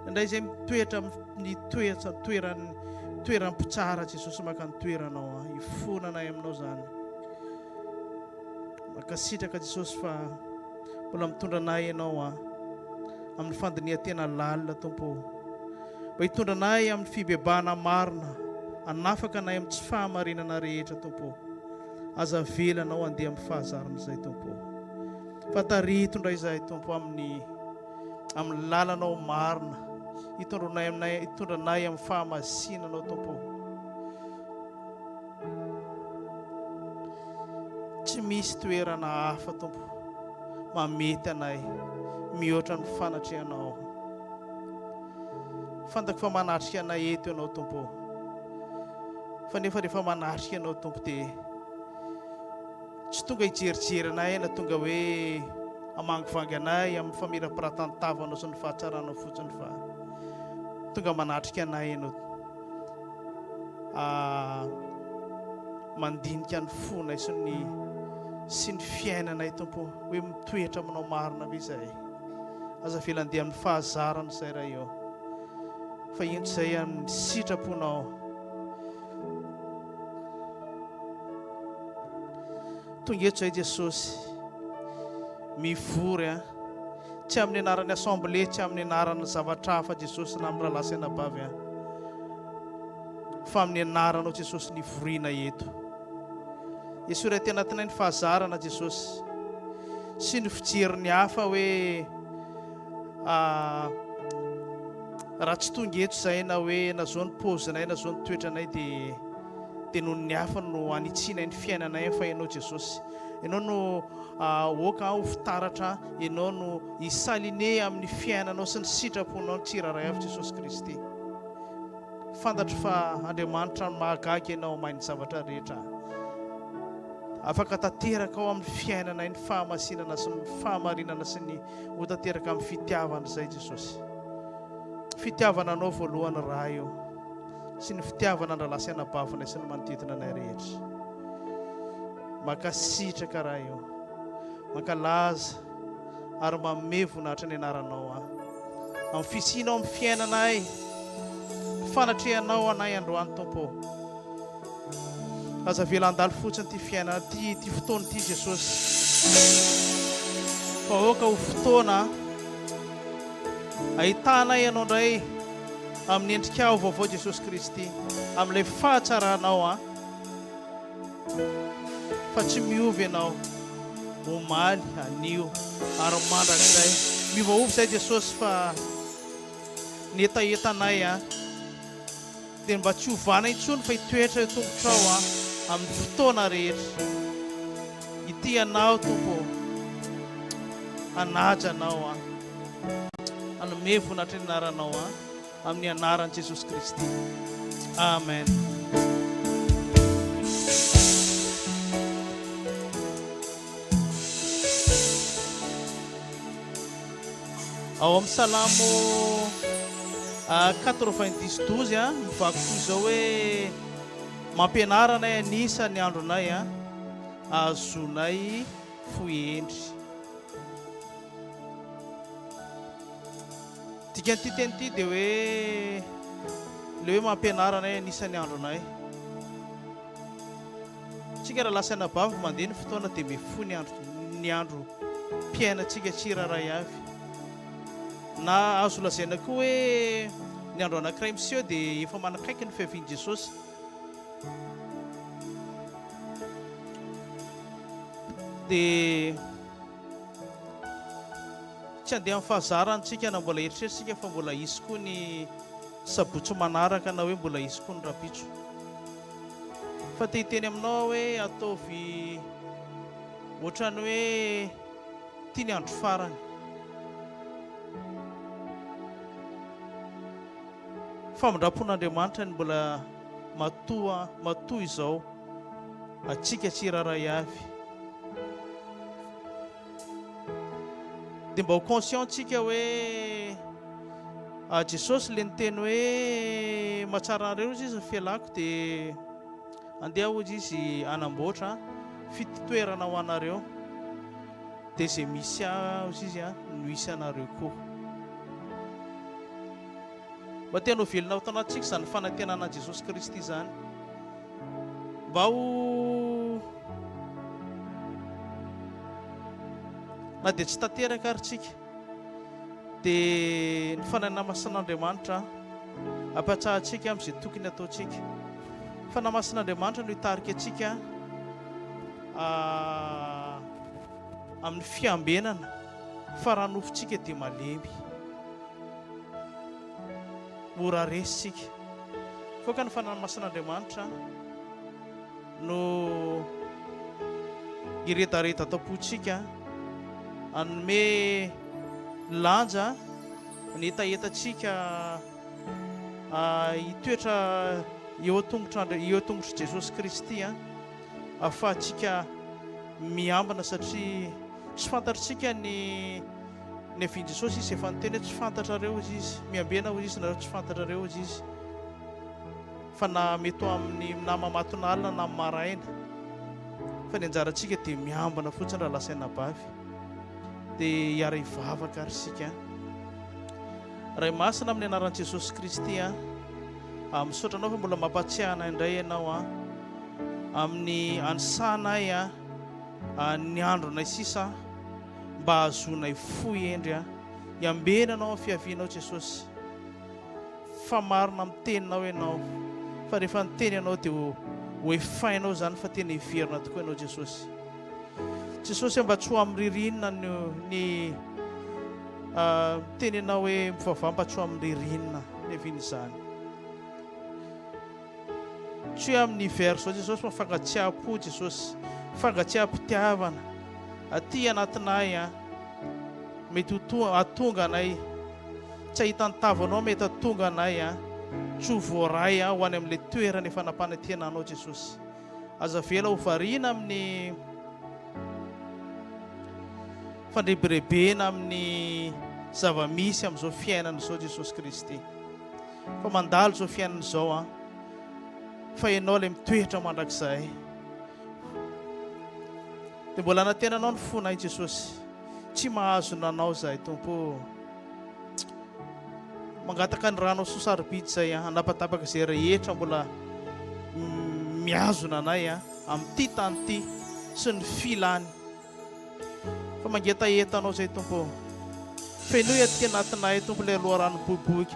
indray izay mitoetra ny toeram-pitsara Jesosy maka ny toeranao ifonanay aminao zany makasitraka Jesosy fa mbola mitondra anay ianao amin'ny fandiniha tena lalina Tompo mba hitondra anay amin'ny fibebahana marina anafaka anay amin'ny tsy fahamarinana rehetra Tompo aza velanao andeha amin'ny fahazarana izay Tompo fa taritondra izay Tompo amin'ny lalanao marina hitondra anay amin'ny fahamasinanao Tompo tsy misy toerana hafa Tompo mamety anay mihoatra ny fanatrehanao fantako fa manatrika anay eto ianao Tompo fa nefa rehefa manatrika ianao Tompo dia tsy tonga hijerijery anay na tonga hoe hamangivangy anay amin'ny famirapiran-tantavanao sy ny fahatsaranao fotsiny fa tonga manatrika anay ianao mandinika ny fonay sy ny fiainanay Tompo hoe mitoetra aminao marina be izay aza vela andeha amin'ny fahazarana izay raha eo fa indro izay amin'ny sitraponao tonga eto izay Jesosy mivory tsy amin'ny anaran'ny assemblée tsy amin'ny anaran'ny zavatra hafa Jesosy na amin'ny rahalasy anabavy fa amin'ny anaranao Jesosy nivoriana eto Jesosy raha tena tena ny fahazarana Jesosy sy ny fijeriny hafa hoe raha tsy tonga eto izay na hoe na zao ny pozinay na zao ny toetranay dia noho ny hafa no anitsinay ny fiainanay fa ianao Jesosy ianao no oka ho fitaratra ianao no isaline amin'ny fiainanao sy ny sitraponao ny tsiraray avy Jesosy Kristy fantatro fa Andriamanitra no mahagaga ianao mahay ny zavatra rehetra afaka tanteraka ao amin'ny fiainanay ny fahamasinana sy ny fahamarinana sy ny ho tanteraka amin'ny fitiavana izay Jesosy fitiavana anao voalohany raha io sy ny fitiavana andralasy anabavanay sy ny manodidina anay rehetra makasitraka raha io mankalaza ary manome voninahitra ny anaranao amin'ny fisianao amin'ny fiainanay fanatrehanao anay androany Tompo aza vela andalo fotsiny ty fiainana ty fotoana ty Jesosy fa oka ho fotoana ahitanay ianao indray amin'ny endrika ao vaovao Jesosy Kristy amin'ilay fahatsaranao fa tsy miovy ianao omaly anio ary mandrakizay miovaova izay Jesosy fa ny etaetanay dia mba tsy hovana intsony fa hitoetra io tombotrao amin'ny fotoana rehetra ity anao Tompo anaja anao anome voninahitra ny anaranao amin'ny anaran'i Jesosy Kristy amen. Ao amin'ny Salamo 90:12 mivako toy izao hoe mampianaranay anisa ny andronay azonay fohendry. Dikan'ity teny ity dia hoe le hoe mampianaranay anisa ny andronay tsika raha lasa anabavy mandeha ny fotoana dia mifo ny andro mpiainantsika tsiraray avy na azo lazaina koa hoe ny andro anankiray miseho dia efa manakaiky ny fiavian'i Jesosy dia tsy andeha amin'ny fahazarantsika na mbola eritrerisika fa mbola hisy koa ny sabotsy manaraka na hoe mbola hisy koa ny rapitso fa te hiteny aminao hoe ataovy ohatrany hoe tia ny andro farany famindrapon'Andriamanitra ny mbola matoa izao atsika tsiraray avy dia mba ho conscient tsika hoe Jesosy le niteny hoe mahatsara anareo izy ny fialako dia andeha hozy izy anamboatra fitoerana ho anareo dia izay misy azy izy no hisy anareo koa mba tena ho velona ao tanatsika izany fanantenana Jesosy Kristy izany mba ho na dia tsy tanteraka ary tsika dia ny fananamasin'Andriamanitra ampatsahantsika amin'izay tokony ataontsika. Fanamasin'Andriamanitra no hitarika antsika amin'ny fiambenana fa raha nofontsika dia malemy mora resitsika. Foka ny fanamasin'Andriamanitra no iretareta tampontsika anome lanja ny etaetatsika hitoetra eo tongotra Jesosy Kristy ahafahantsika miambina satria tsy fantatritsika ny avian Jesosy izy efa niteny tsy fantatrareo izy izy miambena hoy izy nareo tsy fantatrareo izy izy fa na mety amin'ny namamaton'alina na amin'ny maraina fa ny anjarantsika dia miambina fotsiny raha lasaina bavy dia hiara hivavaka ary sika. Ray masina amin'ny anaran'i Jesosy Kristy misaotra anao fa mbola mampatsiahana indray ianao amin'ny anisana ny andronay sisa mba ahazonay foy endry hiambena anao amin'ny fiavianao Jesosy. Fa marina amin'ny teninao ianao fa rehefa niteny ianao dia ho efainao zany fa tena hiverina tokoa ianao Jesosy. Jesosy mba tsy ho amin'ny ririnina ny teny ianao hoe mivavah mba tsy ho amin'ny ririnina ny aviany izany. Tsy hoe amin'ny hiver zao Jesosy fa fangatsiaha-po Jesosy, fangatsiaha-pitiavana aty anatinay mety atonga anay tsy ahita nitavanao mety atonga anay tsy ho voaray ho any amin'ilay toerana efa nampanetiana anao Jesosy. Aza vela ho variana amin'ny fandrebirebena amin'ny zava-misy amin'izao fiainana izao Jesosy Kristy. Fa mandalo izao fiainana izao fa ianao ilay mitoetra mandrakizay dia mbola natenanao ny fonay Jesosy. Tsy mahazona anao zahay Tompo, mangataka ny rano sosarobidy zay hanapatapaka izay rehetra mbola mihazona anay amin'ity tany ity sy ny filany. Fa mangetaeta anao zay Tompo, fenoy aty anatinay Tompo ilay loharano boboky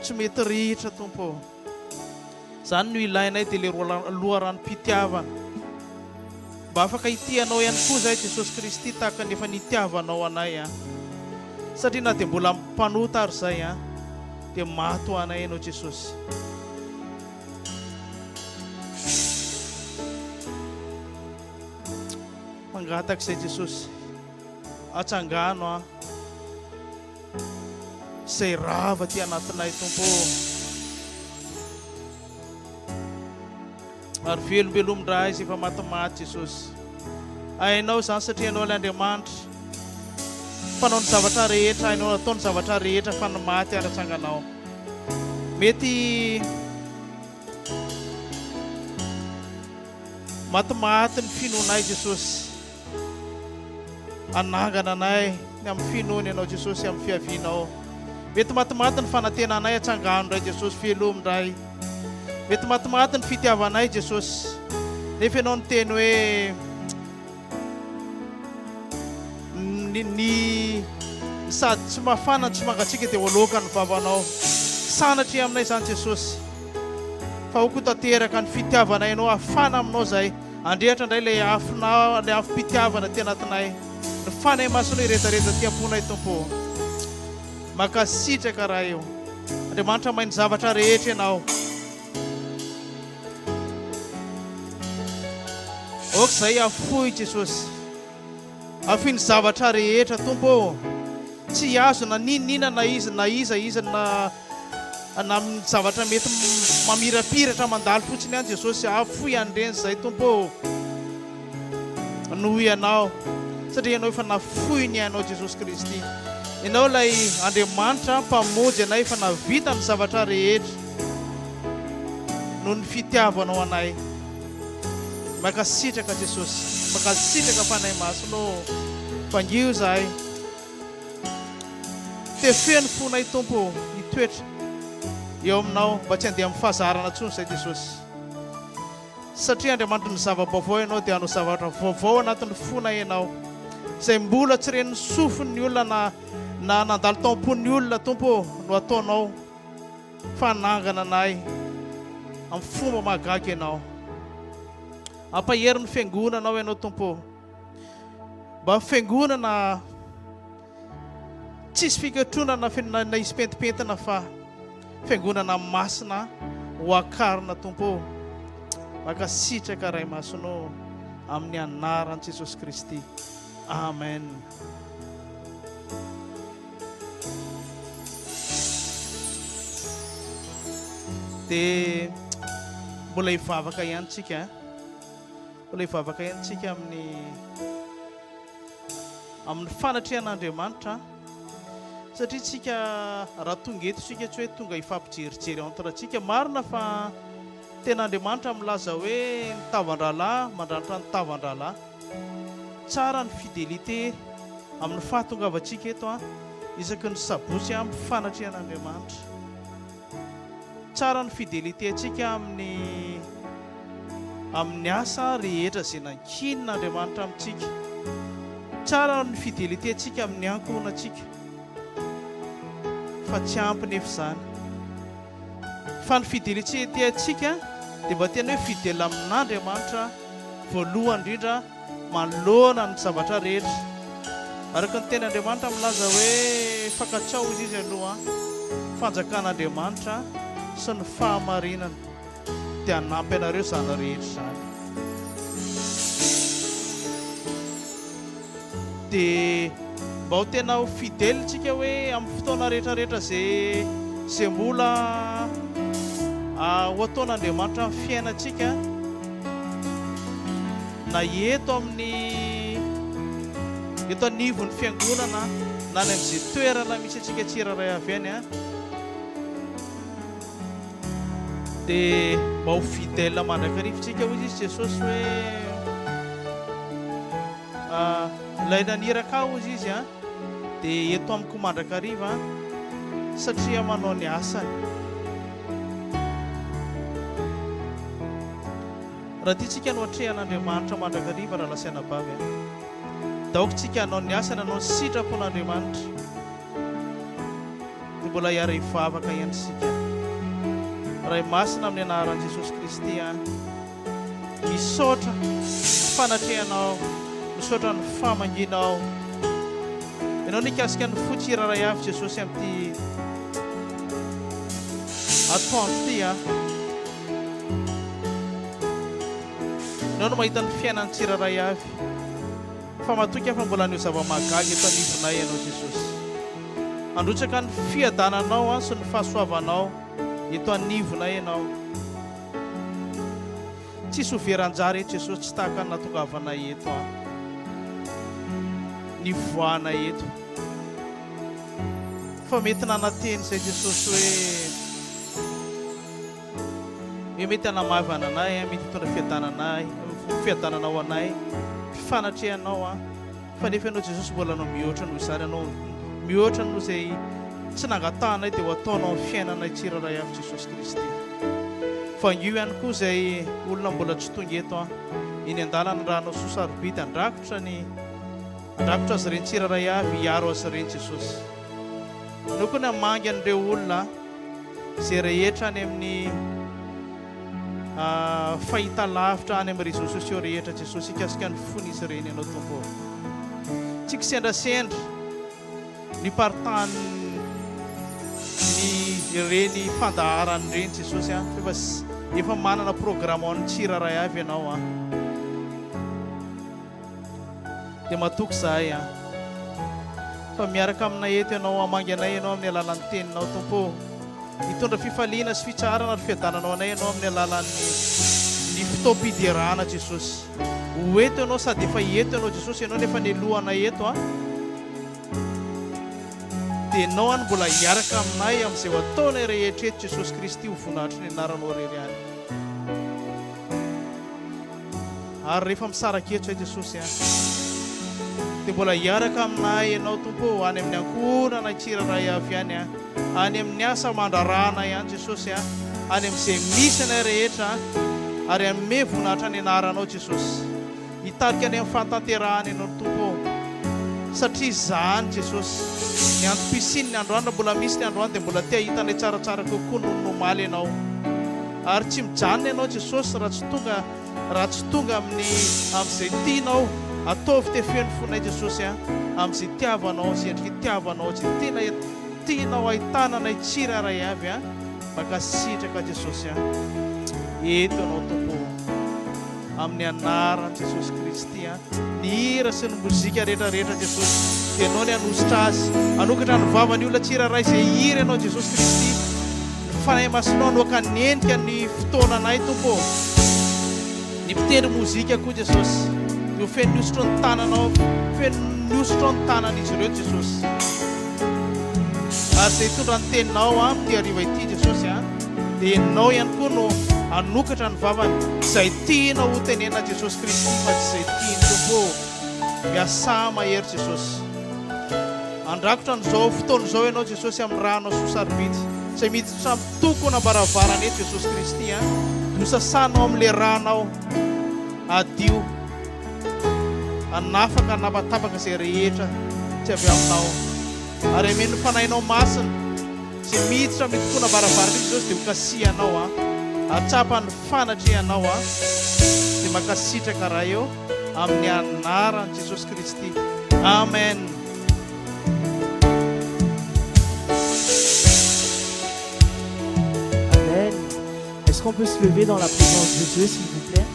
tsy mety rihitra Tompo. Zany no ilainay dia ilay loharano-pitiavana mba afaka hitianao ihany koa zay Jesosy Kristy tahaka ny efa nitiavanao anay satria na dia mbola mpanota ary zay dia maty ho anay ianao Jesosy. Mangataka izay Jesosy, atsangano izay rava ty anatinay Tompo, ary velombelomin-draha izy efa matimaty Jesosy. Hainao zany satria ianao ilay Andriamanitra mpanao ny zavatra rehetra, hainao natao ny zavatra rehetra fa ny maty ary atsanganao. Mety matimaty ny finoanay Jesosy, anangana anay ny amin'ny finoany ianao Jesosy amin'ny fiavianao. Mety matimaty ny fanantenanay atsangano indray Jesosy, velomin-dray. Mety matimaty ny fitiavanay Jesosy, nefa ianao ny teny hoe ny sady tsy mafana tsy mangatsika dia hoaloka ny vavanao. Sanatria aminay zany Jesosy, fa ho koa tanteraka ny fitiavanay ianao, afana aminao zay andrehatra indray ilay afinao, ilay afim-pitiavana ty anatinay. Ny fanay masonao iretareta ty amponay Tompo, makasitraka raha io. Andriamanitra mahay ny zavatra rehetra ianao. Ok zay afoy Jesosy, afy ny zavatra rehetra Tompo, tsy azo na ninina na iza na amin'ny zavatra mety mamirapiratra mandalo fotsiny any Jesosy, afoy andreny zay Tompo noho ianao, satria ianao efa nafoy ny ianao Jesosy Kristy. Ianao ilay Andriamanitra mpamonjy anay, efa navita ny zavatra rehetra noho ny fitiavanao anay. Makasitraka Jesosy, makasitraka fanay masonao, fangio zahay. dia feno fonay tompo hitoetra eo aminao mba tsy andeha amin'ny fahazarana ntsony izay Jesosy satria Andriamanitra ny zava-baovao ianao dia hanao zavatra vaovao anatin'ny fona ianao izay mbola tsy ren'ny sofin'ny olona na nandalo taom-pon'ny olona tompo no ataonao fanangana anay amin'ny fomba mahagaga ianao ampahery ny fiangonanao ianao tompo mba fiangonana tsisy fikatronana na isy pentimpentina fa fiangonana masina ho akarina tompo makasitraka ray masonao amin'ny anaran'i Jesosy Kristy amen. Dia mbola hivavaka ihany tsika mbola hivavaka ihany tsika amin'ny fanatrehan'Andriamanitra satria tsika raha tonga eto tsika tsy hoe tonga hifampijerijery entre tsika marina fa tena Andriamanitra milaza hoe ny tavan-dralahy mandranitra ny tavan-dralahy tsara ny fidélité amin'ny fahatongavantsika eto isaky ny sabotsy amin'ny fanatrehan'Andriamanitra tsara ny fidélité atsika amin'ny asa rehetra izay nankin'Andriamanitra amintsika tsara ny fidélité atsika amin'ny ankohonantsika fa tsy ampy nefa izany fa ny fidélité atsika dia mba tena hoe fidèle amin'Andriamanitra voalohany indrindra manoloana ny zavatra rehetra araka ny ten'Andriamanitra milaza hoe fankatsao izy aloha fanjakan'Andriamanitra sy ny fahamarinana dia hanampy anareo izany rehetra izany dia mba ho tena ho fidèle tsika hoe amin'ny fotoana rehetrarehetra zay mbola ho ataon'Andriamanitra amin'ny fiainantsika na eto anivon'ny fiangonana na ny amin'izay toerana misy atsika tsiraray avy any dia mba ho fidèle mandrakarivotsika hoy izy Jesosy hoe ilay naniraka aho izy dia eto amiko mandrakariva satria manao ny asany raha tia tsika no atrehan'Andriamanitra mandrakariva raha lasaina bavy daoko tsika hanao ny asany hanao ny sitrapon'Andriamanitra dia mbola hiara hivavaka ihany sika raha masina amin'ny anaran'i Jesosy Kristy misaotra fanatrehanao misaotra ny famanginao ianao nikasika ny fotsiraray avy Jesosy amin'ity atoandro ity ianao no mahita ny fiainan'ny tsiraray avy fa matoky fa mbola nio zava-mahagaga eto anivonay ianao Jesosy androtsaka ny fiadananao sy ny fahasoavanao eto anivonay ianao tsisy overanjary eto Jesosy tsy tahaka ny natongavanay eto ny voanay eto fa mety nananteny izay Jesosy hoe mety hanamavana anay mety hitondra fiadananao anay fanatrehanao fa nefa ianao Jesosy mbola anao mihoatra noho izany anao mihoatra noho izay tsy nangatahanay dia ho ataonao amin'ny fiainanay tsiraray avy Jesosy Kristy fa ngio ihany koa izay olona mbola tsy tonga eto eny an-dalana rahanao sosarobidy andrakotra azy ireny tsiraray avy hiaro azy ireny Jesosy no koa ny hamangy an'ireo olona izay rehetra any amin'ny fahita lavitra any amin'ny réseaux sociaux rehetra Jesosy ikasika ny fonisy ireny ianao tompo tsika sendrasendra ny partany ireny fandaharany ireny Jesosy efa manana programme ny tsiraray avy ianao dia matoky zahay fa miaraka aminay eto ianao hamangy anay ianao amin'ny alalan'ny teninao tompo hitondra fifaliana sy fitsarana ary fiadananao anay ianao amin'ny alalan'ny fitaom-piderana Jesosy ho eto ianao sady efa eto ianao Jesosy ianao nefa ny lohanay eto dia ianao mbola hiaraka aminay amin'izay ho ataonay rehetra eto Jesosy Kristy ho voninahitry ny anaranao rery any ary rehefa misaraketo zay Jesosy dia mbola hiaraka aminay ianao tompo any amin'ny ankorana tsiraray avy any any amin'ny asa mandrarana ihany Jesosy any amin'izay misy anay rehetra ary amin'ny voninahitra ny anaranao Jesosy hitarika any amin'ny fantanterahana ianao tompo satria izany Jesosy ny androm-pisiny ny androany mbola misy ny androany dia mbola tia hitanay tsaratsara kokoa noho ny omaly ianao ary tsy mijanona ianao Jesosy raha tsy tonga amin'izay tianao ataovy tefeno fonay Jesosy amin'izay tiavanao izay endrika tiavanao izay tena tianao ahitana anay tsiraray avy makasitraka Jesosy eto ianao tompo amin'ny anaran'i Jesosy Kristy ny hira sy ny mozika rehetrarehetra Jesosy dia ianao ny hanositra azy hanokatra ny vavany olona tsiraray izay hira ianao Jesosy Kristy ny fanahy masinao no akanenika ny fotoana anay tompo ny mpitendry mozika koa Jesosy no feno niosotro ny tananao feno niosotro ny tanan'izy ireo Jesosy ary izay hitondra ny teninao amin'ity hariva ity Jesosy dia ianao ihany koa no hanokatra ny vavany izay tianao ho tenena Jesosy Kristy fa tsy izay tiany tompo miasa mahery Jesosy andrakotra n'izao fotoana izao ianao Jesosy amin'ny ranao sosarobidy izay miditra amin'ny tokona baravarana eto Jesosy Kristy no sasanao amin'ilay ranao adio anafaka anapatapaka izay rehetra tsy avy aminao ary ameny fanahinao masina izay miditra amin'ny tokona baravarana eto Jesosy dia hokasihanao atsapany fanatrehanao dia makasitraka raha eo amin'ny anaran'i Jesosy Kristy amen. Amen. Est-ce qu'on peut se lever dans la présence de Dieu s'il vous plaît?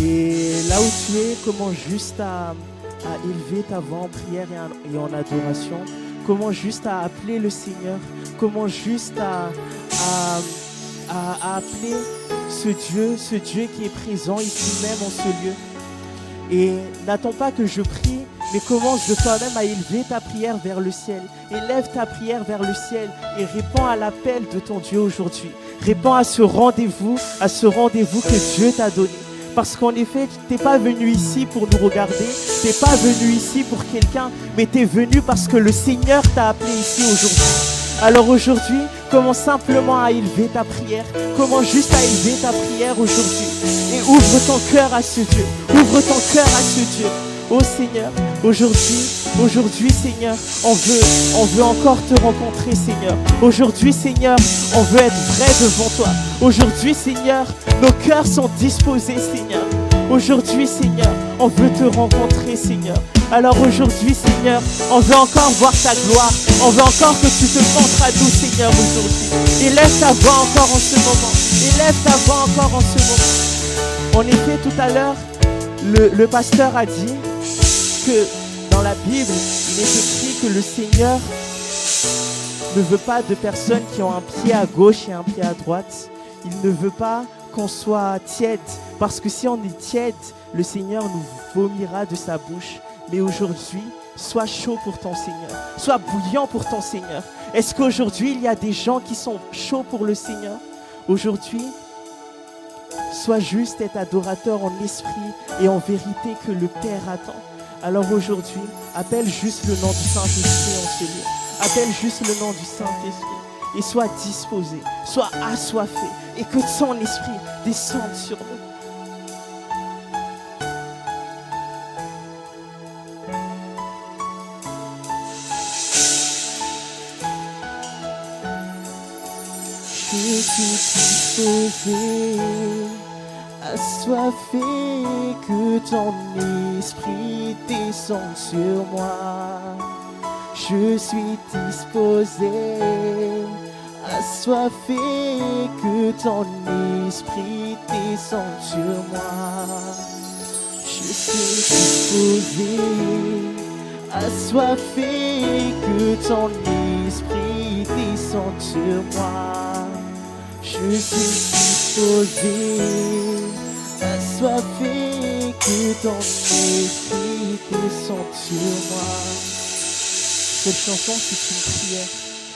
Et là où tu es, commence juste à élever ta voix en prière et en adoration. Commence juste à appeler le Seigneur. Commence juste à appeler ce Dieu qui est présent ici même en ce lieu. Et n'attends pas que je prie, mais commence de toi-même à élever ta prière vers le ciel. Élève ta prière vers le ciel et réponds à l'appel de ton Dieu aujourd'hui. Réponds à ce rendez-vous que Dieu t'a donné. Parce qu'en effet, tu n'es pas venu ici pour nous regarder, tu n'es pas venu ici pour quelqu'un, mais tu es venu parce que le Seigneur t'a appelé ici aujourd'hui. Alors aujourd'hui, commence simplement à élever ta prière. Commence juste à élever ta prière aujourd'hui. Et ouvre ton cœur à ce Dieu. Ouvre ton cœur à ce Dieu. Oh Seigneur, aujourd'hui Seigneur, on veut encore te rencontrer Seigneur. Aujourd'hui Seigneur, on veut être vrai devant toi. Aujourd'hui Seigneur, nos cœurs sont disposés Seigneur. Aujourd'hui Seigneur, on veut te rencontrer Seigneur. Alors aujourd'hui Seigneur, on veut encore voir ta gloire. On veut encore que tu te montres à nous Seigneur aujourd'hui. Élève ta voix encore en ce moment. Élève ta voix encore en ce moment. En effet, tout à l'heure, le pasteur a dit que dans la Bible, il est écrit que le Seigneur ne veut pas de personnes qui ont un pied à gauche et un pied à droite. Il ne veut pas qu'on soit tiède, parce que si on est tiède, le Seigneur nous vomira de sa bouche. Mais aujourd'hui, sois chaud pour ton Seigneur, sois bouillant pour ton Seigneur. Est-ce qu'aujourd'hui, il y a des gens qui sont chauds pour le Seigneur? Aujourd'hui, sois juste et adorateur en esprit et en vérité que le Père attend. Alors aujourd'hui, appelle juste le nom du Saint-Esprit en ce lieu. Appelle juste le nom du Saint-Esprit et sois disposé, sois assoiffé et que son esprit descende sur nous. Je suis disposé, assoiffé, que ton esprit descende sur moi. Je suis disposé, assoiffé, que ton esprit descende sur moi. Je suis disposé, assoiffé, que ton esprit descende sur moi. Je suis disposé, assoiffé, que ton esprit descende sur moi. Cette chanson, c'est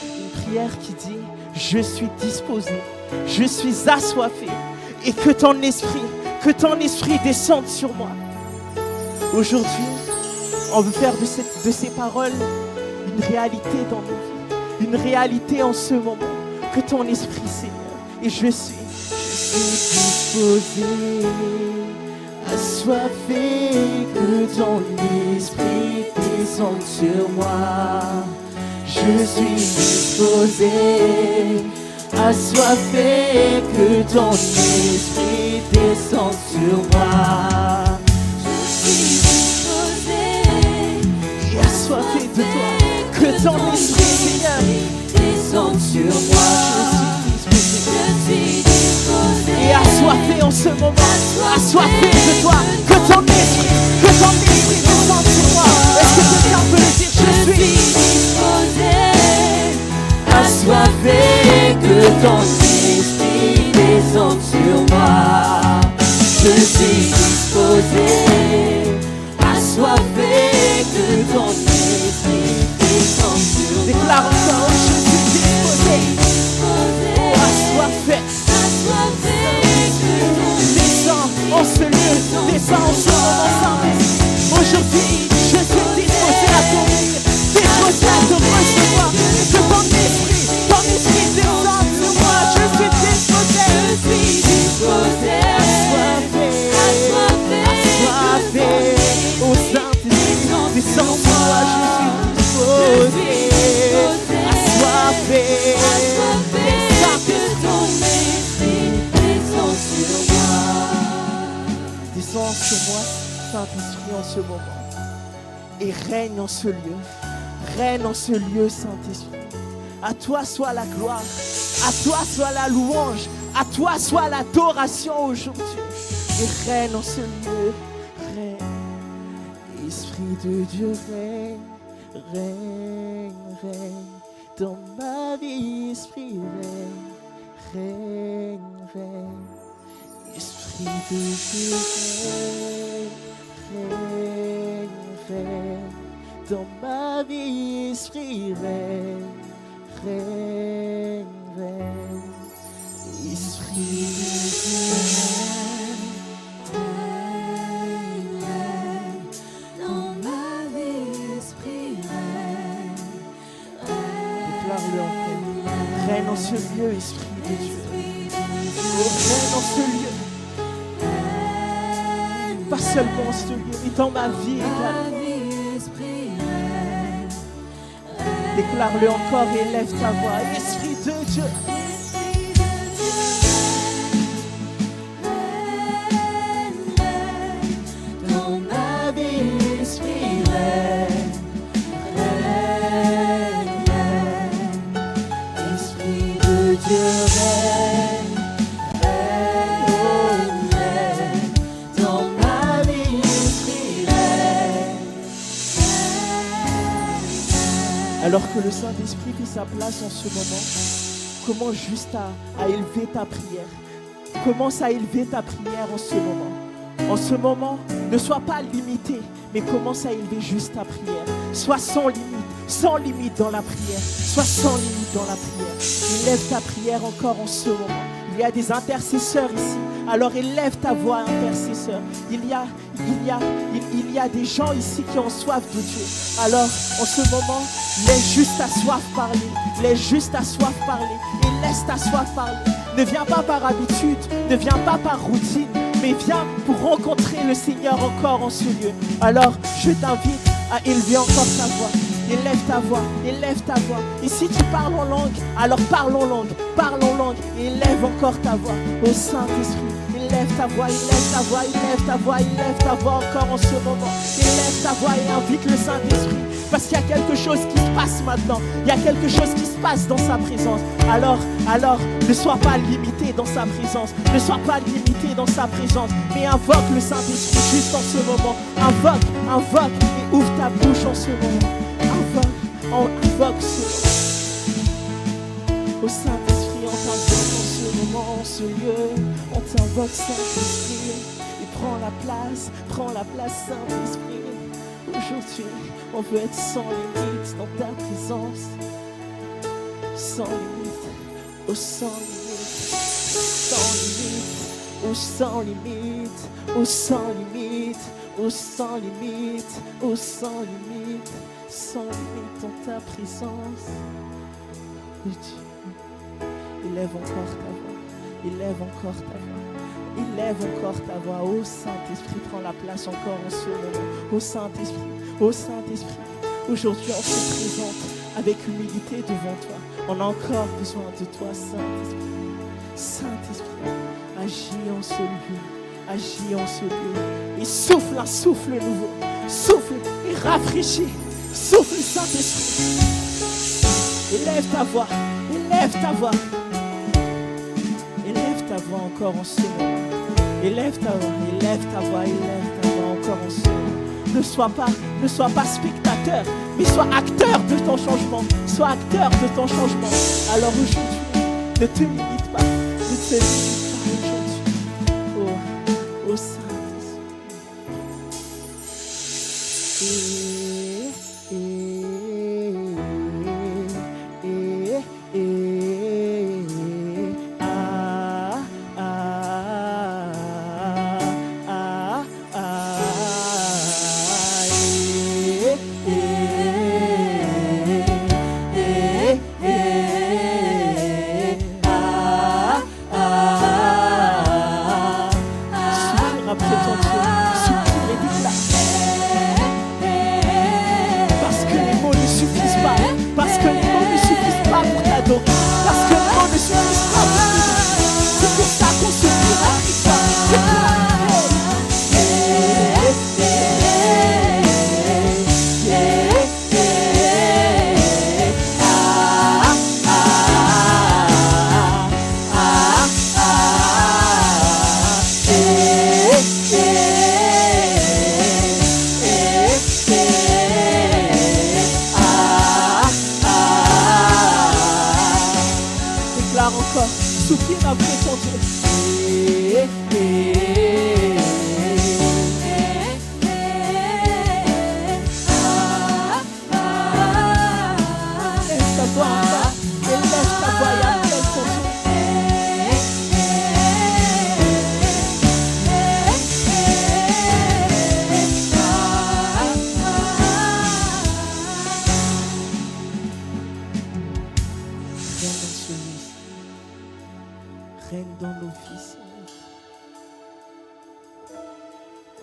une prière qui dit: je suis disposé, je suis assoiffé, et que ton esprit descende sur moi. Aujourd'hui, on veut faire de ces paroles une réalité dans nos vies, une réalité en ce moment, que ton esprit, Seigneur, et je suis disposé, assoiffé, que ton esprit descende sur moi. Je suis disposé, assoiffé, que ton esprit descende sur moi. Je suis disposé, et assoiffé de toi, que ton esprit, Seigneur, descende sur moi. Je suis disposé, et assoiffé en ce moment, assoiffé de toi, que ton esprit descende sur moi. Est-ce que quelqu'un peut le dire? Je suis disposé, assoiffé, que ton esprit descende sur moi. Je suis disposé, assoiffé, que ton esprit descende sur moi. Déclare encore, je suis disposé, assoiffé, descends en ce lieu, descends en ce moment saint. Aujourd'hui, je suis disposé à t'ouvrir, disposé à te recevoir, que ton esprit descende sur moi. Je suis disposé, assoiffé, au Saint-Esprit, descends sur moi. Je suis disposé, assoiffé, descends sur moi, Saint-Esprit, en ce moment, et règne en ce lieu. Règne en ce lieu, Saint-Esprit. À toi soit la gloire, à toi soit la louange, à toi soit l'adoration aujourd'hui. Et règne en ce lieu, règne. Esprit de Dieu, règne, règne, règne. Dans ma vie, Esprit, règne, règne, règne. Esprit de Dieu, règne, règne, règne. Dans ma vie, Esprit, règne, règne, règne. Esprit de Dieu, règne, règne. Dans ma vie, Esprit, règne, règne. Déclare-le encore. Règne en ce lieu, Esprit de Dieu. Oh, règne en ce lieu. Pas seulement en ce lieu, mais dans ma vie également. Déclare-le encore et élève ta voix. Esprit de Dieu. Dans ma vie, Esprit, règne, règne, règne. Esprit de Dieu, règne, règne, règne. Dans ma vie, Esprit, règne. Alors que le Saint-Esprit fait sa place en ce moment, commence juste à élever ta prière. Commence à élever ta prière en ce moment. En ce moment, ne sois pas limité, mais commence à élever juste ta prière. Sois sans limite dans la prière. Sois sans limite dans la prière. Élève ta prière encore en ce moment. Il y a des intercesseurs ici. Alors élève ta voix, intercesseur. Il y a des gens ici qui ont soif de Dieu. Alors, en ce moment, laisse juste ta soif parler. Laisse juste ta soif parler. Et laisse ta soif parler. Ne viens pas par habitude, ne viens pas par routine, mais viens pour rencontrer le Seigneur encore en ce lieu. Alors, je t'invite à élever encore ta voix. Élève ta voix, élève ta voix. Et si tu parles en langue, alors parle en langue, et élève encore ta voix au Saint-Esprit. Élève ta voix, élève ta voix, élève ta voix, élève ta voix encore en ce moment. Élève ta voix et invite le Saint-Esprit. Parce qu'il y a quelque chose qui se passe maintenant. Il y a quelque chose qui se passe dans sa présence. Alors, ne sois pas limité dans sa présence. Ne sois pas limité dans sa présence. Mais invoque le Saint-Esprit juste en ce moment. Invoque et ouvre ta bouche en ce moment. Invoque ce moment. Au Saint-Esprit, on t'invoque en ce moment, en ce lieu. On t'invoque, Saint-Esprit. Et prends la place, Saint-Esprit. Aujourd'hui, on veut être sans limite dans ta présence. Sans limite, oh sans limite, sans limite, oh sans limite, oh sans limite. limite, oh sans limite, oh sans limite, sans limite dans ta présence. Oui, Dieu, élève encore ta voix, élève encore ta voix, élève encore ta voix. Oh Saint-Esprit, prends la place encore en ce moment. Oh Saint-Esprit, aujourd'hui on se présente avec humilité devant toi. On a encore besoin de toi, Saint-Esprit. Saint-Esprit, agis en ce lieu, agis en ce lieu. Et souffle un souffle nouveau, souffle et rafraîchis, souffle Saint-Esprit. Élève ta voix, élève ta voix. Élève ta voix encore en ce moment. Élève ta voix, élève ta voix, élève ta voix encore en ce moment. Ne sois pas spectateur, mais sois acteur de ton changement. Sois acteur de ton changement. Alors aujourd'hui, ne te limite pas, ne te limite pas aujourd'hui. Oh Saint-Esprit.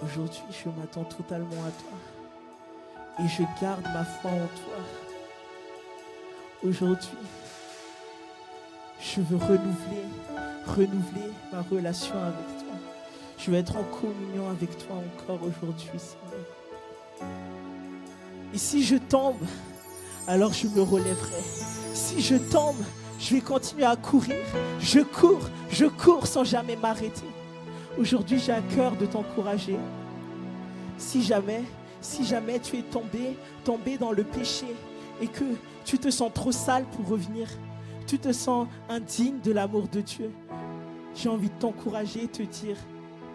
Aujourd'hui, je m'attends totalement à toi et je garde ma foi en toi. Aujourd'hui, je veux renouveler ma relation avec toi. Je veux être en communion avec toi encore aujourd'hui, Seigneur. Et si je tombe, alors je me relèverai. Si je tombe, je vais continuer à courir. Je cours sans jamais m'arrêter. Aujourd'hui, j'ai à cœur de t'encourager. Si jamais tu es tombé dans le péché et que tu te sens trop sale pour revenir, tu te sens indigne de l'amour de Dieu, j'ai envie de t'encourager et te dire,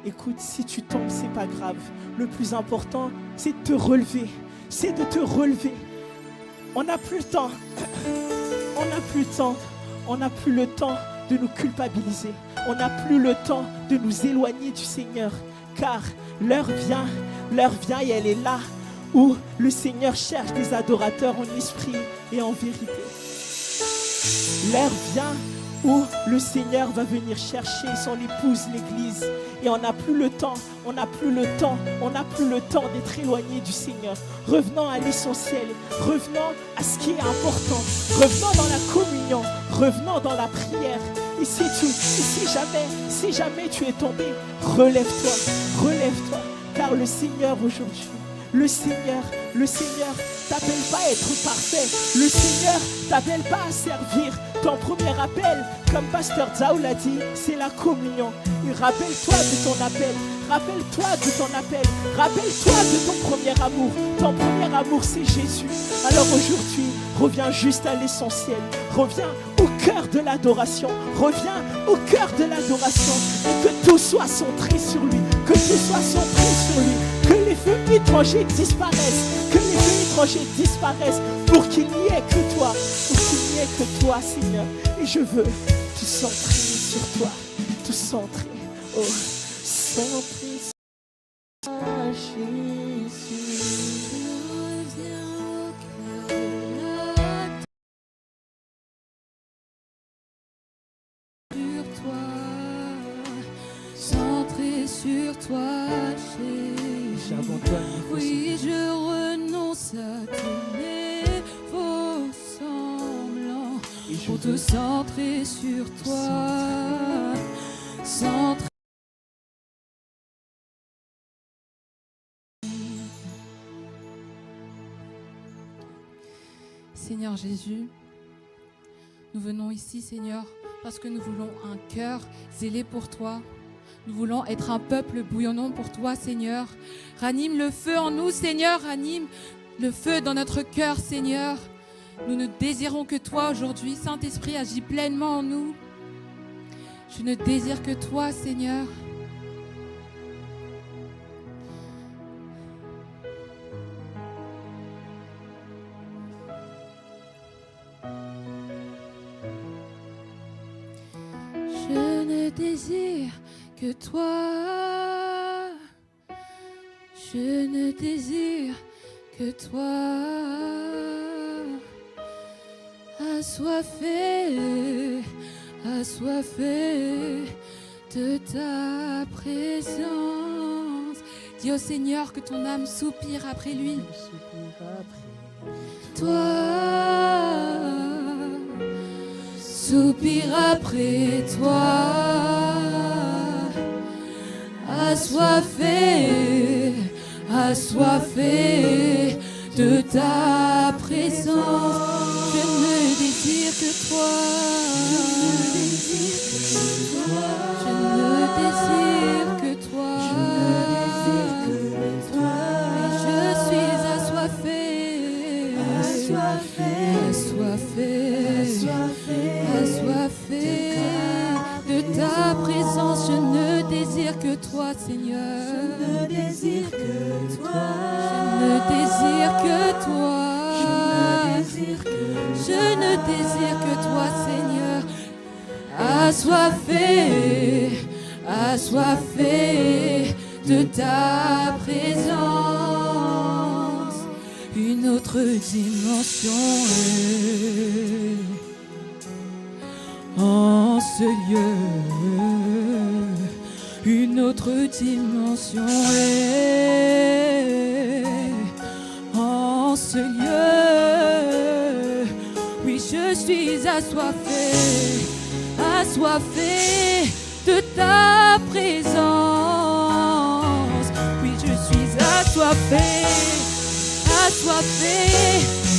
écoute, si tu tombes, c'est pas grave. Le plus important, c'est de te relever. C'est de te relever. On n'a plus le temps. On n'a plus le temps. On n'a plus le temps de nous culpabiliser. On n'a plus le temps de nous éloigner du Seigneur. Car l'heure vient et elle est là où le Seigneur cherche des adorateurs en esprit et en vérité. L'heure vient où le Seigneur va venir chercher son épouse, l'Église. Et on n'a plus le temps d'être éloigné du Seigneur. Revenons à l'essentiel, revenons à ce qui est important, revenons dans la communion, revenons dans la prière. Et si jamais tu es tombé, relève-toi, car le Seigneur aujourd'hui, le Seigneur t'appelle pas à être parfait. Le Seigneur t'appelle pas à servir. Ton premier appel, comme Pasteur Zao l'a dit, c'est la communion. Et rappelle-toi de ton appel. Rappelle-toi de ton appel. Rappelle-toi de ton premier amour. Ton premier amour, c'est Jésus. Alors aujourd'hui, reviens juste à l'essentiel. Reviens au cœur de l'adoration. Reviens au cœur de l'adoration. Et que tout soit centré sur lui. Que tout soit centré sur lui. Que les feux étrangers disparaissent. Que les feux étrangers disparaissent pour qu'il n'y ait que toi. Pour qu'il n'y ait que toi, Seigneur. Et je veux tout centrer sur toi. Tout centrer. Oh, centrer sur toi, Jésus. Je reviens au cœur de la terre. Sur toi, centré sur toi, Jésus. J'abandonne mes fausses Oui, je renonce à tous mes faux semblants et je pour te veux centrer sur toi. Centré. Seigneur Jésus, nous venons ici, Seigneur, parce que nous voulons un cœur zélé pour toi. Nous voulons être un peuple bouillonnant pour toi, Seigneur. Ranime le feu en nous, Seigneur. Ranime le feu dans notre cœur, Seigneur. Nous ne désirons que toi aujourd'hui. Saint-Esprit, agis pleinement en nous. Je ne désire que toi, Seigneur. Je ne désire que toi. Je ne désire que toi. Assoiffé, assoiffé de ta présence. Dis au Seigneur que ton âme soupire après lui. Toi, soupire après toi. Assoiffé, assoiffé de ta présence. Je ne désire que toi. Je ne désire que toi. Et je suis assoiffé. Assoiffé de ta présence. Je ne désire que toi, Seigneur. Je ne désire que toi. Je ne désire que toi. Je ne désire que toi, Seigneur. Assoiffé, assoiffé de ta présence. Une autre dimension est en ce lieu. Une autre dimension est en ce lieu. Oui, je suis assoiffé, assoiffé de ta présence. Oui, je suis assoiffé, assoiffé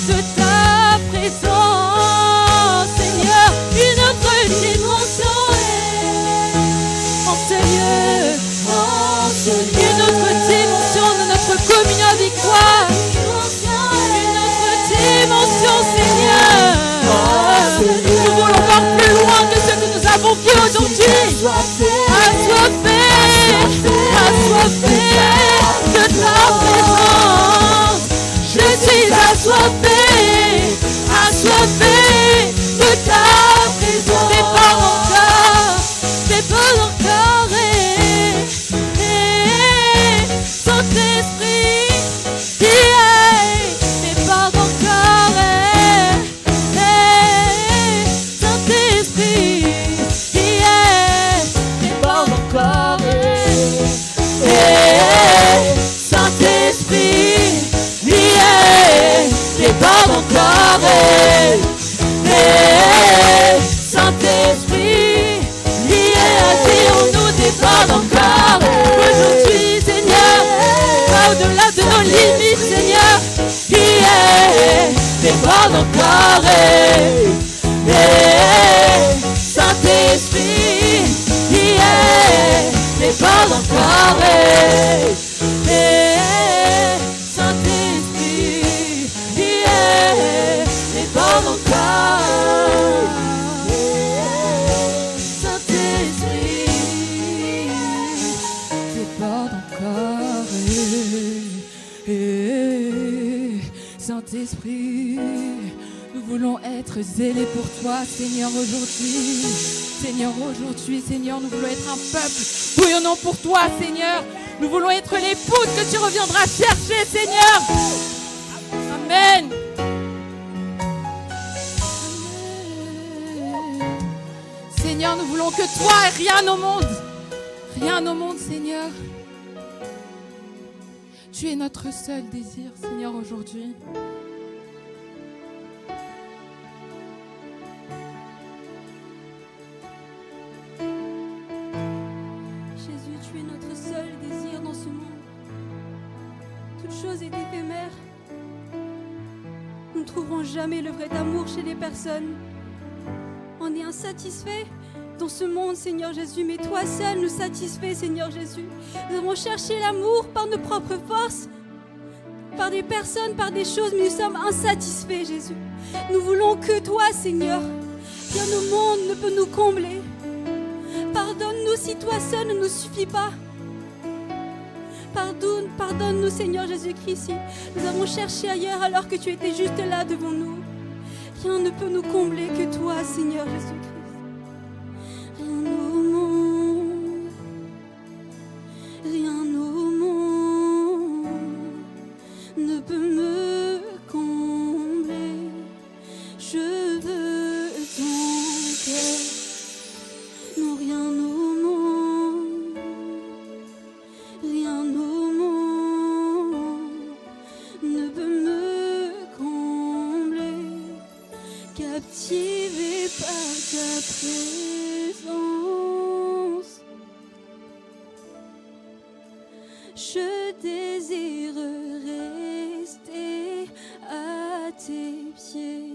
de ta présence. Seigneur, une autre dimension est en ce lieu, une autre dimension de notre communion avec toi. Une autre dimension, Seigneur. Nous voulons voir plus loin que ce que nous avons vu aujourd'hui. Assoiffé, assoiffé de ta présence. Je suis assoiffé, assoiffé de ta présence. Départ encore, départ encore. Saint-Esprit, départ encore. Saint-Esprit, départ encore. Saint-Esprit, départ encore. Saint-Esprit, agis en nous, départ encore. Aujourd'hui, Seigneur, va au-delà de nos limites, Seigneur. Départ encore. Saint-Esprit, départ encore. Saint-Esprit, départ encore. Saint-Esprit, départ encore. Saint-Esprit, nous voulons être zélés pour toi, Seigneur, aujourd'hui. Seigneur, aujourd'hui, Seigneur, nous voulons être un peuple bouillonnant pour toi, Seigneur. Nous voulons être l'épouse que tu reviendras chercher, Seigneur. Amen. Seigneur, nous voulons que toi et rien au monde. Rien au monde, Seigneur. Tu es notre seul désir, Seigneur, aujourd'hui. Jésus, tu es notre seul désir dans ce monde. Toute chose est éphémère. Nous ne trouverons jamais le vrai amour chez les personnes. On est insatisfait dans ce monde, Seigneur Jésus, mais toi seul nous satisfais, Seigneur Jésus. Nous avons cherché l'amour par nos propres forces, par des personnes, par des choses, mais nous sommes insatisfaits, Jésus. Nous voulons que toi, Seigneur. Rien au monde ne peut nous combler. Pardonne-nous si toi seul ne nous suffit pas. Pardonne-nous, Seigneur Jésus-Christ, si nous avons cherché ailleurs alors que tu étais juste là devant nous. Rien ne peut nous combler que toi, Seigneur Jésus-Christ. Rien au monde ne peut me combler. Je veux ton cœur. Non, rien au monde, rien au monde ne peut me combler. Captivé par ta présence, je désire rester à tes pieds.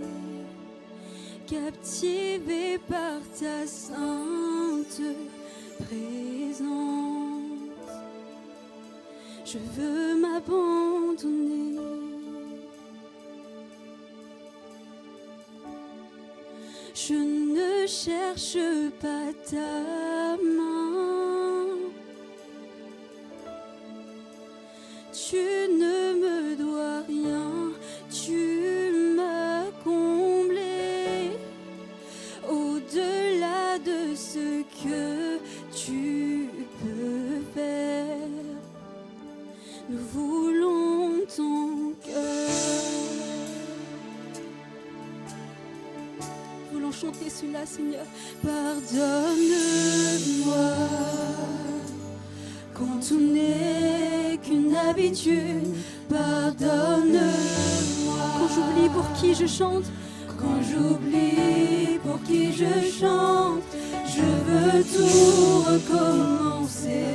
Captivé par ta sainte présence, je veux m'abandonner. Je ne cherche pas ta main. Tu ne me dois rien, tu m'as comblé. Au-delà de ce que tu peux faire, nous voulons ton cœur. Nous voulons chanter cela, Seigneur. Pardonne-moi quand tout n'est qu'une habitude. Pardonne-moi quand j'oublie pour qui je chante. Quand j'oublie pour qui je chante, je veux tout recommencer.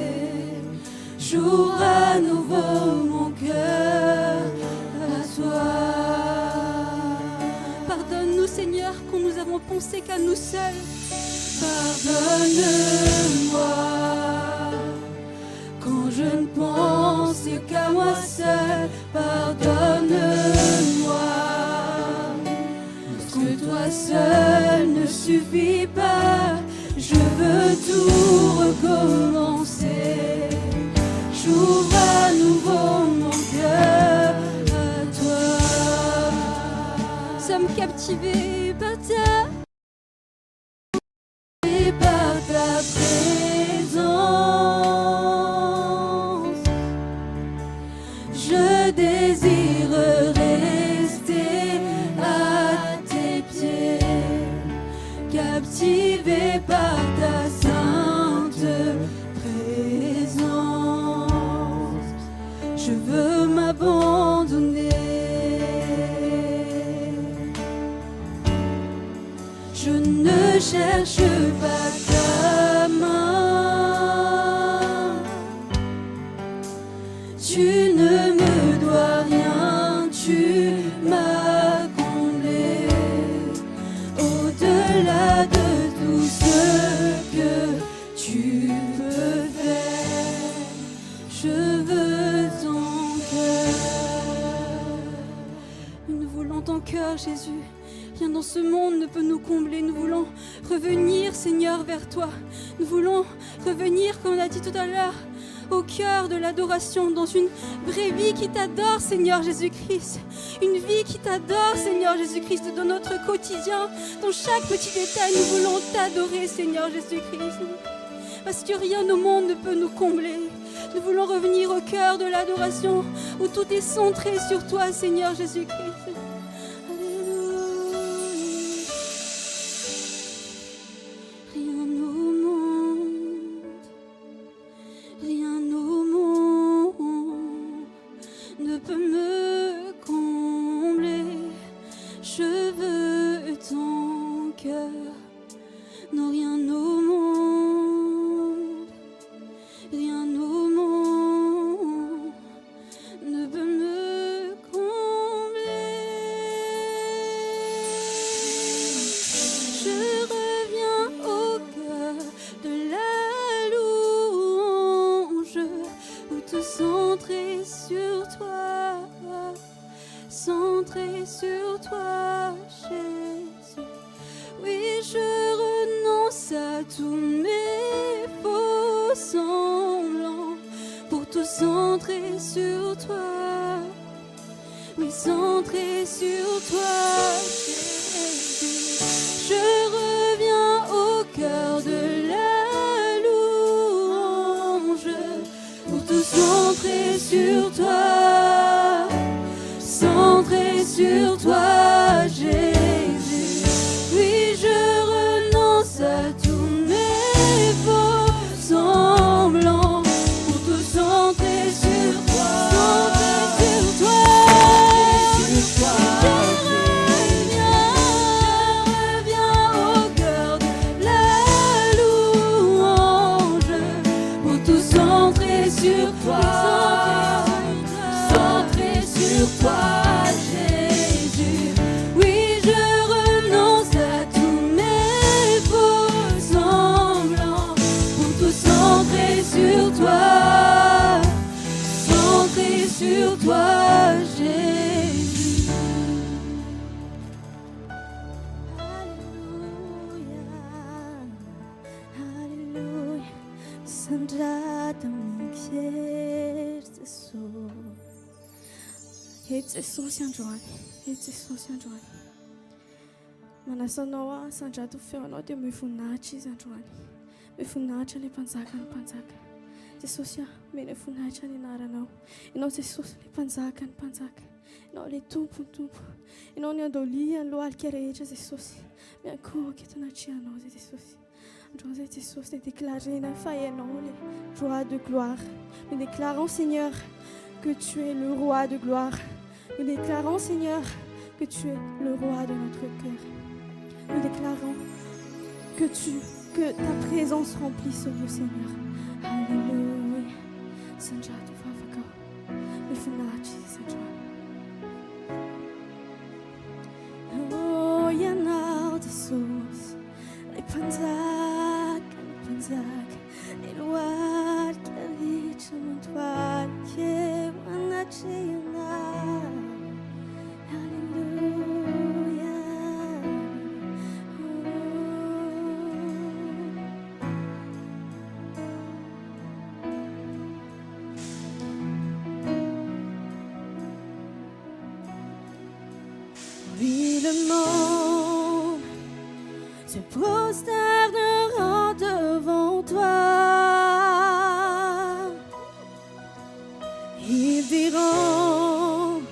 J'ouvre à nouveau mon cœur à toi. Pardonne-nous, Seigneur, quand nous avons pensé qu'à nous seuls. Pardonne-moi quand je ne pense qu'à moi seul. Pardonne-moi. Que toi seul ne suffit pas, je veux tout recommencer. J'ouvre à nouveau mon cœur à toi. Nous sommes captivés par ta présence. Je désire rester à tes pieds, captivé par ta sainte présence. Je veux m'abandonner. Je ne cherche pas ta main. Tu ne me dois rien, tu m'as comblé. Au-delà de tout ce que tu peux faire, je veux ton cœur. Nous voulons ton cœur, Jésus. Rien dans ce monde ne peut nous combler. Nous voulons revenir, Seigneur, vers toi. Nous voulons revenir, comme on a dit tout à l'heure, au cœur de l'adoration, dans une vraie vie qui t'adore, Seigneur Jésus-Christ. Une vie qui t'adore, Seigneur Jésus-Christ, dans notre quotidien, dans chaque petit détail. Nous voulons t'adorer, Seigneur Jésus-Christ. Parce que rien au monde ne peut nous combler. Nous voulons revenir au cœur de l'adoration où tout est centré sur toi, Seigneur Jésus-Christ. Alléluia. Rien au monde ne peut me combler. Je veux ton cœur. Non, rien au monde, rien au monde ne peut me combler. Je reviens au cœur de la louange, où tout centré sur toi, centré sur toi, Jésus. Oui, je renonce à tous mes faux semblants pour tout centrer sur toi. Oui, centrer sur toi, Jésus. Je reviens au cœur de la louange pour tout centrer sur toi, centrer sur toi, Jésus. Oui, je renonce à tous mes faux semblants pour tout centrer sur toi, centrer sur toi. Je reviens au cœur de la louange pour tout centrer sur toi, centrer sur toi, Jésus. Oui, je renonce à tous mes faux semblants pour tout centrer sur toi, centrer sur toi, Jésus. Alléluia, Alléluia. Sandrata mikser so. It's so Android. It's so Android. Manasanao a sandrato feonao dia mivoninahitra izy androany. Mivoninahitra ilay mpanjaka ny mpanjaka. Jesosy a, mena voninahitra ny anaranao. Ianao Jesosy ilay mpanjaka ny mpanjaka. Ianao ilay tompo ny tompo. Ianao ny andolia ny lohalika rehetra Jesosy. Miankohaka eto anatrihanao zay Jesosy. Androany zay Jesosy dia déclarena fa ianao le roi de gloire. Nous déclarons Seigneur que tu es le roi de gloire. Nous déclarons Seigneur que tu es le roi de notre cœur. Nous déclarons que ta présence remplit ce lieu, Seigneur. Alléluia. Sanjatu Favako. Mifunachi Sanjatu. Oh, Yanao de Sos. Les Panzak, les lois, les riches, mon toile, qui est Wanachayana. Oui, le monde se prosternera devant toi. Ils diront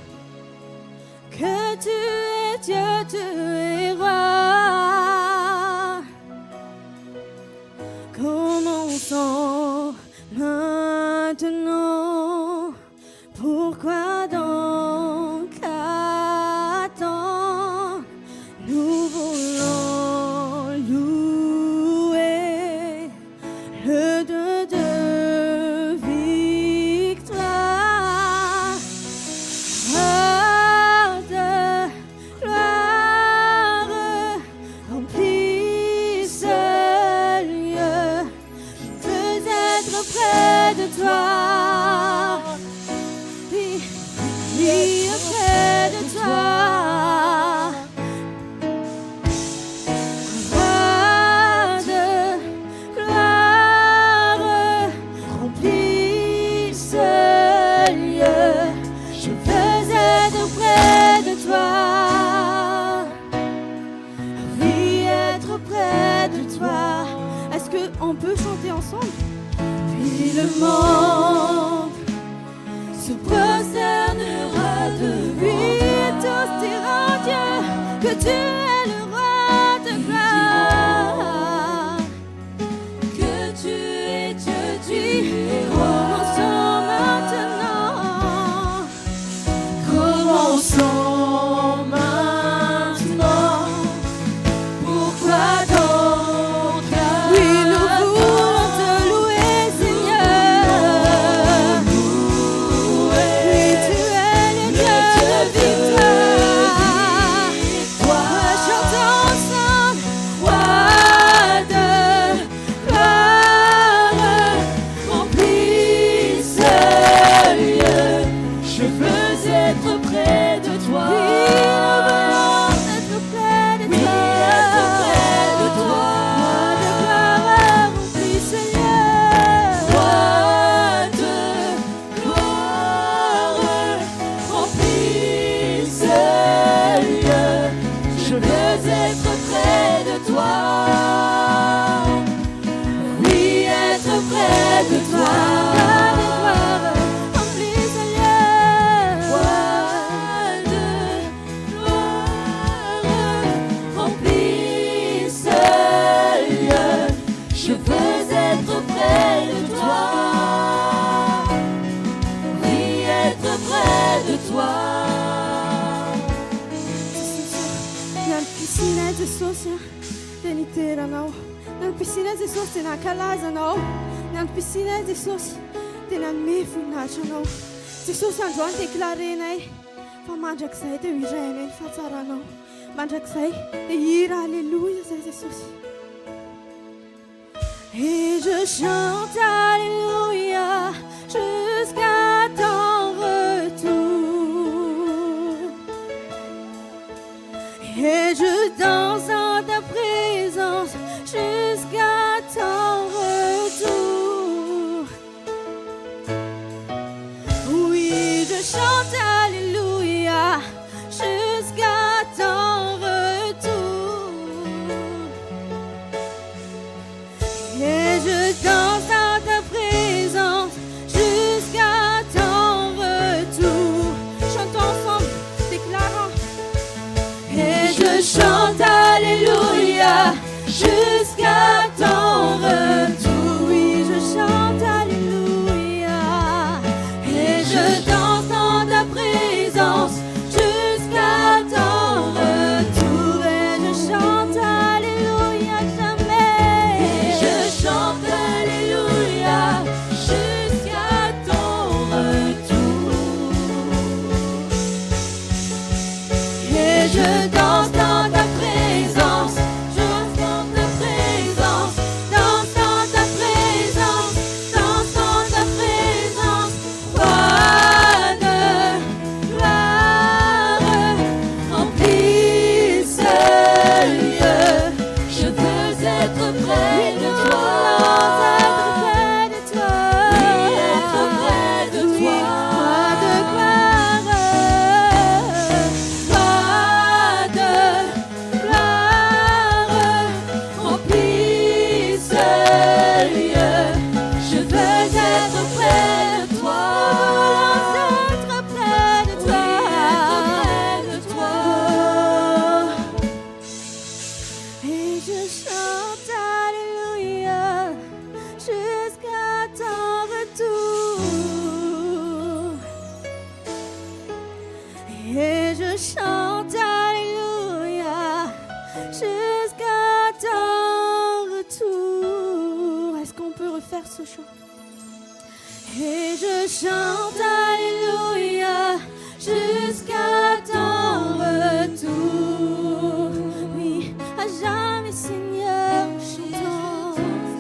que tu es Dieu, tu es roi. Commençons maintenant. Pourquoi donc attends? Nous voulons louer le Dieu de victoire. Roi de gloire, remplis ce lieu. Je veux être près de toi. Oui, près de toi. Roi de gloire, remplis ce lieu. Je veux être près de toi. Oui, être près de toi. Est-ce qu'on peut chanter ensemble? Et le monde se prosternera devant lui. Tous diront Dieu que tu es le roi de gloire, que tu es Dieu du commençons maintenant. Commençons maintenant. Pourquoi donc? Oui, nous voulons te louer, Seigneur. Oui, tu es le Dieu de victoire. Chantons ensemble. Roi de gloire, remplis ce lieu. Je veux être près de toi. Être près de toi. Être près de toi. Roi de gloire, remplis ce lieu. Roi de gloire, remplis ce lieu. Je veux être près de toi. Oui, être près de toi. Roi de gloire, remplis ce lieu. Roi de gloire, remplis ce lieu. Je veux être près de toi. Oui, être près de toi. Nel piscina Jesus tena iteranao. Nel piscina Jesus tena ankalazanao. Nel piscina Jesus tena anome voninahitra anao. Jesosy androany deklarenay fa mandrakizay dia irainay ny fahatsaranao. Mandrakizay dia hira alléluia zay Jesosy. Et je chante alléluia jusqu'à ton retour. Et je danse en ta présence jusqu'à ton retour. Oui, je chante alléluia jusqu'à ton retour. Et je danse en ta présence jusqu'à ton retour. Chantons ensemble, déclarant. Et je chante alléluia jusqu'à ton retour. Oui, je chante alléluia. Et je danse en ta présence jusqu'à ton retour. Et je chante alléluia jamais. Et je chante alléluia jusqu'à ton retour. Et je danse dans ta présence, danse dans ta présence, danse dans ta présence, danse dans ta présence. Roi de gloire, remplis ce lieu. Je veux être près de toi. Être près de toi. Oui, être près de toi. Roi de gloire, roi de gloire, remplis ce lieu. Je veux être près de toi. Être près de toi. Être près de toi. Et je chante alléluia jusqu'à ton retour. Et je chante alléluia jusqu'à ton retour. Est-ce qu'on peut refaire ce chant? Et je chante alléluia jusqu'à ton retour. Oui, à jamais Seigneur, chantons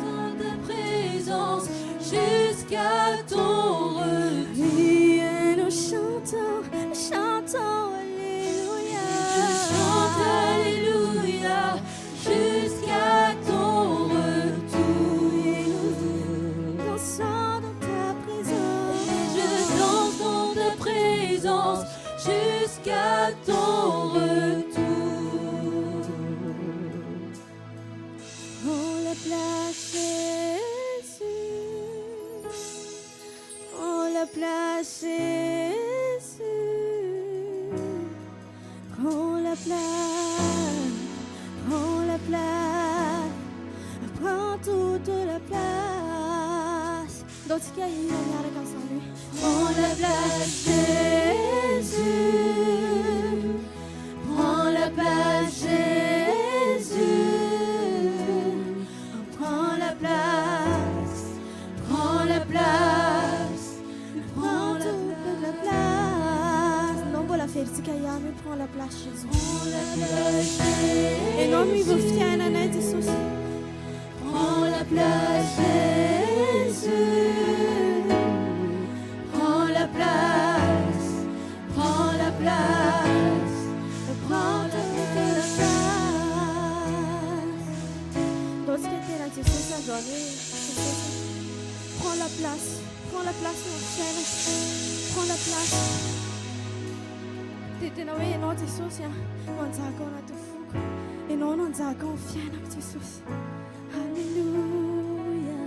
dans ta présence jusqu'à ton retour. Oui, et nous chantons, chantons alléluia. Je chante alléluia jusqu'à ton retour. Et nous dansons dans ta présence. Et je danse dans ta présence jusqu'à ton retour. toute la place. D'autres qui aillent avec ensemble. Prends la place, Jésus. Prends la place, Jésus. Prends la place. Prends la place. Prends toute la place. Non, bon, la fête, c'est mais prends la place, Jésus. Prends la place, Jésus. Et non, mais vous fiez un année de souci. Prends la place, Jésus. Prends la place. Prends la place. Prends toute la place. D'autres qui étaient là, tu sais, ça journée. Prends la place. Prends la place, mon cher. Prends la place. T'étais là, oui, non, t'es souci. On t'a qu'on a tout fou. Et non, on t'a qu'on fier, non, t'es souci. Alléluia.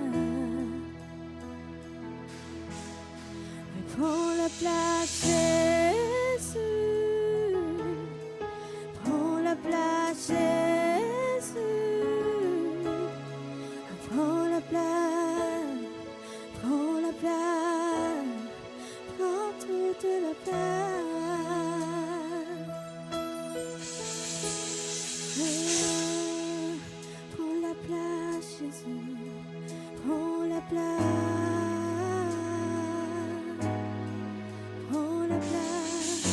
Prends la place, Jésus. Prends la place, Jésus. Prends la place. Prends la place. Prends toute la place. Prends la place, Jésus. Prends la place. Prends la place.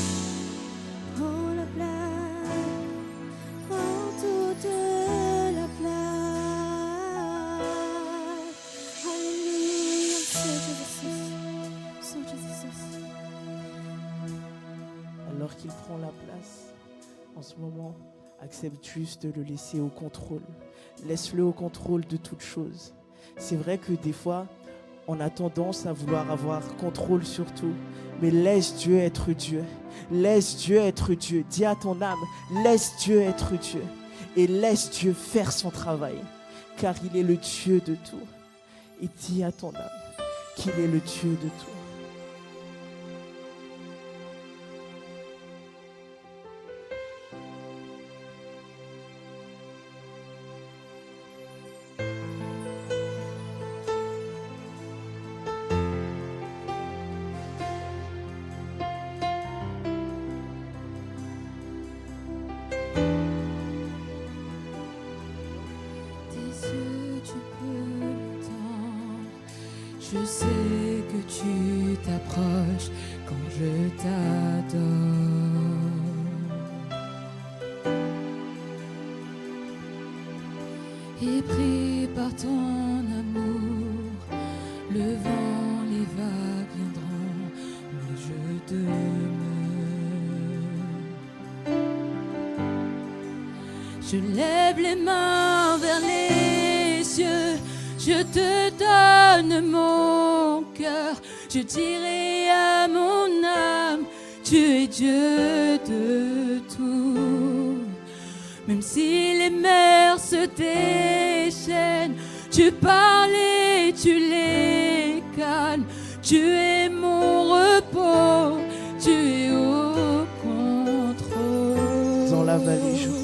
Prends la place. Prends toute la place. Alléluia. So Jesus. Alors qu'il prend la place, en ce moment, accepte juste de le laisser au contrôle. Laisse-le au contrôle de toutes choses. C'est vrai que des fois, on a tendance à vouloir avoir contrôle sur tout, mais laisse Dieu être Dieu. Laisse Dieu être Dieu. Dis à ton âme, laisse Dieu être Dieu. Et laisse Dieu faire son travail, car il est le Dieu de tout. Et dis à ton âme qu'il est le Dieu de tout. Je sais que tu t'approches quand je t'adore. Et pris par ton amour, le vent, les vagues viendront, mais je demeure. Je lève les mains vers les cieux. Je te donne mon cœur, je dirai à mon âme, tu es Dieu de tout. Même si les mers se déchaînent, tu parles et tu les calmes. Tu es mon repos, tu es au contrôle. Dans la vallée, je crois.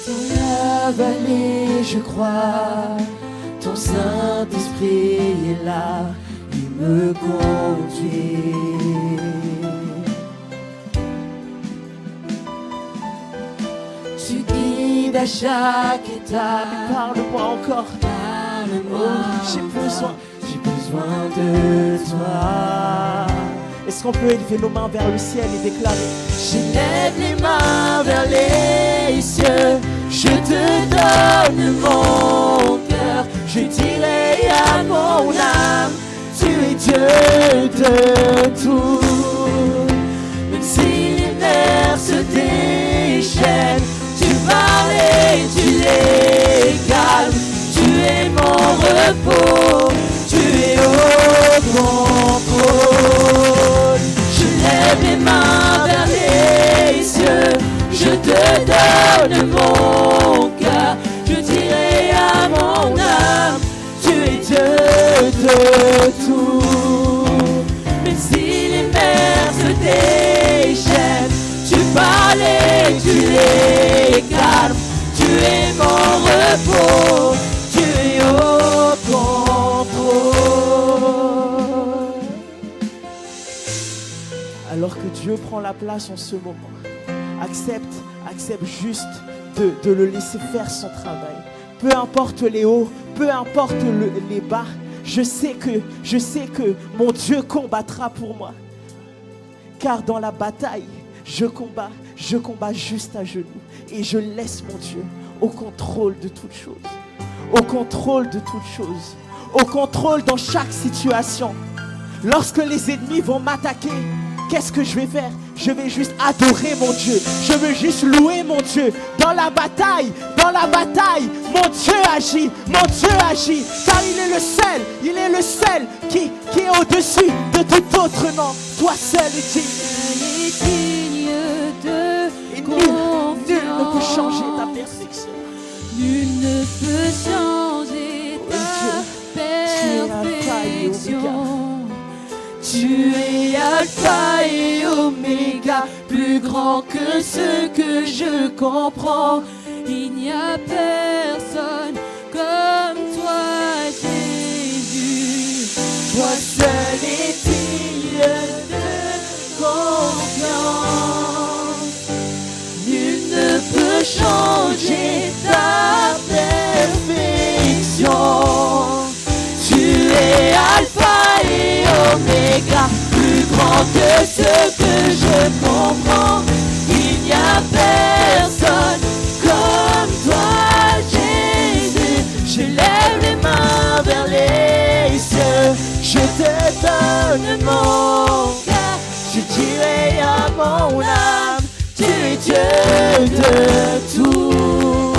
Dans la vallée, je crois, ton Saint-Esprit est là, il me conduit. Tu guides à chaque étape. Parle-moi encore. Parle-moi. J'ai besoin de toi. Est-ce qu'on peut élever nos mains vers le ciel et déclarer: J'élève les mains vers les cieux, je te donne mon cœur, je dirai à mon âme, tu es Dieu de tout. Même si les mers se déchaînent, tu parles et tu les calmes, tu es mon repos, tu es au contrôle. Je lève les mains vers les cieux, je te donne mon cœur, je dirai à mon âme, tu es Dieu de tout. Même si les mers se déchaînent, tu parles et tu les calmes, tu es mon repos, tu Dieu prend la place en ce moment. Accepte juste de le laisser faire son travail. Peu importe les hauts, peu importe les bas, je sais que mon Dieu combattra pour moi. Car dans la bataille, je combats juste à genoux. Et je laisse mon Dieu au contrôle de toutes choses. Au contrôle de toutes choses. Au contrôle dans chaque situation. Lorsque les ennemis vont m'attaquer, qu'est-ce que je vais faire? Je vais juste adorer mon Dieu. Je veux juste louer mon Dieu. Dans la bataille, mon Dieu agit. Mon Dieu agit. Car il est le seul qui est au-dessus de tout autre nom. Toi seul est digne. De Et nul ne peut changer ta perfection. Nul ne peut changer ta perfection. Tu es Alpha et Oméga, plus grand que ce que je comprends. Il n'y a personne comme toi, Jésus. Toi seul est digne de confiance. Nul ne peut changer ta perfection. Tu es Alpha et Oméga, plus grand que ce que je comprends. Il n'y a personne comme toi, Jésus. Je lève les mains vers les cieux, je te donne mon cœur. Je dirai à mon âme, tu es Dieu de tout.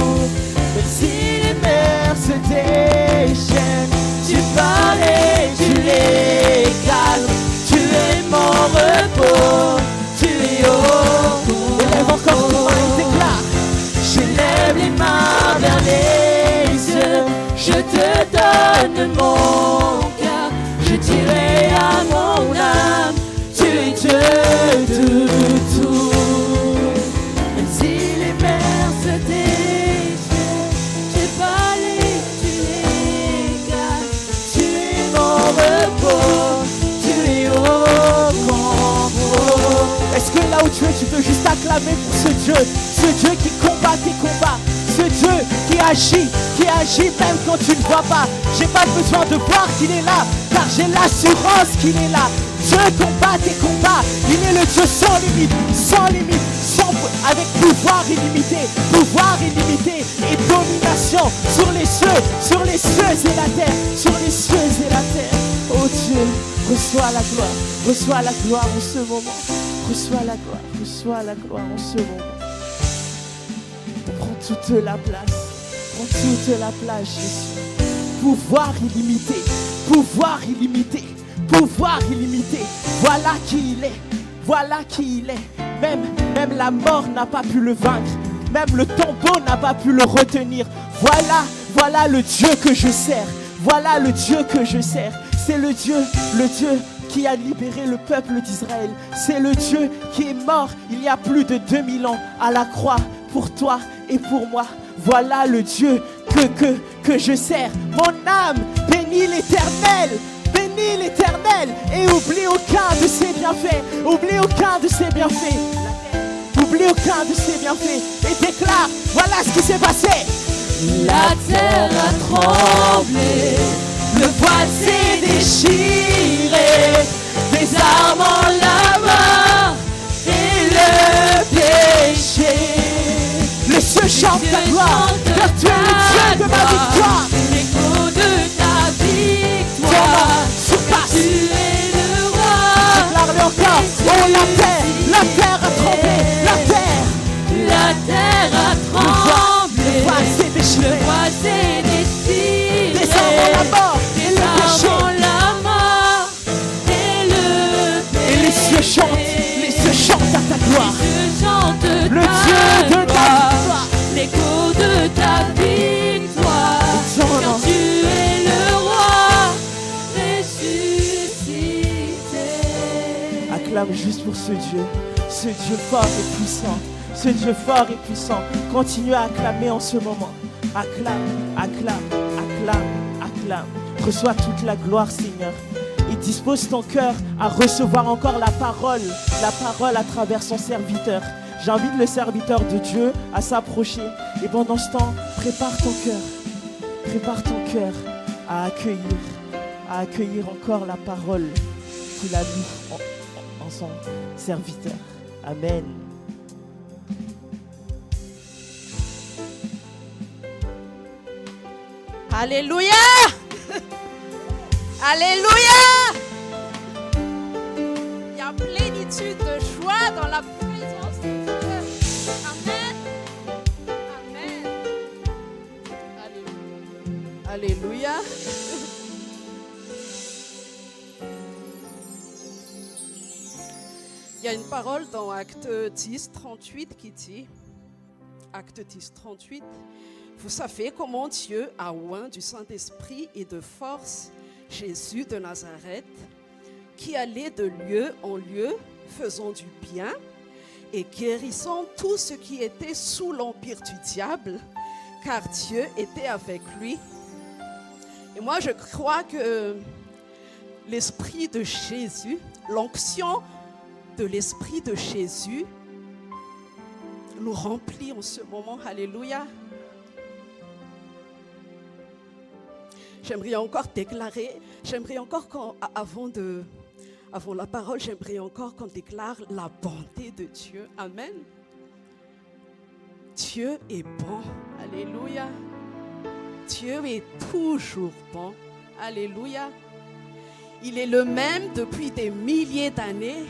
Même si les mers se déchaînent, tu parles et tu les calmes. Tu es mon repos, tu es haut. Élève encore tes mains et déclare. J'élève les mains vers les cieux, je te donne mon cœur. Je dirai à mon âme, tu es Dieu de tout. Même si les mers se déchaînent, j'ai parlé, tu les calmes. Tu es mon repos, tu es au contrôle. Est-ce que là où tu peux juste acclamer pour ce Dieu qui combat tes combats, ce Dieu qui agit même quand tu ne vois pas. J'ai pas besoin de voir qu'il est là, car j'ai l'assurance qu'il est là. Dieu combat tes combats, il est le Dieu sans limite, avec pouvoir illimité et domination sur les cieux et la terre, sur les cieux et la terre. Oh Dieu, reçois la gloire en ce moment. Reçois la gloire en ce moment. Prends toute la place, Jésus. Pouvoir illimité. Voilà qui il est. Même la mort n'a pas pu le vaincre. Même le tombeau n'a pas pu le retenir. Voilà le Dieu que je sers. C'est le Dieu qui a libéré le peuple d'Israël. C'est le Dieu qui est mort il y a plus de 2000 ans à la croix pour toi et pour moi. Voilà le Dieu que je sers. Mon âme bénit l'Éternel et oublie aucun de ses bienfaits. Oublie aucun de ses bienfaits et déclare, voilà ce qui s'est passé. La terre a tremblé, le voile s'est déchiré, des armes en la main et le péché. Les cieux chantent ta gloire, car tu es le Dieu de ma victoire. L'écho de ta victoire, Surpasse. tu es le roi. Déclare-le encore. Oh la terre a tremblé, La terre a tremblé, le voile s'est déchiré. le voile s'est déchiré, Des armes en la mort et des le armes péché. en la mort et le péché. Et les cieux chantent à ta gloire. Je chante Le ta Dieu de ta gloire, victoire. l'écho de ta victoire, car tu es le roi ressuscité. Acclame juste pour ce Dieu fort et puissant. Ce Dieu fort et puissant. Continue à acclamer en ce moment. Acclame. Reçois toute la gloire, Seigneur. et dispose ton cœur à recevoir encore la parole à travers son serviteur. J'invite le serviteur de Dieu à s'approcher et pendant ce temps, prépare ton cœur à accueillir encore la parole qu'il a mis en son serviteur. Amen. Alléluia! Alléluia! Il y a plénitude de joie dans la présence de Dieu. Amen. Amen. Alléluia. Alléluia. Il y a une parole dans Acte 10, 38 qui dit, Acte 10, 38, vous savez comment Dieu a oint du Saint-Esprit et de force Jésus de Nazareth, qui allait de lieu en lieu, faisant du bien et guérissant tout ce qui était sous l'empire du diable, car Dieu était avec lui. Et moi, je crois que l'Esprit de Jésus, l'onction de l'Esprit de Jésus nous remplit en ce moment. Alléluia. J'aimerais encore déclarer, avant la parole, j'aimerais encore qu'on déclare la bonté de Dieu. Amen. Dieu est bon. Alléluia. Dieu est toujours bon. Alléluia. Il est le même depuis des milliers d'années,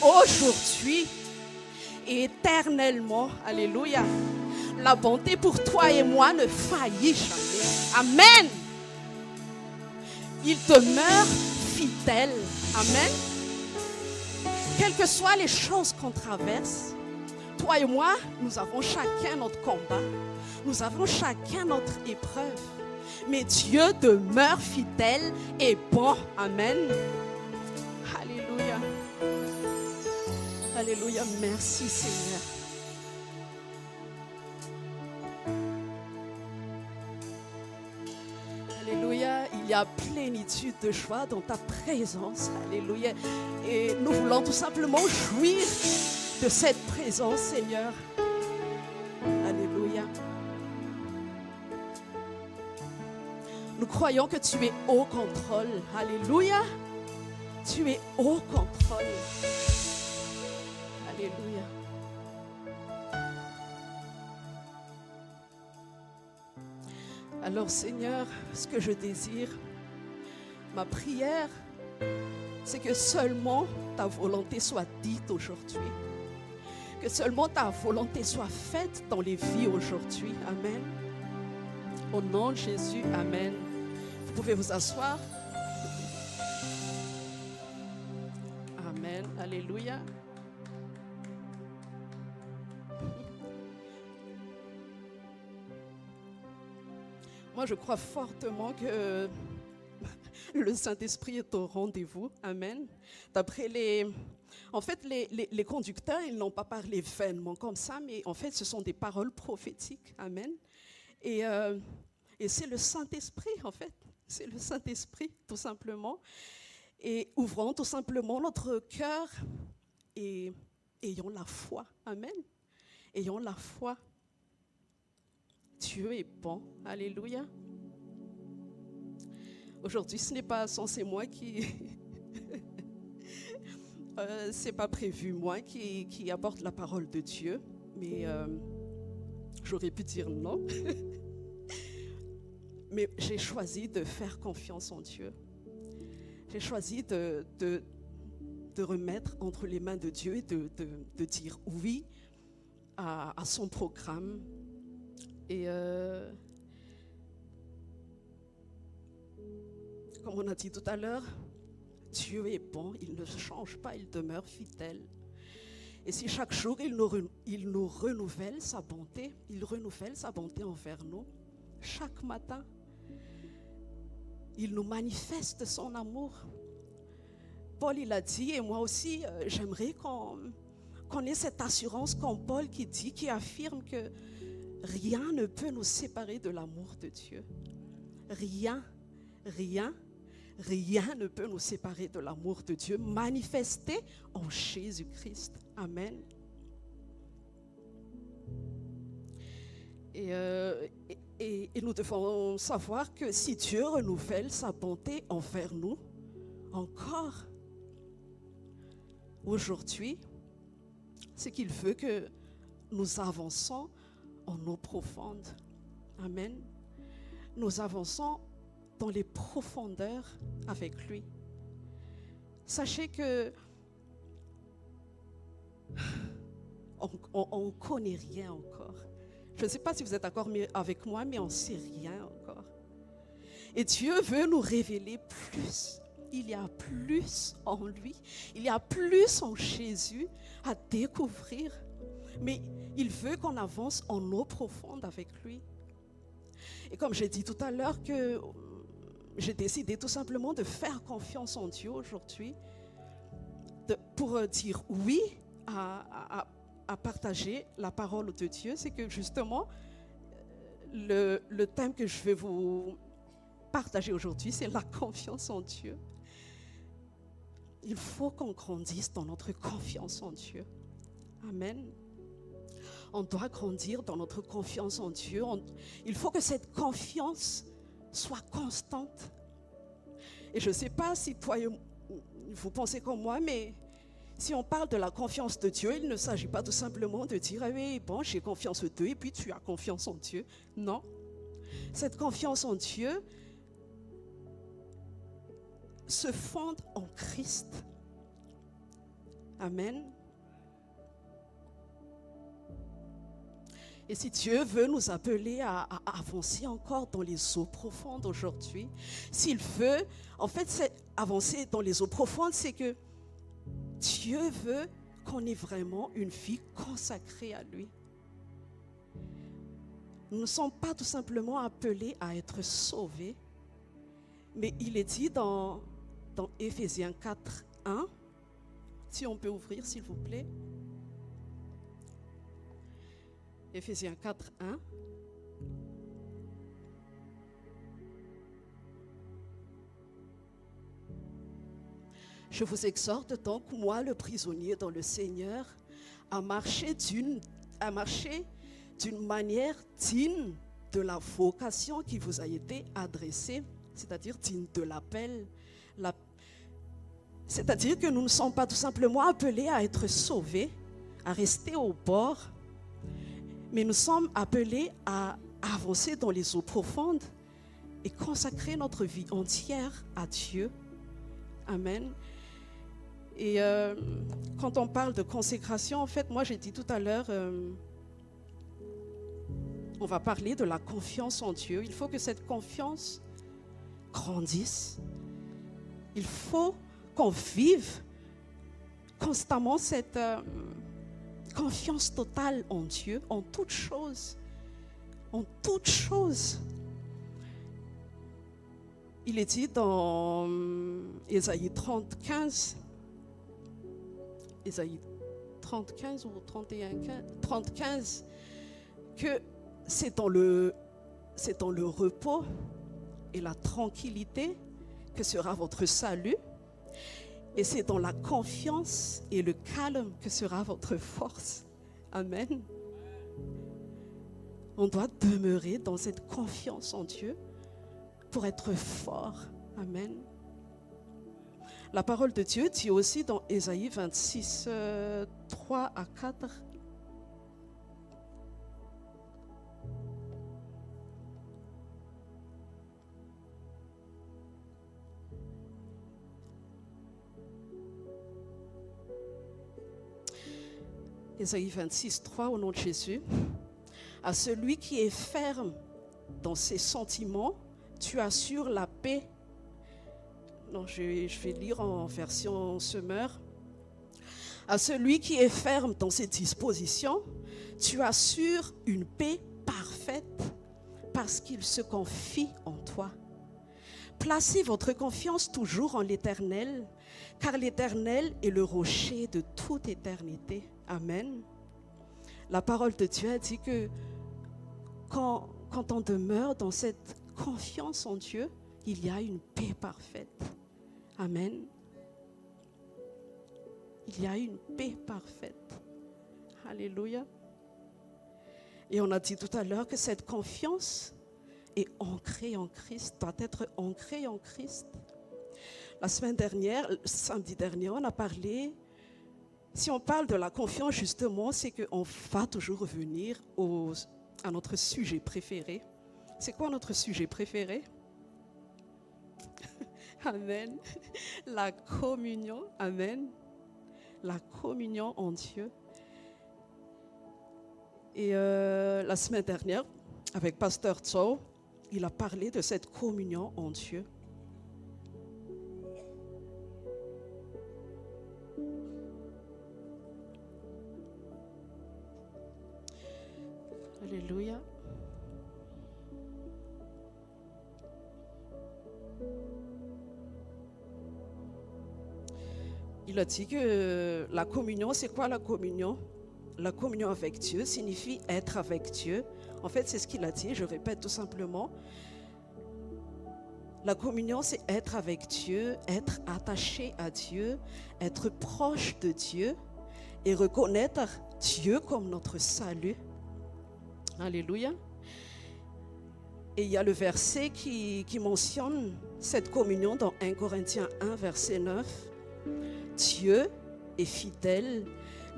aujourd'hui et éternellement. Alléluia. La bonté pour toi et moi ne faillit jamais. Amen. Il demeure fidèle. Amen. Quelles que soient les choses qu'on traverse, toi et moi, nous avons chacun notre combat. Nous avons chacun notre épreuve. Mais Dieu demeure fidèle et bon. Amen. Alléluia. Alléluia. Merci Seigneur. Alléluia, il y a plénitude de joie dans ta présence. Alléluia. Et nous voulons tout simplement jouir de cette présence, Seigneur. Alléluia. Nous croyons que tu es au contrôle. Alléluia. Tu es au contrôle. Alléluia. Alors Seigneur, ce que je désire, ma prière, c'est que seulement ta volonté soit dite aujourd'hui. Que seulement ta volonté soit faite dans les vies aujourd'hui. Amen. Au nom de Jésus, amen. Vous pouvez vous asseoir. Amen. Alléluia. Moi, je crois fortement que le Saint-Esprit est au rendez-vous. Amen. D'après les conducteurs, ils n'ont pas parlé vainement comme ça, mais en fait, ce sont des paroles prophétiques. Amen. Et c'est le Saint-Esprit, en fait. C'est le Saint-Esprit, tout simplement. Et ouvrons tout simplement notre cœur et ayons la foi. Amen. Ayons la foi. Dieu est bon. Alléluia. Aujourd'hui, ce n'est pas censé moi qui... c'est pas prévu moi qui apporte la parole de Dieu. Mais j'aurais pu dire non. Mais j'ai choisi de faire confiance en Dieu. J'ai choisi de remettre entre les mains de Dieu et de dire oui à son programme. Et comme on a dit tout à l'heure, Dieu est bon, il ne change pas, il demeure fidèle. Et si chaque jour il nous renouvelle sa bonté, il renouvelle sa bonté envers nous, chaque matin, il nous manifeste son amour. Paul, il a dit, et moi aussi, j'aimerais qu'on ait cette assurance comme Paul qui affirme que rien ne peut nous séparer de l'amour de Dieu. Rien, rien rien ne peut nous séparer de l'amour de Dieu manifesté en Jésus-Christ. Amen. Et nous devons savoir que si Dieu renouvelle sa bonté envers nous, encore aujourd'hui, c'est qu'il veut que nous avançons en eau profonde. Amen. Nous avançons dans les profondeurs avec lui. Sachez que on ne connaît rien encore. Je ne sais pas si vous êtes d'accord avec moi, mais on ne sait rien encore. Et Dieu veut nous révéler plus. Il y a plus en lui. Il y a plus en Jésus à découvrir. Mais il veut qu'on avance en eau profonde avec lui. Et comme j'ai dit tout à l'heure que j'ai décidé tout simplement de faire confiance en Dieu aujourd'hui, pour dire oui à partager la parole de Dieu, c'est que justement, le thème que je vais vous partager aujourd'hui, c'est la confiance en Dieu. Il faut qu'on grandisse dans notre confiance en Dieu. Amen. On doit grandir dans notre confiance en Dieu. Il faut que cette confiance soit constante. Et je ne sais pas si toi, vous pensez comme moi, mais si on parle de la confiance de Dieu, il ne s'agit pas tout simplement de dire « Ah oui, bon, j'ai confiance en Dieu et puis tu as confiance en Dieu ». Non. Cette confiance en Dieu se fonde en Christ. Amen. Et si Dieu veut nous appeler à avancer encore dans les eaux profondes aujourd'hui, s'il veut, en fait, c'est avancer dans les eaux profondes, c'est que Dieu veut qu'on ait vraiment une vie consacrée à lui. Nous ne sommes pas tout simplement appelés à être sauvés, mais il est dit dans Éphésiens 4, 1, si on peut ouvrir s'il vous plaît. Éphésiens 4, 1. Je vous exhorte donc, moi le prisonnier dans le Seigneur, à marcher d'une manière digne de la vocation qui vous a été adressée, c'est-à-dire digne de l'appel. C'est-à-dire que nous ne sommes pas tout simplement appelés à être sauvés, à rester au bord, mais nous sommes appelés à avancer dans les eaux profondes et consacrer notre vie entière à Dieu. Amen. Et quand on parle de consécration, en fait, moi j'ai dit tout à l'heure, on va parler de la confiance en Dieu. Il faut que cette confiance grandisse. Il faut qu'on vive constamment cette confiance totale en Dieu, en toutes choses. En toutes choses. Il est dit dans Ésaïe 30, 15 ou 30, 15, que c'est dans le repos et la tranquillité que sera votre salut. Et c'est dans la confiance et le calme que sera votre force. Amen. On doit demeurer dans cette confiance en Dieu pour être fort. Amen. La parole de Dieu dit aussi dans Ésaïe 26, 3 à 4. Ésaïe 26, 3, au nom de Jésus. À celui qui est ferme dans ses sentiments, tu assures la paix. Non, je vais lire en version Semeur. À celui qui est ferme dans ses dispositions, tu assures une paix parfaite parce qu'il se confie en toi. Placez votre confiance toujours en l'Éternel, car l'Éternel est le rocher de toute éternité. Amen. La parole de Dieu a dit que quand on demeure dans cette confiance en Dieu, il y a une paix parfaite. Amen. Il y a une paix parfaite. Alléluia. Et on a dit tout à l'heure que cette confiance est ancrée en Christ, doit être ancrée en Christ. La semaine dernière, samedi dernier, on a parlé, si on parle de la confiance justement, c'est qu'on va toujours revenir à notre sujet préféré. C'est quoi notre sujet préféré? Amen. La communion. Amen. La communion en Dieu. Et la semaine dernière, avec Pasteur Tso, il a parlé de cette communion en Dieu. Alléluia. Il a dit que la communion, c'est quoi la communion? La communion avec Dieu signifie être avec Dieu. En fait, c'est ce qu'il a dit, je répète tout simplement. La communion, c'est être avec Dieu, être attaché à Dieu, être proche de Dieu et reconnaître Dieu comme notre salut. Alléluia. Et il y a le verset qui mentionne cette communion dans 1 Corinthiens 1, verset 9. Dieu est fidèle,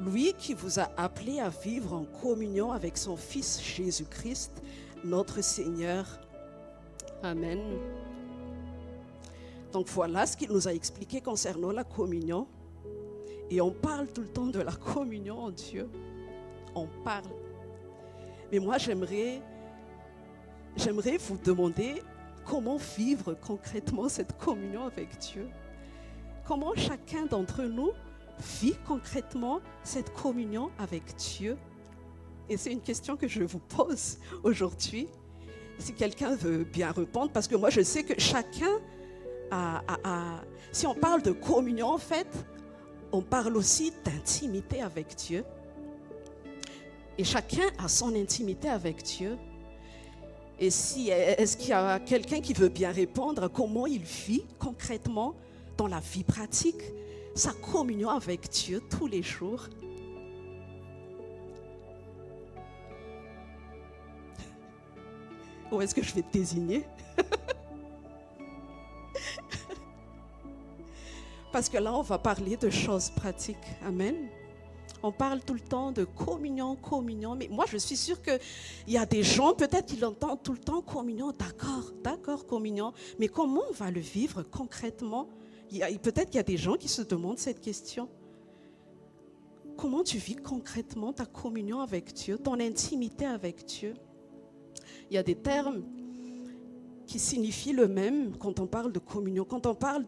lui qui vous a appelé à vivre en communion avec son Fils Jésus-Christ, notre Seigneur. Amen. Donc voilà ce qu'il nous a expliqué concernant la communion. Et on parle tout le temps de la communion en Dieu. On parle. Mais moi, j'aimerais vous demander comment vivre concrètement cette communion avec Dieu. Comment chacun d'entre nous vit concrètement cette communion avec Dieu? Et c'est une question que je vous pose aujourd'hui. Si quelqu'un veut bien répondre, parce que moi je sais que chacun si on parle de communion, en fait, on parle aussi d'intimité avec Dieu. Et chacun a son intimité avec Dieu. Et est-ce qu'il y a quelqu'un qui veut bien répondre à comment il vit concrètement dans la vie pratique sa communion avec Dieu tous les jours? Où est-ce que je vais te désigner? Parce que là, on va parler de choses pratiques. Amen. On parle tout le temps de communion, communion. Mais moi, je suis sûre qu'il y a des gens, peut-être qu'ils entendent tout le temps communion. D'accord, communion. Mais comment on va le vivre concrètement? Peut-être qu'il y a des gens qui se demandent cette question. Comment tu vis concrètement ta communion avec Dieu, ton intimité avec Dieu? Il y a des termes qui signifient le même quand on parle de communion. Quand on parle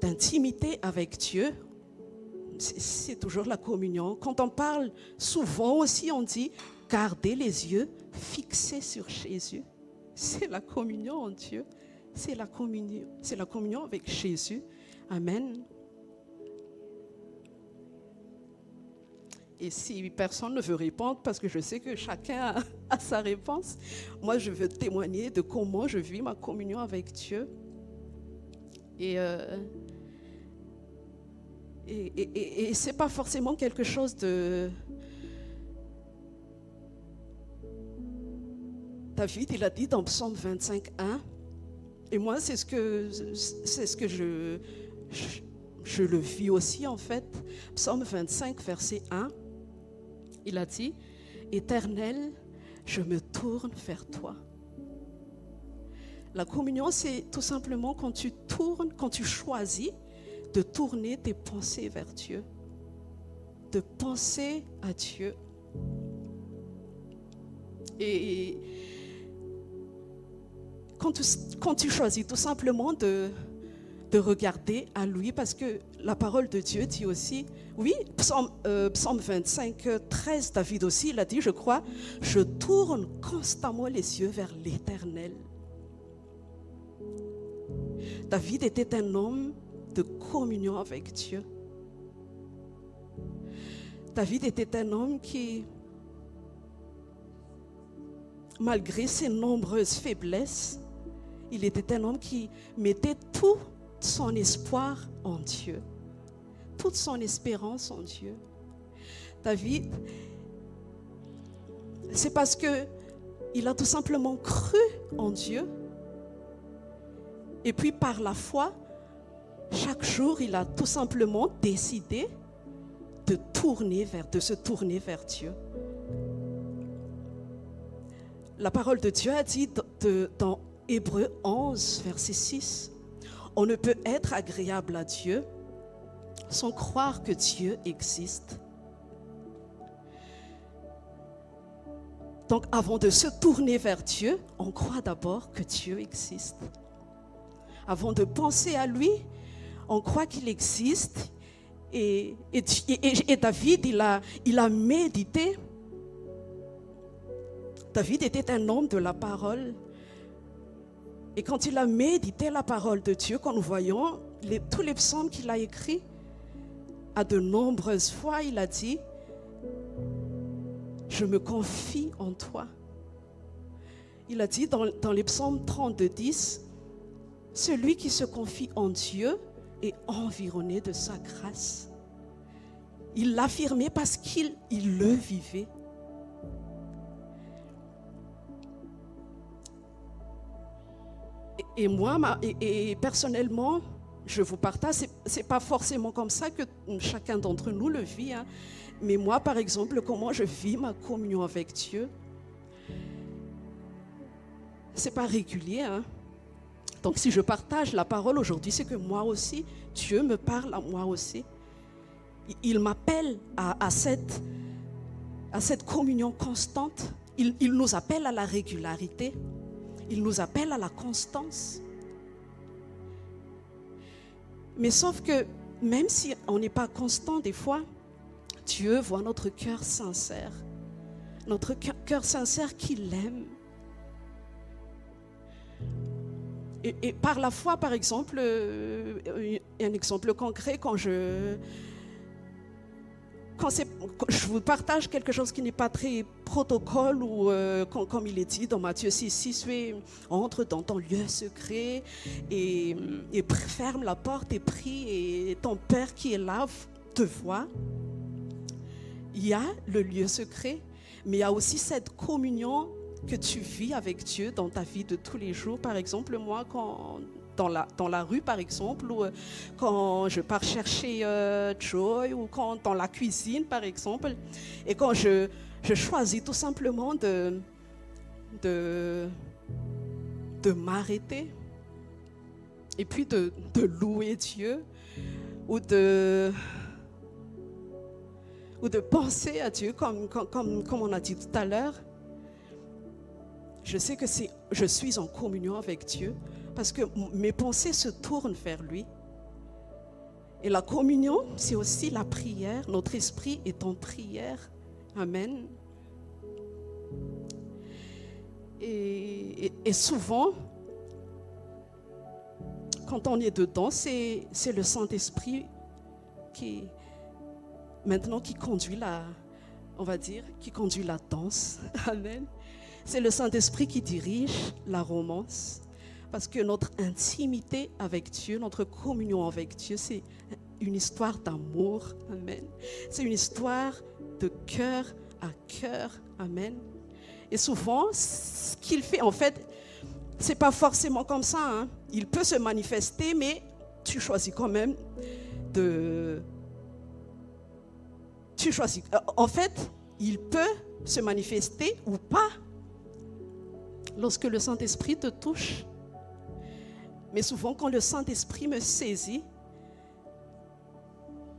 d'intimité avec Dieu, c'est toujours la communion. Quand on parle souvent aussi, on dit garder les yeux fixés sur Jésus. C'est la communion en Dieu. C'est la communion avec Jésus. Amen. Et si personne ne veut répondre, parce que je sais que chacun a sa réponse, moi je veux témoigner de comment je vis ma communion avec Dieu. Et ce n'est pas forcément quelque chose de... David, il a dit dans Psaume 25:1, et moi c'est ce que je le vis aussi en fait. Psaume 25, verset 1, il a dit, « Éternel, je me tourne vers toi. » La communion, c'est tout simplement quand tu choisis de tourner tes pensées vers Dieu, de penser à Dieu. Et quand tu choisis tout simplement de regarder à lui, parce que la parole de Dieu dit aussi, oui, Psaume 25, 13, David aussi, il a dit, je crois, « Je tourne constamment les yeux vers l'Éternel. » David était un homme de communion avec Dieu. David était un homme qui, malgré ses nombreuses faiblesses, Il était un homme qui mettait tout son espoir en Dieu, toute son espérance en Dieu. David, c'est parce qu'il a tout simplement cru en Dieu. Et puis par la foi, chaque jour, il a tout simplement décidé de se tourner vers Dieu. La parole de Dieu a dit dans Hébreux 11, verset 6, « On ne peut être agréable à Dieu sans croire que Dieu existe. » Donc, avant de se tourner vers Dieu, on croit d'abord que Dieu existe. Avant de penser à lui, on croit qu'il existe. Et David, il a médité. David était un homme de la parole. Et quand il a médité la parole de Dieu, quand nous voyons tous les psaumes qu'il a écrits, à de nombreuses fois, il a dit, « Je me confie en toi. » Il a dit dans les psaumes 32, 10, « Celui qui se confie en Dieu est environné de sa grâce. » Il l'affirmait parce qu'il le vivait. Et moi, personnellement, je vous partage, c'est pas forcément comme ça que chacun d'entre nous le vit, hein. Mais moi, par exemple, comment je vis ma communion avec Dieu, c'est pas régulier, hein. Donc si je partage la parole aujourd'hui, c'est que moi aussi, Dieu me parle à moi aussi. Il m'appelle à cette communion constante. Il nous appelle à la régularité. Il nous appelle à la constance. Mais sauf que même si on n'est pas constant des fois, Dieu voit notre cœur sincère. Notre cœur sincère qui l'aime. Et par la foi, par exemple, un exemple concret, quand je vous partage quelque chose qui n'est pas très protocole, ou comme il est dit dans Matthieu 6, entre dans ton lieu secret et ferme la porte et prie, et ton Père qui est là te voit. Il y a le lieu secret, mais il y a aussi cette communion que tu vis avec Dieu dans ta vie de tous les jours. Par exemple, moi, dans la rue, par exemple, ou quand je pars chercher Joy, ou dans la cuisine, par exemple, et quand je choisis tout simplement de m'arrêter et puis de louer Dieu, ou de penser à Dieu, comme on a dit tout à l'heure, je sais que je suis en communion avec Dieu parce que mes pensées se tournent vers lui. Et la communion, c'est aussi la prière. Notre esprit est en prière. Amen. Et souvent, quand on est dedans, c'est le Saint-Esprit qui conduit qui conduit la danse. Amen. C'est le Saint-Esprit qui dirige la romance. Parce que notre intimité avec Dieu, notre communion avec Dieu, c'est une histoire d'amour. Amen. C'est une histoire de cœur à cœur. Amen. Et souvent, ce qu'il fait, en fait, c'est pas forcément comme ça, hein. Il peut se manifester, mais tu choisis quand même en fait, il peut se manifester ou pas lorsque le Saint-Esprit te touche. Mais souvent, quand le Saint-Esprit me saisit,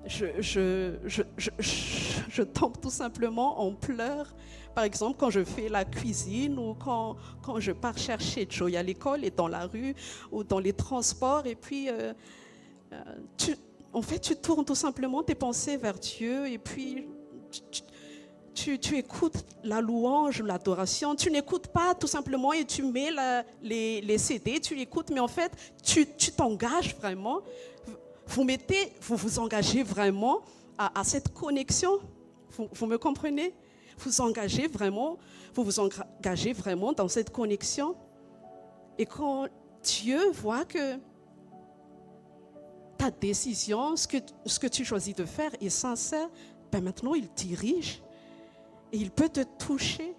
je tombe tout simplement en pleurs. Par exemple, quand je fais la cuisine, ou quand je pars chercher Joy à l'école et dans la rue ou dans les transports, et puis tu tournes tout simplement tes pensées vers Dieu, et puis tu écoutes la louange, l'adoration. Tu n'écoutes pas tout simplement et tu mets les CD, tu l'écoutes, mais en fait, tu t'engages vraiment. Vous vous engagez vraiment à cette connexion. Vous me comprenez? Vous vous engagez vraiment dans cette connexion. Et quand Dieu voit que ta décision, ce que tu choisis de faire est sincère, ben maintenant il dirige et il peut te toucher.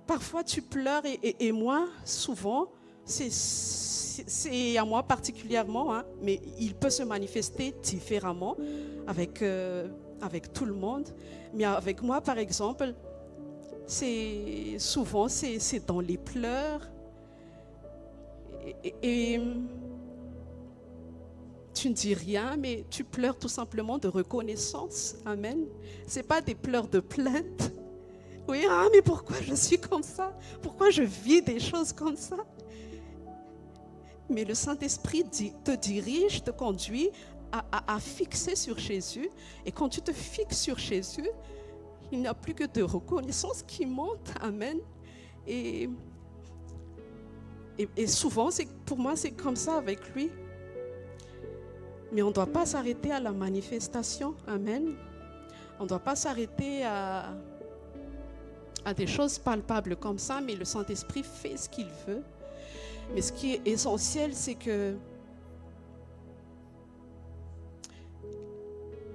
Parfois tu pleures et moi, souvent, c'est à moi particulièrement, hein, mais il peut se manifester différemment avec tout le monde. Mais avec moi, par exemple, c'est dans les pleurs. Et tu ne dis rien, mais tu pleures tout simplement de reconnaissance. Amen. Ce n'est pas des pleurs de plainte. Oui, ah, mais pourquoi je suis comme ça? Pourquoi je vis des choses comme ça? Mais le Saint-Esprit te dirige, te conduit à fixer sur Jésus. Et quand tu te fixes sur Jésus, il n'y a plus que de reconnaissance qui monte. Amen. Et souvent, pour moi, c'est comme ça avec lui. Mais on ne doit pas s'arrêter à la manifestation. Amen. On ne doit pas s'arrêter à des choses palpables comme ça, mais le Saint-Esprit fait ce qu'il veut. Mais ce qui est essentiel, c'est que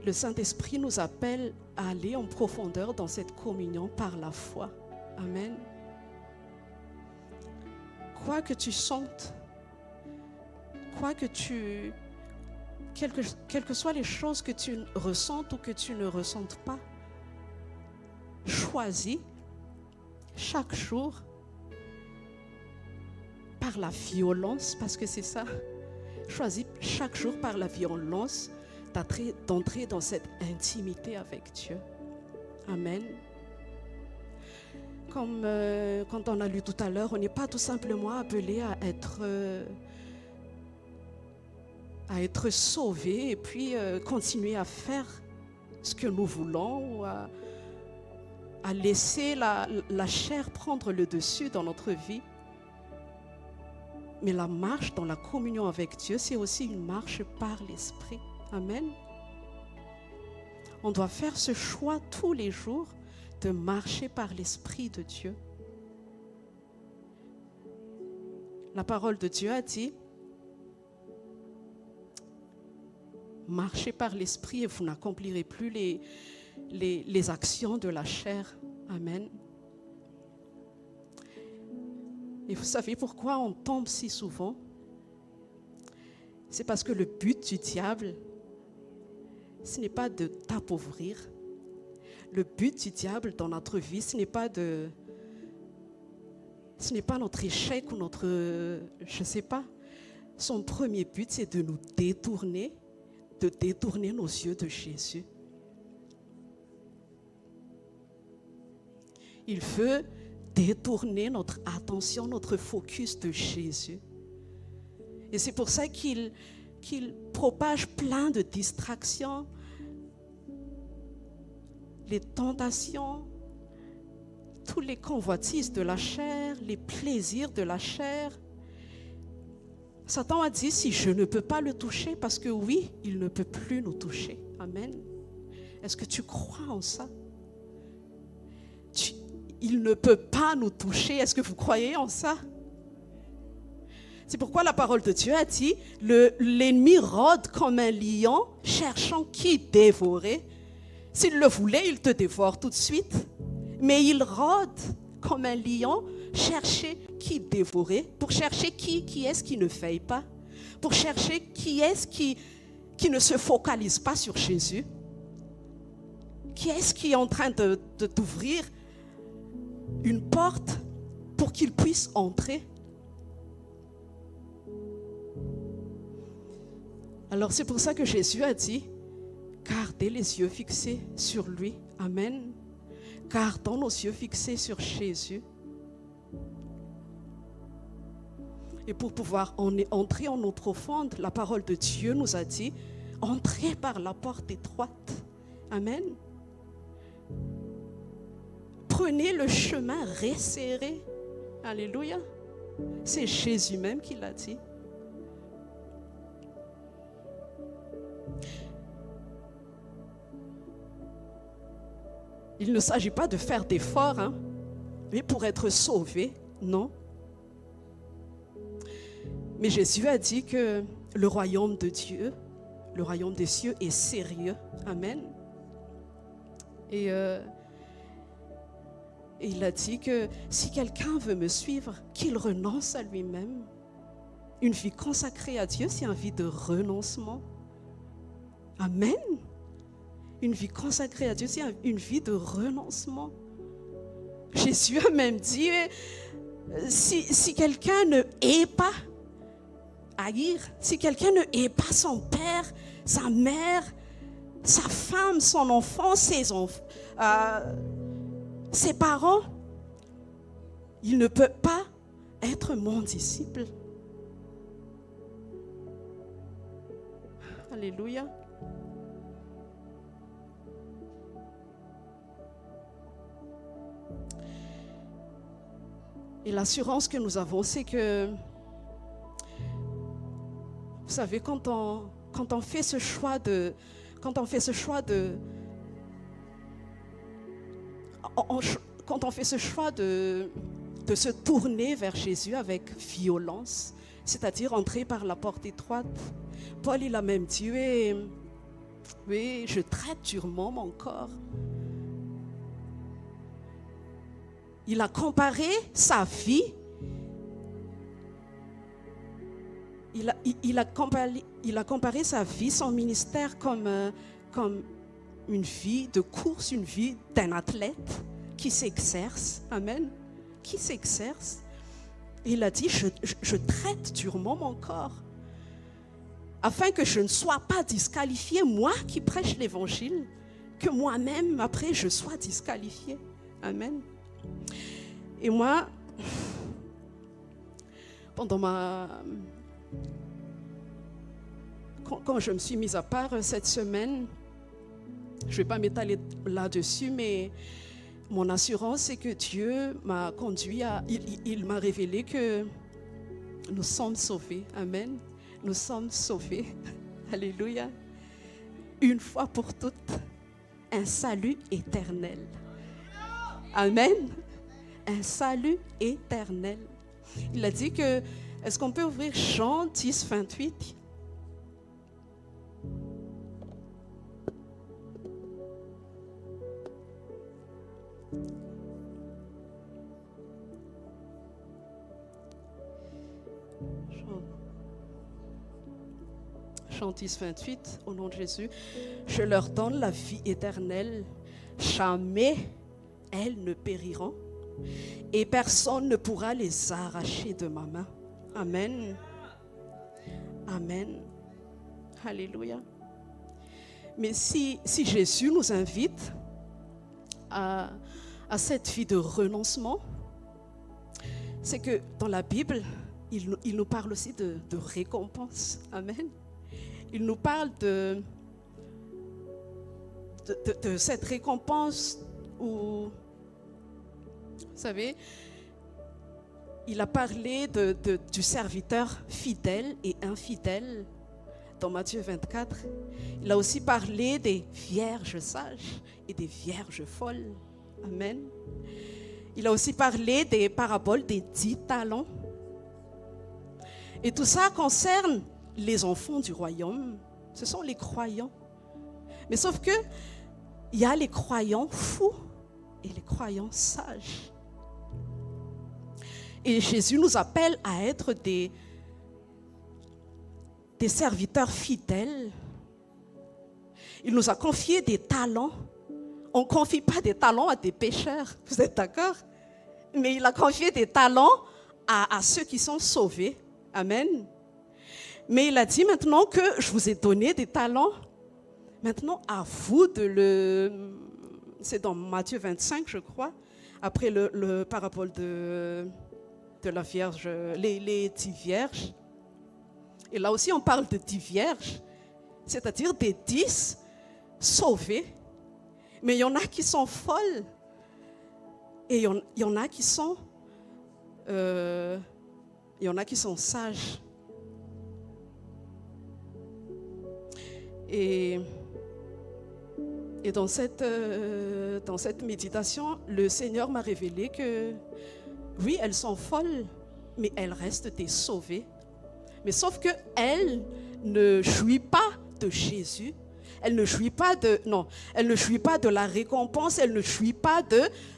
le Saint-Esprit nous appelle à aller en profondeur dans cette communion par la foi. Amen. Quoi que tu sentes, quelles que soient les choses que tu ressentes ou que tu ne ressentes pas, choisis chaque jour par la violence, parce que c'est ça, choisis chaque jour par la violence d'entrer dans cette intimité avec Dieu. Amen. Comme quand on a lu tout à l'heure, on n'est pas tout simplement appelé à être sauvé et puis continuer à faire ce que nous voulons ou à laisser la chair prendre le dessus dans notre vie. Mais la marche dans la communion avec Dieu, c'est aussi une marche par l'Esprit. Amen. On doit faire ce choix tous les jours de marcher par l'Esprit de Dieu. La parole de Dieu a dit: marchez par l'Esprit et vous n'accomplirez plus les actions de la chair. Amen. Et vous savez pourquoi on tombe si souvent? C'est parce que le but du diable, ce n'est pas de t'appauvrir. Le but du diable dans notre vie, ce n'est pas notre échec ou notre, je ne sais pas. Son premier but, c'est de nous détourner, nos yeux de Jésus. Il veut détourner notre attention, notre focus de Jésus. Et c'est pour ça qu'il propage plein de distractions, les tentations, tous les convoitises de la chair, les plaisirs de la chair. Satan a dit: si je ne peux pas le toucher, parce que oui, il ne peut plus nous toucher. Amen. Est-ce que tu crois en ça? Il ne peut pas nous toucher. Est-ce que vous croyez en ça? C'est pourquoi la parole de Dieu a dit: l'ennemi rôde comme un lion, cherchant qui dévorer. S'il le voulait, il te dévore tout de suite. Mais il rôde comme un lion, chercher qui dévorer, pour chercher qui est-ce qui ne faille pas, pour chercher qui est-ce qui ne se focalise pas sur Jésus, qui est-ce qui est en train de t'ouvrir une porte pour qu'il puisse entrer. Alors c'est pour ça que Jésus a dit: gardez les yeux fixés sur lui. Amen. Gardons nos yeux fixés sur Jésus. Et pour pouvoir entrer en eau profonde, la parole de Dieu nous a dit: entrez par la porte étroite. Amen. Prenez le chemin resserré. Alléluia. C'est Jésus même qui l'a dit. Il ne s'agit pas de faire d'efforts, mais pour être sauvé, non. Mais Jésus a dit que le royaume de Dieu, le royaume des cieux est sérieux. Amen. Et il a dit que si quelqu'un veut me suivre, qu'il renonce à lui-même. Une vie consacrée à Dieu, c'est une vie de renoncement. Amen. Une vie consacrée à Dieu, c'est une vie de renoncement. Jésus a même dit, si quelqu'un ne hait pas, haïr, si quelqu'un ne hait pas son père, sa mère, sa femme, son enfant, ses parents, il ne peut pas être mon disciple. Alléluia. Et l'assurance que nous avons, c'est que, vous savez, quand on fait ce choix de se tourner vers Jésus avec violence, c'est-à-dire entrer par la porte étroite, Paul, il a même dit, oui, je traite durement mon corps. Il a comparé sa vie, il a comparé sa vie, son ministère comme une vie de course, une vie d'un athlète qui s'exerce. Amen. Qui s'exerce. Il a dit, je traite durement mon corps, afin que je ne sois pas disqualifié, moi qui prêche l'évangile, que moi-même, après, je sois disqualifié. Amen. Et moi, quand je me suis mise à part cette semaine, je ne vais pas m'étaler là-dessus, mais mon assurance, c'est que Dieu m'a conduit il m'a révélé que nous sommes sauvés. Amen. Nous sommes sauvés. Alléluia. Une fois pour toutes, un salut éternel. Amen. Un salut éternel. Il a dit que, est-ce qu'on peut ouvrir Jean 10, 28? Jean 10, 28, au nom de Jésus. Je leur donne la vie éternelle. Jamais elles ne périront et personne ne pourra les arracher de ma main. Amen. Amen. Alléluia. Mais si Jésus nous invite à cette vie de renoncement, c'est que dans la Bible, il nous parle aussi de récompense. Amen. Il nous parle de cette récompense où, vous savez, il a parlé du serviteur fidèle et infidèle dans Matthieu 24. Il a aussi parlé des vierges sages et des vierges folles. Amen. Il a aussi parlé des paraboles des 10 talents. Et tout ça concerne les enfants du royaume. Ce sont les croyants. Mais sauf que il y a les croyants fous et les croyants sages. Et Jésus nous appelle à être des serviteurs fidèles. Il nous a confié des talents. On ne confie pas des talents à des pécheurs, vous êtes d'accord? Mais il a confié des talents à ceux qui sont sauvés. Amen. Mais il a dit maintenant que je vous ai donné des talents. Maintenant, à vous c'est dans Matthieu 25, je crois, après le parabole de la Vierge, les 10 vierges. Et là aussi, on parle de 10 vierges, c'est-à-dire des 10 sauvés. Mais il y en a qui sont folles et il y en a qui sont sages. Et dans cette méditation, le Seigneur m'a révélé que oui, elles sont folles, mais elles restent des sauvées. Mais sauf que elle ne jouit pas de Jésus. Elle ne jouit pas elle ne jouit pas de la récompense, elle ne jouit pas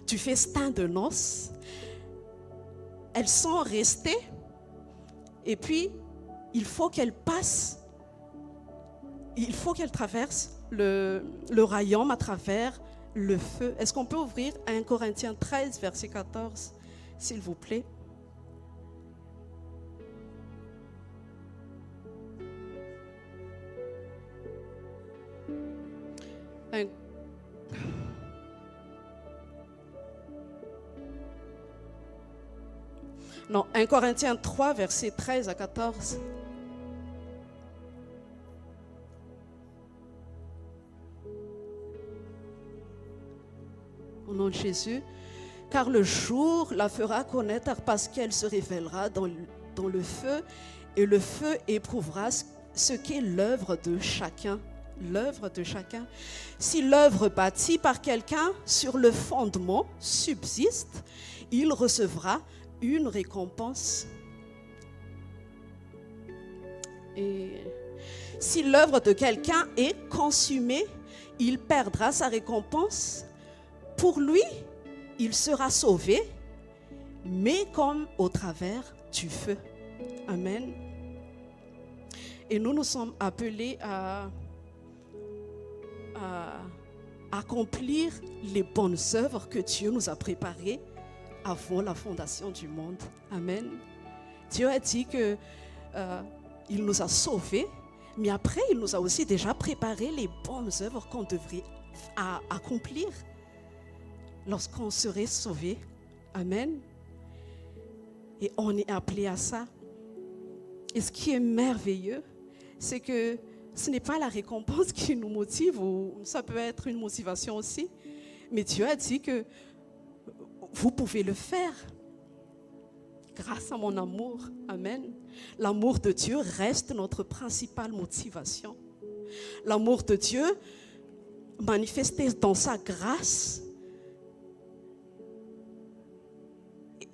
du festin de noces. Elles sont restées et puis il faut qu'elles passent, il faut qu'elles traversent le royaume à travers le feu. Est-ce qu'on peut ouvrir 1 Corinthiens 13, verset 14, s'il vous plaît? Non, 1 Corinthiens 3, versets 13 à 14. Au nom de Jésus, car le jour la fera connaître parce qu'elle se révélera dans le feu, et le feu éprouvera ce qu'est l'œuvre de chacun. L'œuvre de chacun. Si l'œuvre bâtie par quelqu'un sur le fondement subsiste, il recevra une récompense. Et si l'œuvre de quelqu'un est consumée, il perdra sa récompense. Pour lui, il sera sauvé, mais comme au travers du feu. Amen. Et nous sommes appelés à accomplir les bonnes œuvres que Dieu nous a préparées avant la fondation du monde. Amen. Dieu a dit que il nous a sauvés, mais après il nous a aussi déjà préparé les bonnes œuvres qu'on devrait accomplir lorsqu'on serait sauvé. Amen. Et on est appelé à ça. Et ce qui est merveilleux, c'est que ce n'est pas la récompense qui nous motive, ou ça peut être une motivation aussi, mais Dieu a dit que vous pouvez le faire grâce à mon amour. Amen. L'amour de Dieu reste notre principale motivation. L'amour de Dieu manifesté dans sa grâce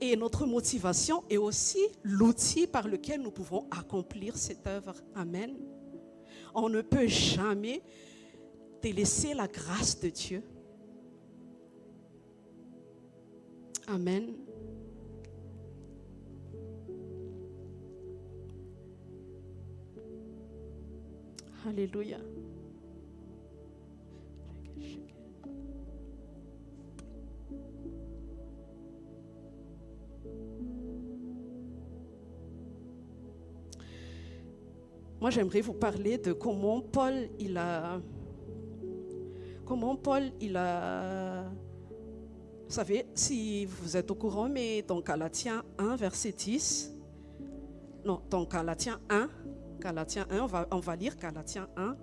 et notre motivation est aussi l'outil par lequel nous pouvons accomplir cette œuvre. Amen. On ne peut jamais délaisser la grâce de Dieu. Amen. Alléluia. Moi, j'aimerais vous parler de comment Paul, il a... Vous savez, si vous êtes au courant, mais dans Galatiens 1, verset 10, non, dans Galatiens 1, on va lire Galatiens 1.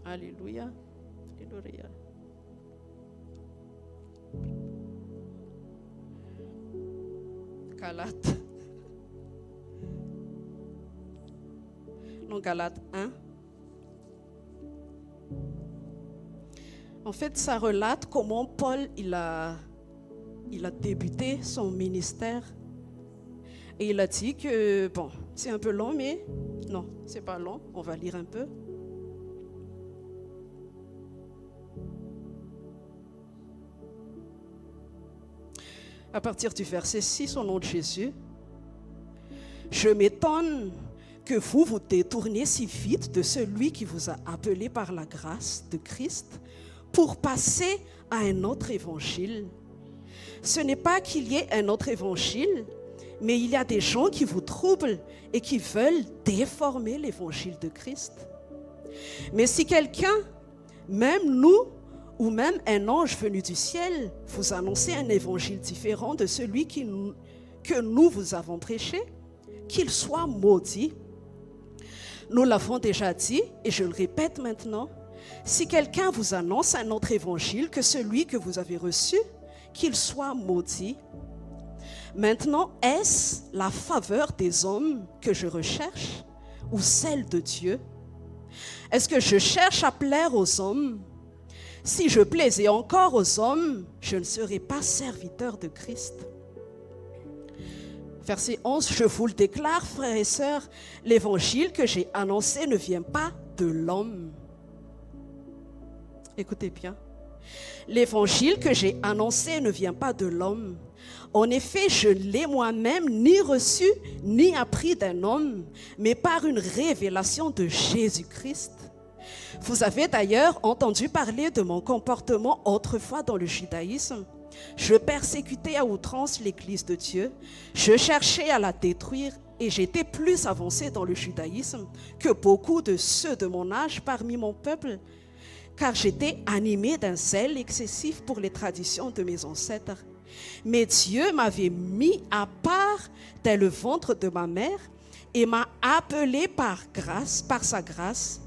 Alléluia. Alléluia. Galates. Non, Galates 1. En fait, ça relate comment Paul il a débuté son ministère. Et il a dit que, bon, c'est un peu long, mais non, c'est pas long. On va lire un peu. À partir du verset 6, au nom de Jésus, je m'étonne que vous vous détournez si vite de celui qui vous a appelé par la grâce de Christ pour passer à un autre évangile. Ce n'est pas qu'il y ait un autre évangile, mais il y a des gens qui vous troublent et qui veulent déformer l'évangile de Christ. Mais si quelqu'un, même nous, ou même un ange venu du ciel, vous annonce un évangile différent de celui que nous vous avons prêché, qu'il soit maudit. Nous l'avons déjà dit et je le répète maintenant, si quelqu'un vous annonce un autre évangile que celui que vous avez reçu, qu'il soit maudit. Maintenant, est-ce la faveur des hommes que je recherche ou celle de Dieu? Est-ce que je cherche à plaire aux hommes? Si je plaisais encore aux hommes, je ne serais pas serviteur de Christ. Verset 11, je vous le déclare, frères et sœurs, l'évangile que j'ai annoncé ne vient pas de l'homme. Écoutez bien. L'évangile que j'ai annoncé ne vient pas de l'homme. En effet, je ne l'ai moi-même ni reçu ni appris d'un homme, mais par une révélation de Jésus-Christ. Vous avez d'ailleurs entendu parler de mon comportement autrefois dans le judaïsme. Je persécutais à outrance l'Église de Dieu. Je cherchais à la détruire et j'étais plus avancé dans le judaïsme que beaucoup de ceux de mon âge parmi mon peuple, car j'étais animé d'un zèle excessif pour les traditions de mes ancêtres. Mais Dieu m'avait mis à part dès le ventre de ma mère et m'a appelé par sa grâce,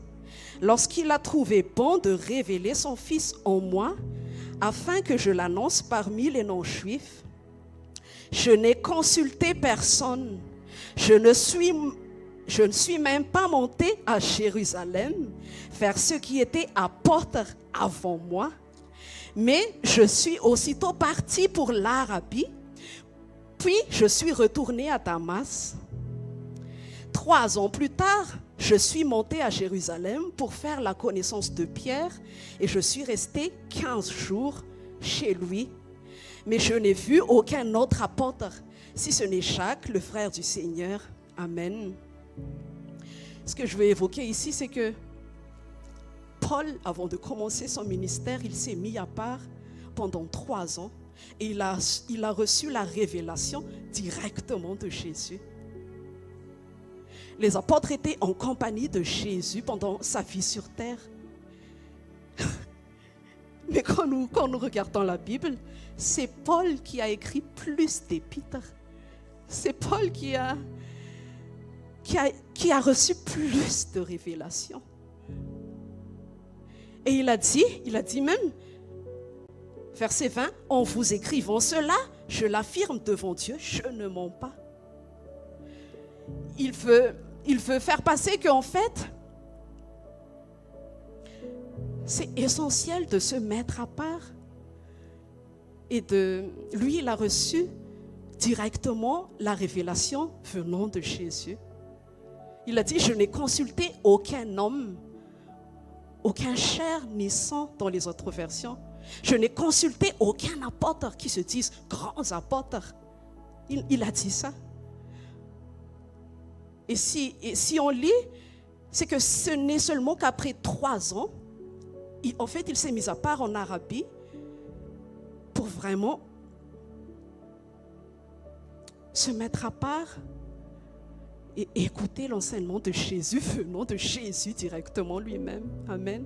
lorsqu'il a trouvé bon de révéler son Fils en moi, afin que je l'annonce parmi les non-juifs. Je n'ai consulté personne. Je ne suis même pas monté à Jérusalem vers ceux qui étaient apôtres avant moi, mais je suis aussitôt parti pour l'Arabie, puis je suis retourné à Damas. 3 ans plus tard, je suis monté à Jérusalem pour faire la connaissance de Pierre et je suis resté 15 jours chez lui. Mais je n'ai vu aucun autre apôtre, si ce n'est Jacques, le frère du Seigneur. Amen. Ce que je veux évoquer ici, c'est que Paul, avant de commencer son ministère, il s'est mis à part pendant 3 ans et il a reçu la révélation directement de Jésus. Les apôtres étaient en compagnie de Jésus pendant sa vie sur terre. Mais quand nous regardons la Bible, c'est Paul qui a écrit plus d'épîtres. C'est Paul qui a reçu plus de révélations. Et il a dit même, verset 20, en vous écrivant cela, je l'affirme devant Dieu, je ne mens pas. Il veut faire passer qu'en fait, c'est essentiel de se mettre à part. Et lui, il a reçu directement la révélation venant de Jésus. Il a dit, je n'ai consulté aucun homme, aucun chair ni sang dans les autres versions. Je n'ai consulté aucun apôtre qui se dise grands apôtres. Il a dit ça. Et si on lit, c'est que ce n'est seulement qu'après 3 ans, en fait, il s'est mis à part en Arabie pour vraiment se mettre à part et écouter l'enseignement de Jésus, venant de Jésus directement lui-même. Amen.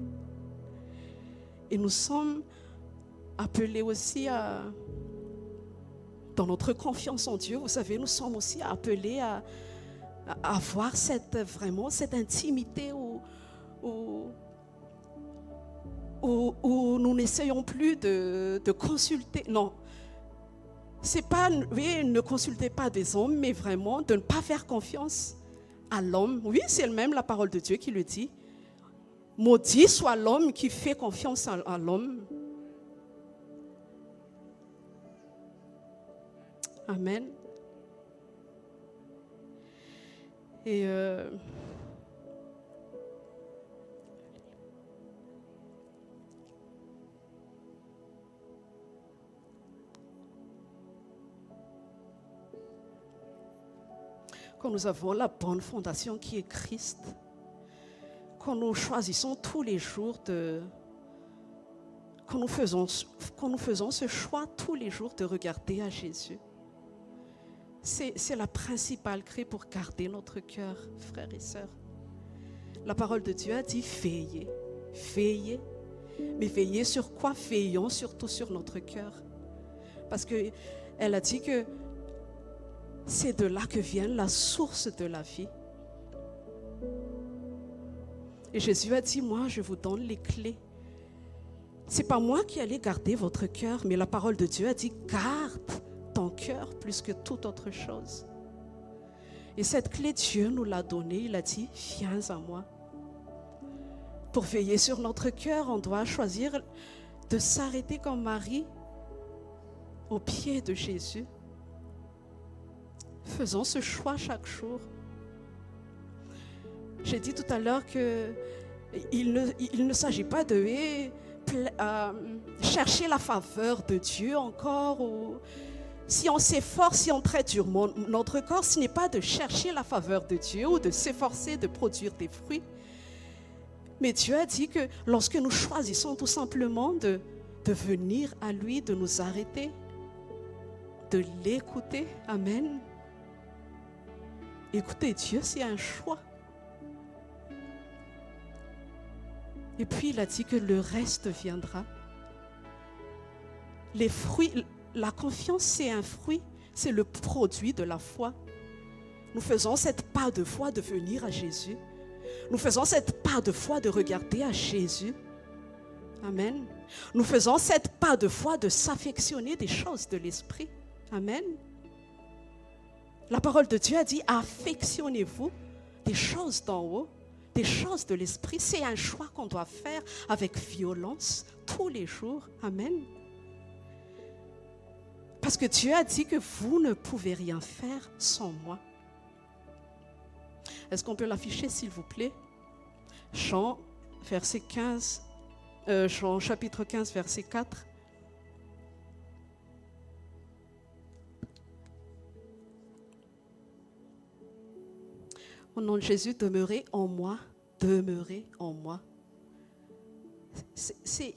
Et nous sommes appelés aussi dans notre confiance en Dieu, vous savez, nous sommes aussi appelés à avoir cette intimité où nous n'essayons plus de consulter. Non, c'est pas, oui, ne consultez pas des hommes, mais vraiment de ne pas faire confiance à l'homme. Oui, c'est même la parole de Dieu qui le dit. Maudit soit l'homme qui fait confiance à l'homme. Amen. Et quand nous avons la bonne fondation qui est Christ, quand nous choisissons tous les jours quand nous faisons ce choix tous les jours de regarder à Jésus, c'est la principale clé pour garder notre cœur, frères et sœurs. La parole de Dieu a dit veillez, veillez. Mais veillez sur quoi? Veillons surtout sur notre cœur. Parce qu'elle a dit que c'est de là que vient la source de la vie. Et Jésus a dit, moi je vous donne les clés. C'est pas moi qui allais garder votre cœur, mais la parole de Dieu a dit, garde ton cœur plus que toute autre chose. Et cette clé, Dieu nous l'a donnée. Il a dit, viens à moi. Pour veiller sur notre cœur, on doit choisir de s'arrêter comme Marie au pied de Jésus. Faisons ce choix chaque jour. J'ai dit tout à l'heure qu'il ne s'agit pas de chercher la faveur de Dieu encore. Ou si on s'efforce, si on traite sur notre corps, ce n'est pas de chercher la faveur de Dieu ou de s'efforcer de produire des fruits. Mais Dieu a dit que lorsque nous choisissons tout simplement de venir à lui, de nous arrêter, de l'écouter, amen. Écouter Dieu, c'est un choix. Et puis il a dit que le reste viendra. Les fruits, la confiance, c'est un fruit, c'est le produit de la foi. Nous faisons cette pas de foi de venir à Jésus. Nous faisons cette pas de foi de regarder à Jésus. Amen. Nous faisons cette pas de foi de s'affectionner des choses de l'esprit. Amen. La parole de Dieu a dit, affectionnez-vous des choses d'en haut, des choses de l'esprit. C'est un choix qu'on doit faire avec violence tous les jours. Amen. Parce que Dieu a dit que vous ne pouvez rien faire sans moi. Est-ce qu'on peut l'afficher, s'il vous plaît? Jean, verset 15, Jean chapitre 15, verset 4. Au nom de Jésus, demeurez en moi, demeurez en moi.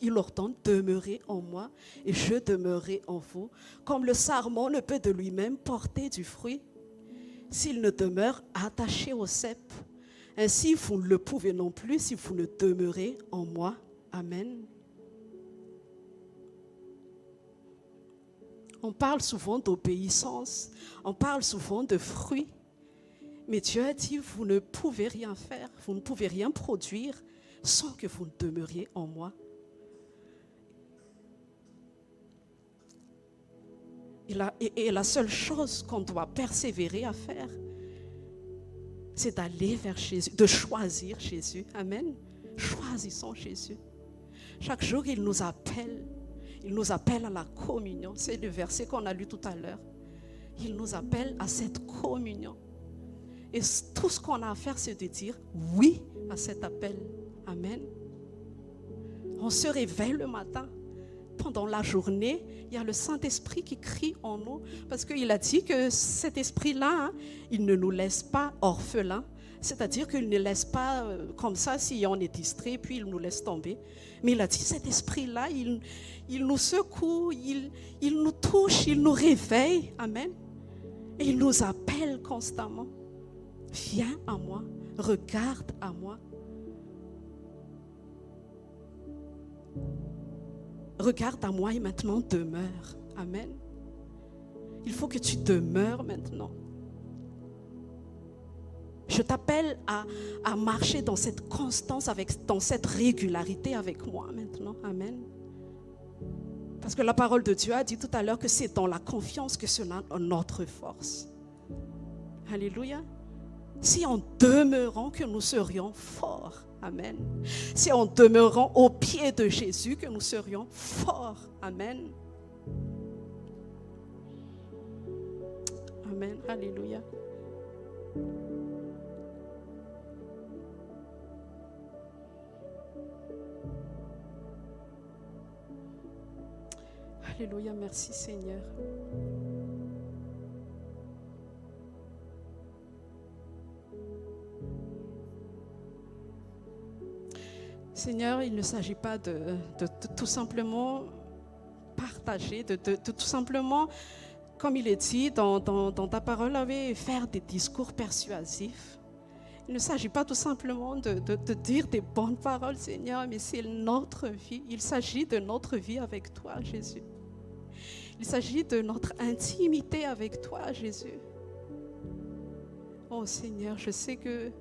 Il ordonne, demeurez en moi et je demeurerai en vous. Comme le sarment ne peut de lui-même porter du fruit s'il ne demeure attaché au cep. Ainsi, vous ne le pouvez non plus si vous ne demeurez en moi. Amen. On parle souvent d'obéissance, on parle souvent de fruits. Mais Dieu a dit, vous ne pouvez rien faire, vous ne pouvez rien produire sans que vous demeuriez en moi. Et la seule chose qu'on doit persévérer à faire, c'est d'aller vers Jésus, de choisir Jésus. Amen. Choisissons Jésus. Chaque jour, il nous appelle. Il nous appelle à la communion. C'est le verset qu'on a lu tout à l'heure. Il nous appelle à cette communion. Et tout ce qu'on a à faire, c'est de dire oui à cet appel. Amen. On se réveille le matin. Pendant la journée, il y a le Saint-Esprit qui crie en nous. Parce qu'il a dit que cet esprit-là, il ne nous laisse pas orphelins. C'est-à-dire qu'il ne laisse pas comme ça si on est distrait, puis il nous laisse tomber. Mais il a dit, cet esprit-là, il nous secoue, il nous touche, il nous réveille. Amen. Et il nous appelle constamment. Viens à moi, regarde à moi. Regarde à moi et maintenant demeure. Amen. Il faut que tu demeures maintenant. Je t'appelle à marcher dans cette constance, dans cette régularité avec moi maintenant. Amen. Parce que la parole de Dieu a dit tout à l'heure que c'est dans la confiance que cela est notre force. Alléluia. C'est en demeurant que nous serions forts. Amen. C'est en demeurant au pied de Jésus que nous serions forts. Amen. Amen. Alléluia. Alléluia. Merci Seigneur. Seigneur, il ne s'agit pas de tout simplement partager, de tout simplement, comme il est dit dans ta parole, faire des discours persuasifs. Il ne s'agit pas tout simplement de dire des bonnes paroles, Seigneur, mais c'est notre vie. Il s'agit de notre vie avec toi, Jésus. Il s'agit de notre intimité avec toi, Jésus. Oh Seigneur, je sais que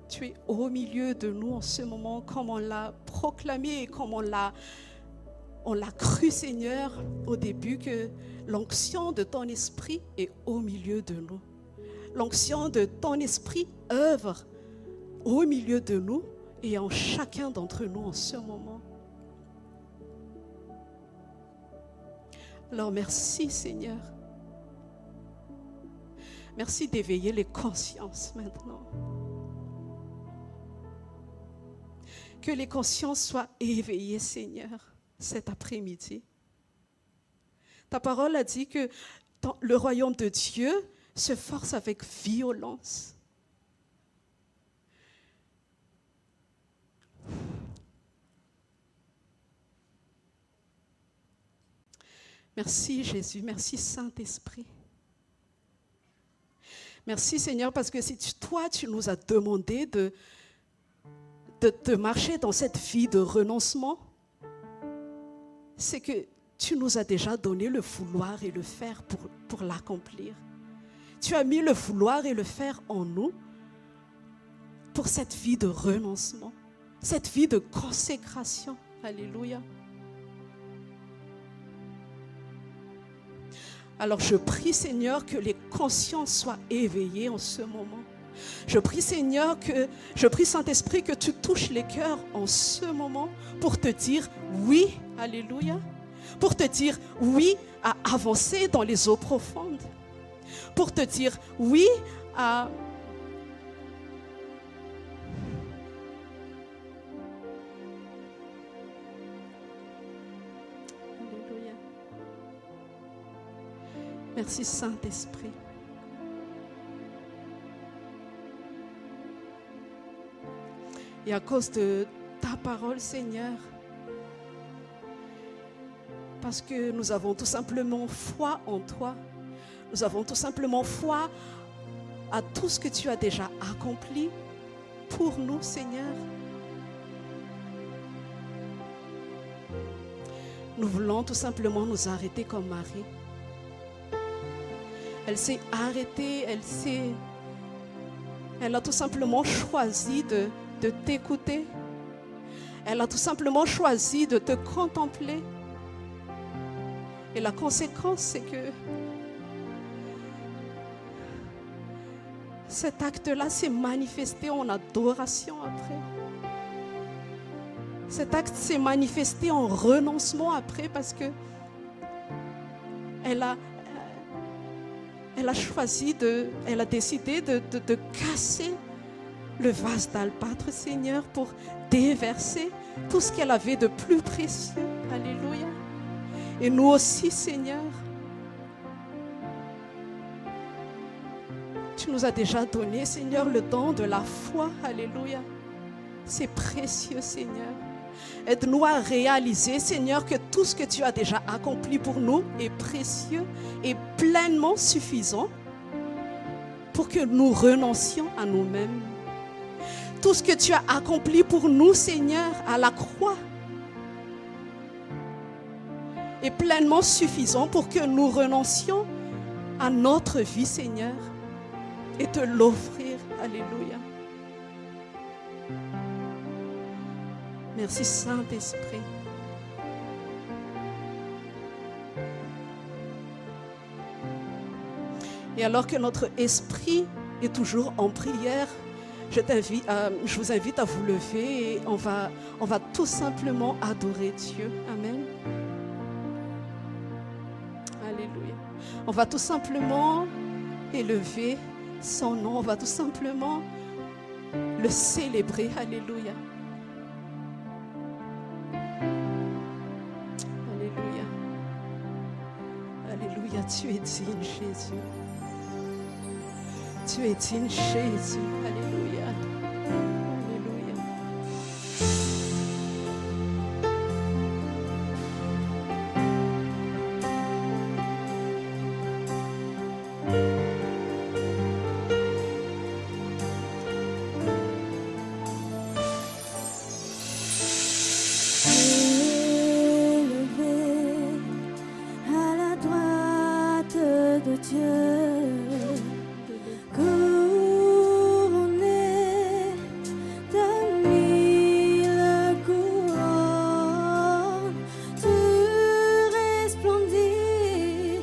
tu es au milieu de nous en ce moment, comme on l'a proclamé et comme on l'a cru, Seigneur, au début, que l'onction de ton esprit est au milieu de nous. L'onction de ton esprit œuvre au milieu de nous et en chacun d'entre nous en ce moment. Alors merci, Seigneur. Merci d'éveiller les consciences maintenant. Que les consciences soient éveillées, Seigneur, cet après-midi. Ta parole a dit que le royaume de Dieu se force avec violence. Merci Jésus, merci Saint-Esprit. Merci Seigneur parce que si toi tu nous as demandé de marcher dans cette vie de renoncement, c'est que tu nous as déjà donné le vouloir et le faire pour l'accomplir. Tu as mis le vouloir et le faire en nous pour cette vie de renoncement, cette vie de consécration. Alléluia. Alors je prie Seigneur que les consciences soient éveillées en ce moment. Je prie Seigneur, je prie Saint-Esprit que tu touches les cœurs en ce moment pour te dire oui, alléluia, pour te dire oui à avancer dans les eaux profondes, pour te dire oui à alléluia. Merci Saint-Esprit. Et à cause de ta parole, Seigneur, parce que nous avons tout simplement foi en toi, nous avons tout simplement foi à tout ce que tu as déjà accompli pour nous, Seigneur. Nous voulons tout simplement nous arrêter comme Marie. Elle s'est arrêtée, elle a tout simplement choisi de t'écouter. Elle a tout simplement choisi de te contempler. Et la conséquence, c'est que cet acte-là s'est manifesté en adoration après. Cet acte s'est manifesté en renoncement après parce que elle a décidé de casser le vase d'albâtre, Seigneur, pour déverser tout ce qu'elle avait de plus précieux. Alléluia. Et nous aussi, Seigneur, tu nous as déjà donné, Seigneur, le don de la foi. Alléluia. C'est précieux, Seigneur. Aide-nous à réaliser, Seigneur, que tout ce que tu as déjà accompli pour nous est précieux et pleinement suffisant pour que nous renoncions à nous-mêmes. Tout ce que tu as accompli pour nous, Seigneur, à la croix est pleinement suffisant pour que nous renoncions à notre vie, Seigneur, et te l'offrir. Alléluia. Merci Saint-Esprit. Et alors que notre esprit est toujours en prière, je vous invite à vous lever et on va tout simplement adorer Dieu. Amen. Alléluia. On va tout simplement élever son nom. On va tout simplement le célébrer. Alléluia. Alléluia. Alléluia. Tu es digne, Jésus. Tu es digne, Jésus. Alléluia. Alléluia. Élevé à la droite de Dieu, couronné de mille couronnes, tu resplendis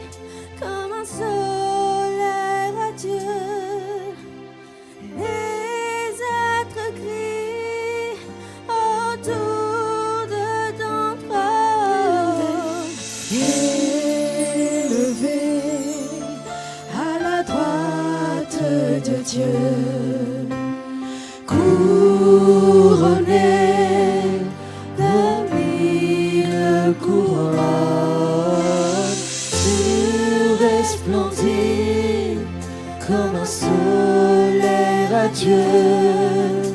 comme un soleil radieux. Les êtres crient autour de ton trône. Élevé de Dieu, couronné de 1000 couronnes, tu resplendis comme un soleil radieux.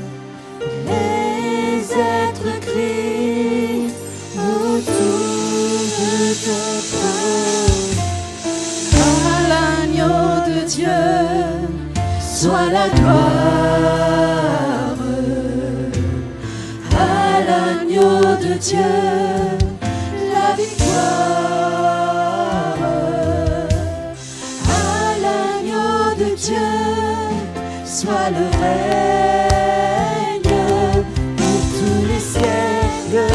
Les êtres crient autour de ton trône. À l'agneau de Dieu soit la gloire. À l'agneau de Dieu la victoire. À l'agneau de Dieu soit le règne pour tous les siècles.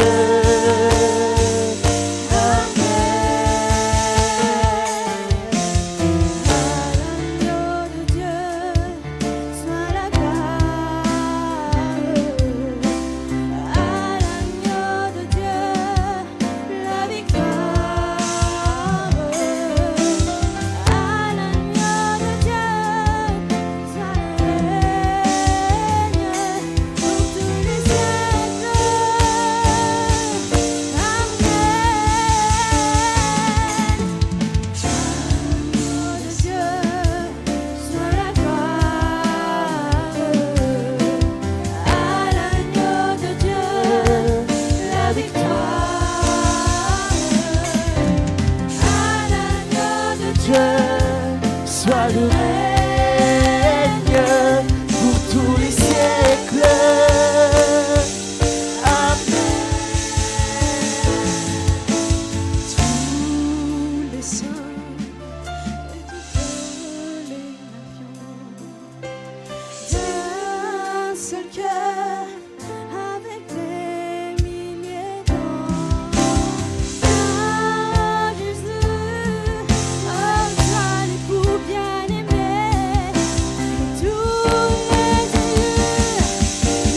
Soit le règne pour tous les siècles. Amen. Tous les saints et toutes les nations, d'un seul cœur, avec des milliers d'anges, à Jésus, à l'époux bien-aimé, tous les élus,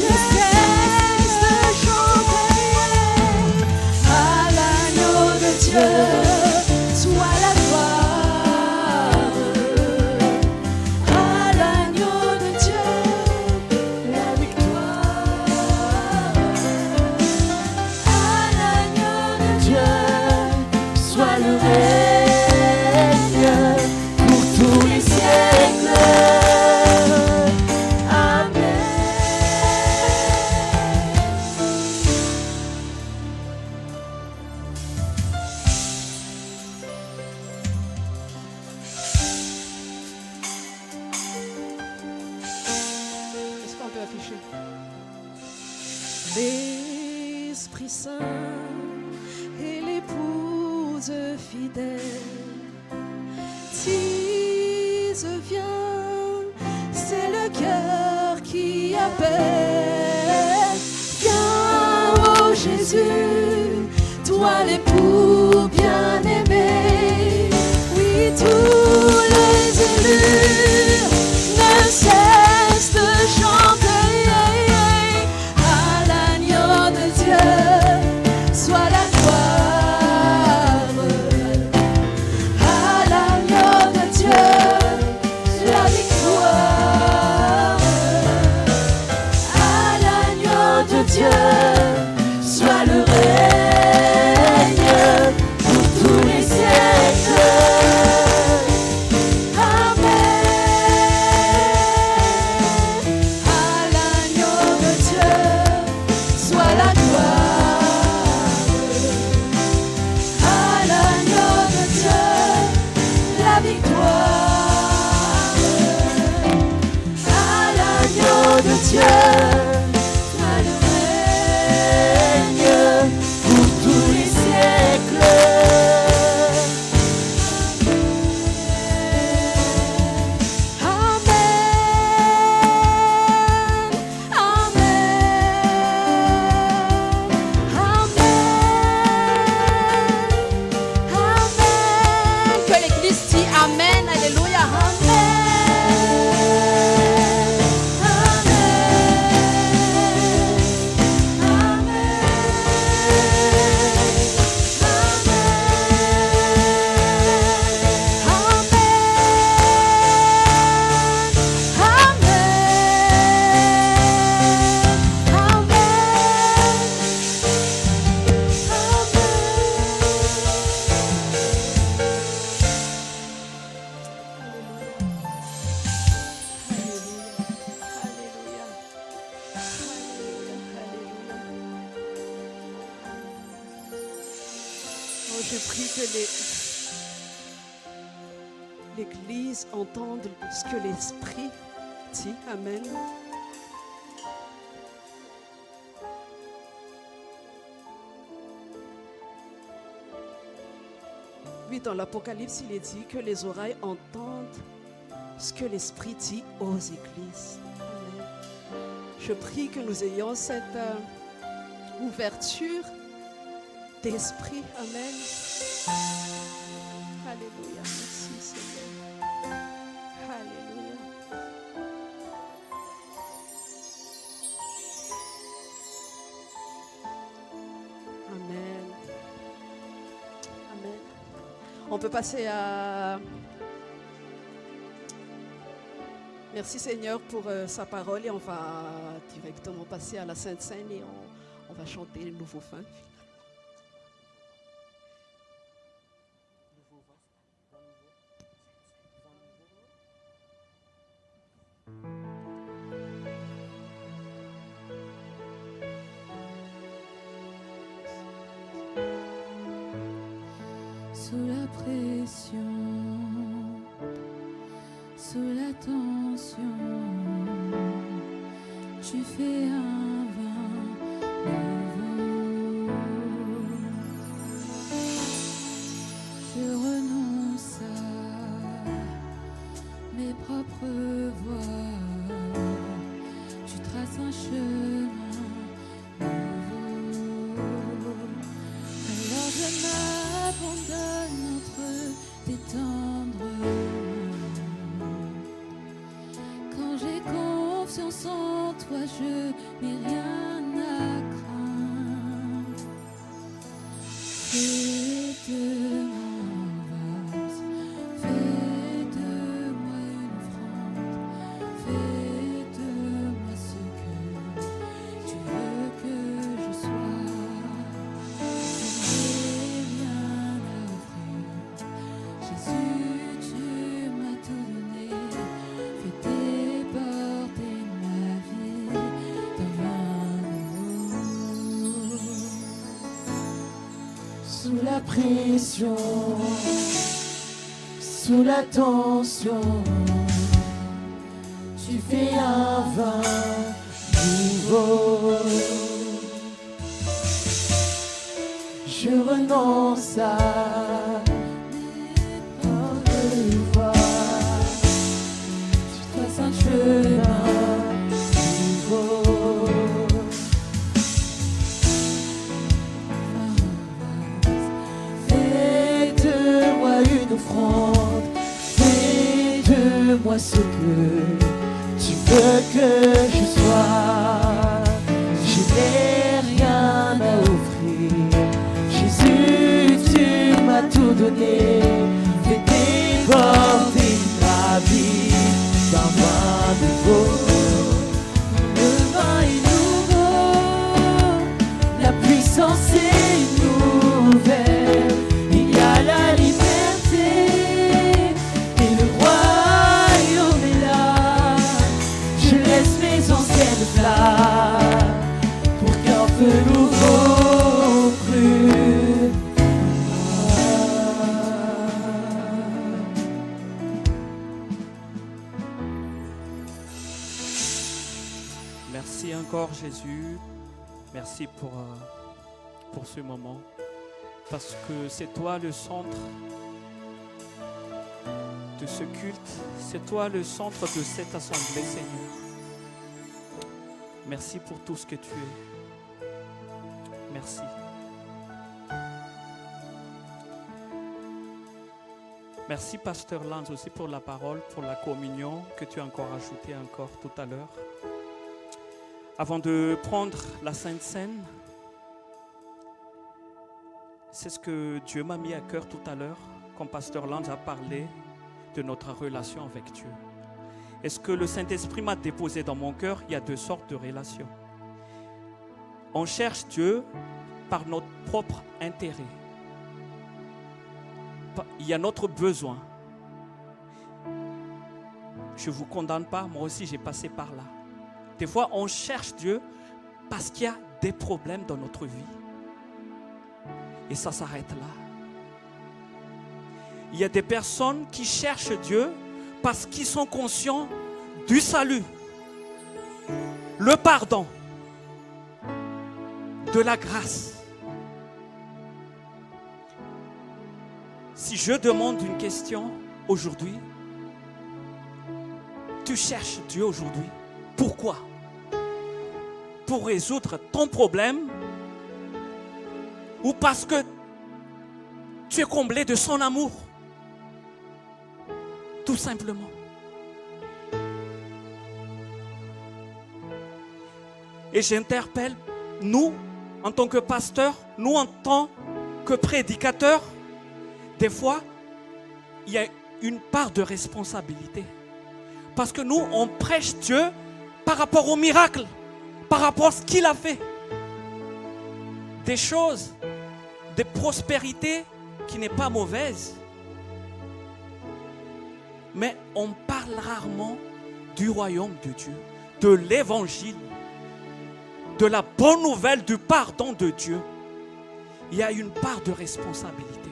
ne cessent de chanter. À l'agneau de Dieu soit la gloire. À l'agneau de Dieu la victoire. À l'agneau de Dieu soit le règne pour tous les siècles. Amen. Est-ce qu'on peut afficher? L'Esprit Saint et l'épouse fidèle disent viens, c'est le cœur qui appelle. Viens, ô Jésus, toi l'époux bien-aimé. Oui, tous les élus ne cessent de chanter. À l'agneau de Dieu soit la gloire. À l'agneau de Dieu la victoire. À l'agneau de Dieu soit le règne pour tous les siècles. Amen. Je prie que l'Église entende ce que l'Esprit dit. Amen. Oui, dans l'Apocalypse, il est dit que les oreilles entendent ce que l'Esprit dit aux églises. Amen. Je prie que nous ayons cette ouverture d'esprit. Amen. Alléluia. Merci Seigneur. Alléluia. Amen. Amen. On peut passer à... Merci Seigneur pour sa parole et on va directement passer à la Sainte Seine et on va chanter le nouveau fin. Sous la pression, sous la tension, tu fais un vin nouveau. Je renonce à mes propres voies, tu traces un chemin nouveau. Alors je m'abandonne entre tes tendres mains. Quand j'ai confiance en toi, je n'ai rien à craindre. Fais de moi un vase, fais de moi une offrande, fais de moi ce que tu veux que je sois. Je n'ai rien à offrir. Jésus, tu m'as tout donné. Fais déborder ma vie d'un vin nouveau. Sous la pression, sous la tension, tu fais un vin nouveau. Je renonce à mes voies, tu traces un chemin nouveau. Fais de moi une offrande, fais de moi ce que tu veux que je sois. Je n'ai rien à offrir. Jésus, tu m'as tout donné. Fais déborder ma vie d'un vin nouveau. Le vin est nouveau, la puissance est nouvelle. Il y a la liberté et le royaume est là. Je laisse mes anciennes flammes pour qu'un feu nouveau brûle. Merci encore Jésus, merci pour ce moment, parce que c'est toi le centre de ce culte, c'est toi le centre de cette assemblée Seigneur. Merci pour tout ce que tu es. Merci. Merci Pasteur Lanz aussi pour la parole, pour la communion que tu as encore ajoutée encore tout à l'heure. Avant de prendre la Sainte Seine, c'est ce que Dieu m'a mis à cœur tout à l'heure, quand Pasteur Lanz a parlé de notre relation avec Dieu. Et ce que le Saint-Esprit m'a déposé dans mon cœur, il y a deux sortes de relations. On cherche Dieu par notre propre intérêt. Il y a notre besoin. Je ne vous condamne pas, moi aussi j'ai passé par là. Des fois, on cherche Dieu parce qu'il y a des problèmes dans notre vie. Et ça s'arrête là. Il y a des personnes qui cherchent Dieu parce qu'ils sont conscients du salut, le pardon, de la grâce. Si je demande une question aujourd'hui, tu cherches Dieu aujourd'hui. Pourquoi? Pour résoudre ton problème ou parce que tu es comblé de son amour? Tout simplement. Et j'interpelle, nous, en tant que pasteurs, nous, en tant que prédicateurs, des fois, il y a une part de responsabilité. Parce que nous, on prêche Dieu par rapport au miracle, par rapport à ce qu'il a fait. Des choses, des prospérités qui n'est pas mauvaise. Mais on parle rarement du royaume de Dieu, de l'évangile, de la bonne nouvelle du pardon de Dieu. Il y a une part de responsabilité.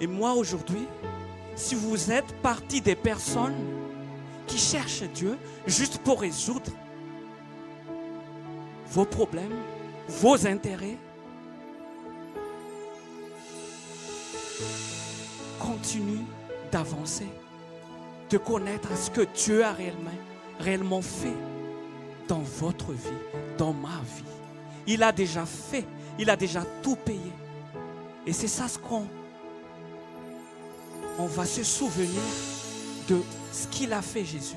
Et moi aujourd'hui, si vous êtes partie des personnes qui cherchent Dieu juste pour résoudre vos problèmes, vos intérêts, continue d'avancer, de connaître ce que Dieu a réellement fait dans votre vie, dans ma vie. Il a déjà fait, il a déjà tout payé. Et c'est ça ce qu'on va se souvenir de ce qu'il a fait Jésus.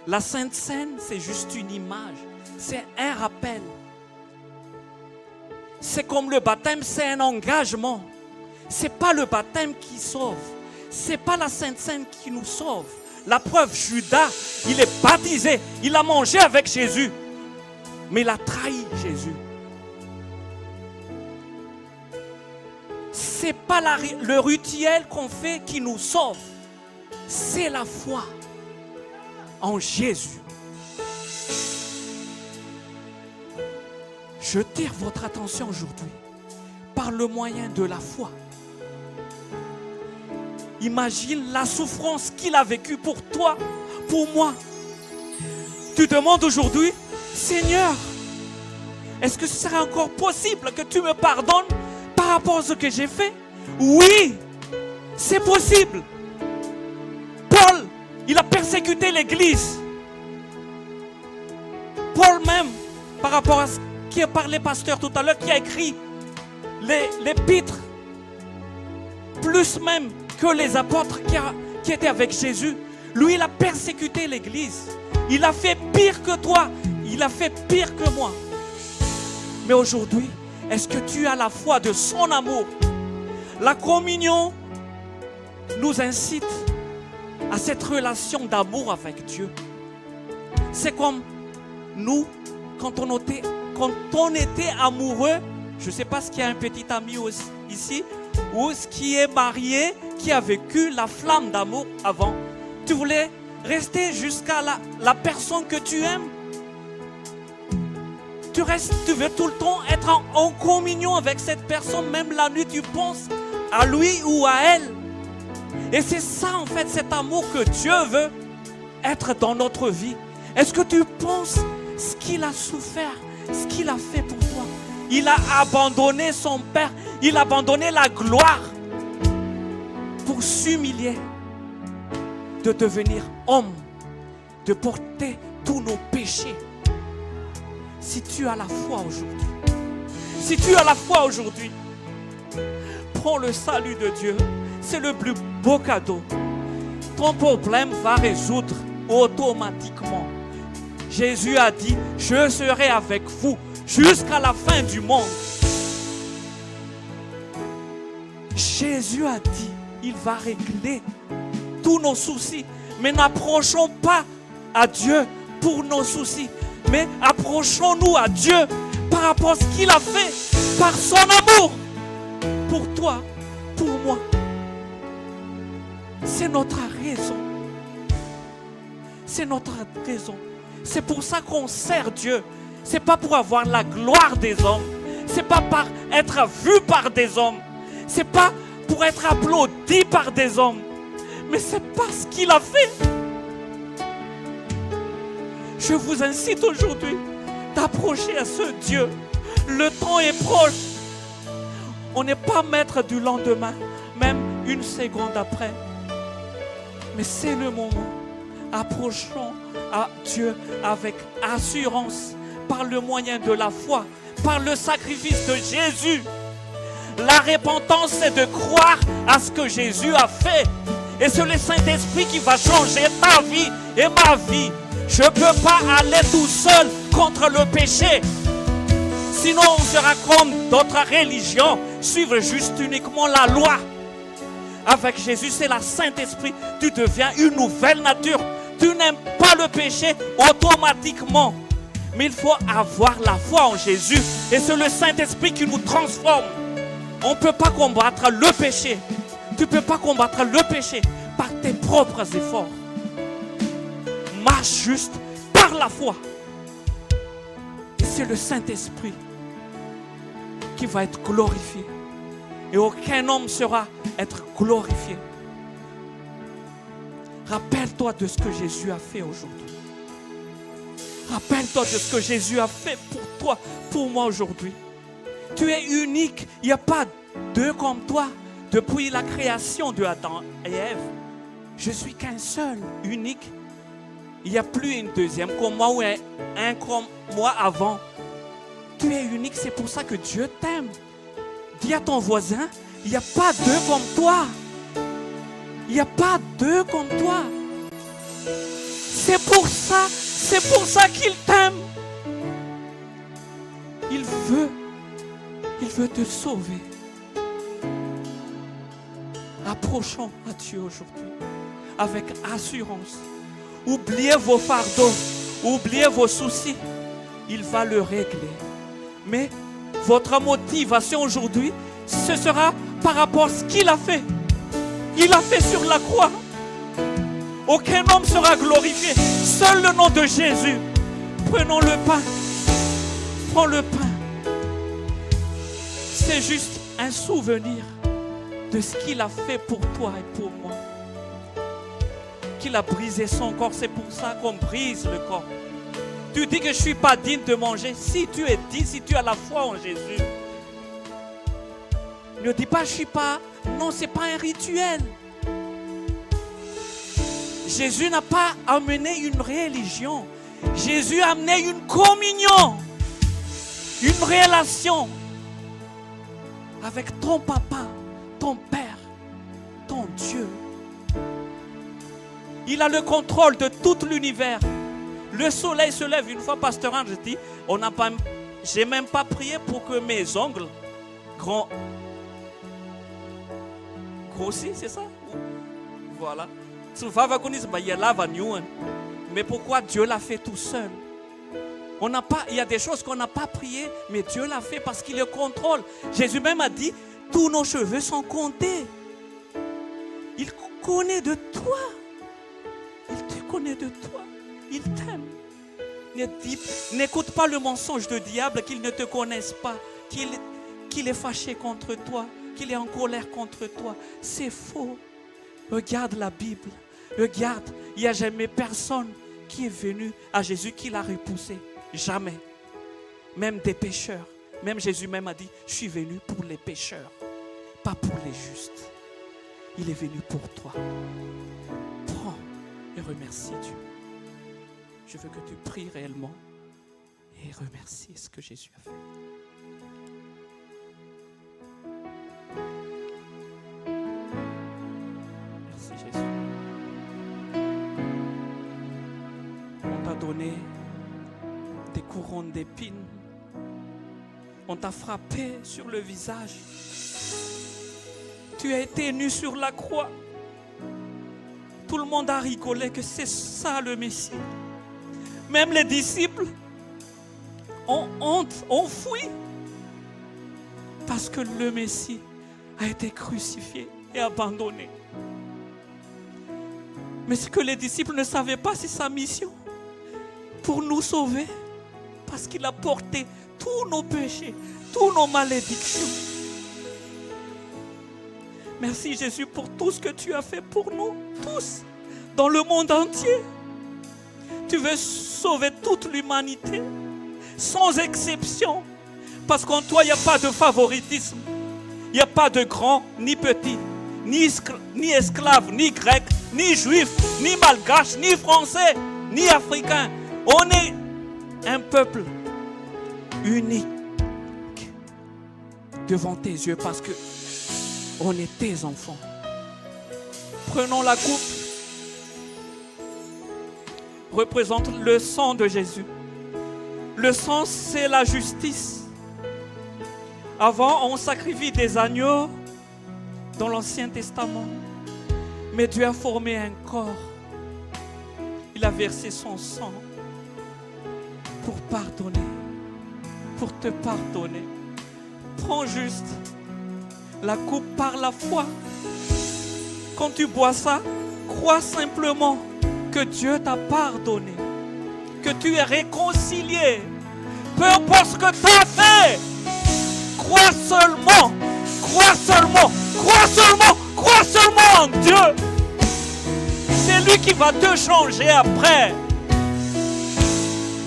La Sainte Seine, c'est juste une image, c'est un rappel. C'est comme le baptême, c'est un engagement. C'est pas le baptême qui sauve. C'est pas la Sainte Seine qui nous sauve. La preuve, Judas, il est baptisé. Il a mangé avec Jésus. Mais il a trahi Jésus. C'est pas le rituel qu'on fait qui nous sauve. C'est la foi en Jésus. Je tire votre attention aujourd'hui par le moyen de la foi. Imagine la souffrance qu'il a vécue pour toi, pour moi. Tu demandes aujourd'hui, Seigneur, est-ce que ce serait encore possible que tu me pardonnes par rapport à ce que j'ai fait? Oui, c'est possible. Paul, il a persécuté l'Église. Paul même, par rapport à ce qui a parlé pasteur tout à l'heure, qui a écrit l'épître, plus même que les apôtres qui étaient avec Jésus. Lui, il a persécuté l'Église. Il a fait pire que toi. Il a fait pire que moi. Mais aujourd'hui, est-ce que tu as la foi de son amour? La communion nous incite à cette relation d'amour avec Dieu. C'est comme nous, quand on était amoureux, je ne sais pas ce qu'il y a un petit ami ici, ou ce qui est marié, qui a vécu la flamme d'amour avant. Tu voulais rester jusqu'à la personne que tu aimes. Tu veux tout le temps être en communion avec cette personne, même la nuit tu penses à lui ou à elle. Et c'est ça en fait, cet amour que Dieu veut être dans notre vie. Est-ce que tu penses ce qu'il a souffert, ce qu'il a fait pour toi? Il a abandonné son Père, il a abandonné la gloire pour s'humilier, de devenir homme, de porter tous nos péchés. Si tu as la foi aujourd'hui, prends le salut de Dieu. C'est le plus beau cadeau. Ton problème va résoudre automatiquement. Jésus a dit, je serai avec vous jusqu'à la fin du monde. Jésus a dit, il va régler tous nos soucis. Mais n'approchons pas à Dieu pour nos soucis, mais approchons-nous à Dieu par rapport à ce qu'il a fait, par son amour pour toi, pour moi. C'est notre raison. C'est notre raison. C'est pour ça qu'on sert Dieu. C'est pas pour avoir la gloire des hommes. C'est pas par être vu par des hommes. C'est pas pour être applaudi par des hommes. Mais c'est pas ce qu'il a fait. Je vous incite aujourd'hui d'approcher à ce Dieu. Le temps est proche. On n'est pas maître du lendemain, même une seconde après. Mais c'est le moment. Approchons à Dieu avec assurance, par le moyen de la foi, par le sacrifice de Jésus. La repentance, c'est de croire à ce que Jésus a fait. Et c'est le Saint-Esprit qui va changer ta vie et ma vie. Je ne peux pas aller tout seul contre le péché. Sinon, on sera comme d'autres religions, suivre juste uniquement la loi. Avec Jésus, c'est le Saint-Esprit. Tu deviens une nouvelle nature. Tu n'aimes pas le péché automatiquement. Mais il faut avoir la foi en Jésus. Et c'est le Saint-Esprit qui nous transforme. On ne peut pas combattre le péché. Tu ne peux pas combattre le péché par tes propres efforts. Marche juste par la foi. Et c'est le Saint-Esprit qui va être glorifié. Et aucun homme sera être glorifié. Rappelle-toi de ce que Jésus a fait aujourd'hui. Rappelle-toi de ce que Jésus a fait pour toi, pour moi aujourd'hui. Tu es unique. Il n'y a pas deux comme toi. Depuis la création de Adam et Ève, je suis qu'un seul, unique. Il n'y a plus une deuxième comme moi ou un comme moi avant. Tu es unique, c'est pour ça que Dieu t'aime. Dis à ton voisin, il n'y a pas deux comme toi. Il n'y a pas deux comme toi. C'est pour ça qu'il t'aime. Il veut te sauver. Approchons à Dieu aujourd'hui avec assurance. Oubliez vos fardeaux, oubliez vos soucis. Il va le régler. Mais votre motivation aujourd'hui, ce sera par rapport à ce qu'il a fait. Il a fait sur la croix. Aucun homme sera glorifié. Seul le nom de Jésus. Prenons le pain. Prends le pain. C'est juste un souvenir de ce qu'il a fait pour toi et pour moi. Qu'il a brisé son corps, c'est pour ça qu'on brise le corps. Tu dis que je ne suis pas digne de manger. Si tu es digne, si tu as la foi en Jésus, ne dis pas je ne suis pas. Non, ce n'est pas un rituel. Jésus n'a pas amené une religion. Jésus a amené une communion, une relation avec ton papa, ton père, ton Dieu. Il a le contrôle de tout l'univers. Le soleil se lève. Une fois, Pasteur Ange dit, j'ai même pas prié pour que mes ongles grossissent, c'est ça? Voilà. Mais pourquoi Dieu l'a fait tout seul? Il y a des choses qu'on n'a pas prié, mais Dieu l'a fait parce qu'il le contrôle. Jésus même a dit, tous nos cheveux sont comptés. Il connaît de toi. Il te connaît de toi. Il t'aime. N'écoute pas le mensonge du diable qu'il ne te connaisse pas, qu'il est fâché contre toi, qu'il est en colère contre toi. C'est faux. Regarde la Bible. Regarde, il n'y a jamais personne qui est venu à Jésus qui l'a repoussé. Jamais. Même des pécheurs. Même Jésus même a dit, je suis venu pour les pécheurs, pas pour les justes. Il est venu pour toi. Prends et remercie Dieu. Je veux que tu pries réellement et remercie ce que Jésus a fait. Merci Jésus. On t'a donné des couronnes d'épines. On t'a frappé sur le visage. Tu as été nu sur la croix. Tout le monde a rigolé que c'est ça le Messie. Même les disciples ont honte, ont fui. Parce que le Messie a été crucifié et abandonné. Mais ce que les disciples ne savaient pas, c'est sa mission. Pour nous sauver. Parce qu'il a porté tous nos péchés, toutes nos malédictions. Merci Jésus pour tout ce que tu as fait pour nous, tous, dans le monde entier. Tu veux sauver toute l'humanité, sans exception. Parce qu'en toi, il n'y a pas de favoritisme. Il n'y a pas de grand ni petit, ni esclave, ni grec, ni juif, ni malgache, ni français, ni africain. On est un peuple unique devant tes yeux parce que on est tes enfants. Prenons la coupe. Représente le sang de Jésus. Le sang, c'est la justice. Avant, on sacrifiait des agneaux dans l'Ancien Testament. Mais Dieu a formé un corps. Il a versé son sang pour pardonner, pour te pardonner. Prends juste la coupe par la foi. Quand tu bois ça, crois simplement que Dieu t'a pardonné, que tu es réconcilié. Peu importe ce que tu as fait, crois seulement, crois seulement, crois seulement, crois seulement en Dieu. C'est lui qui va te changer après.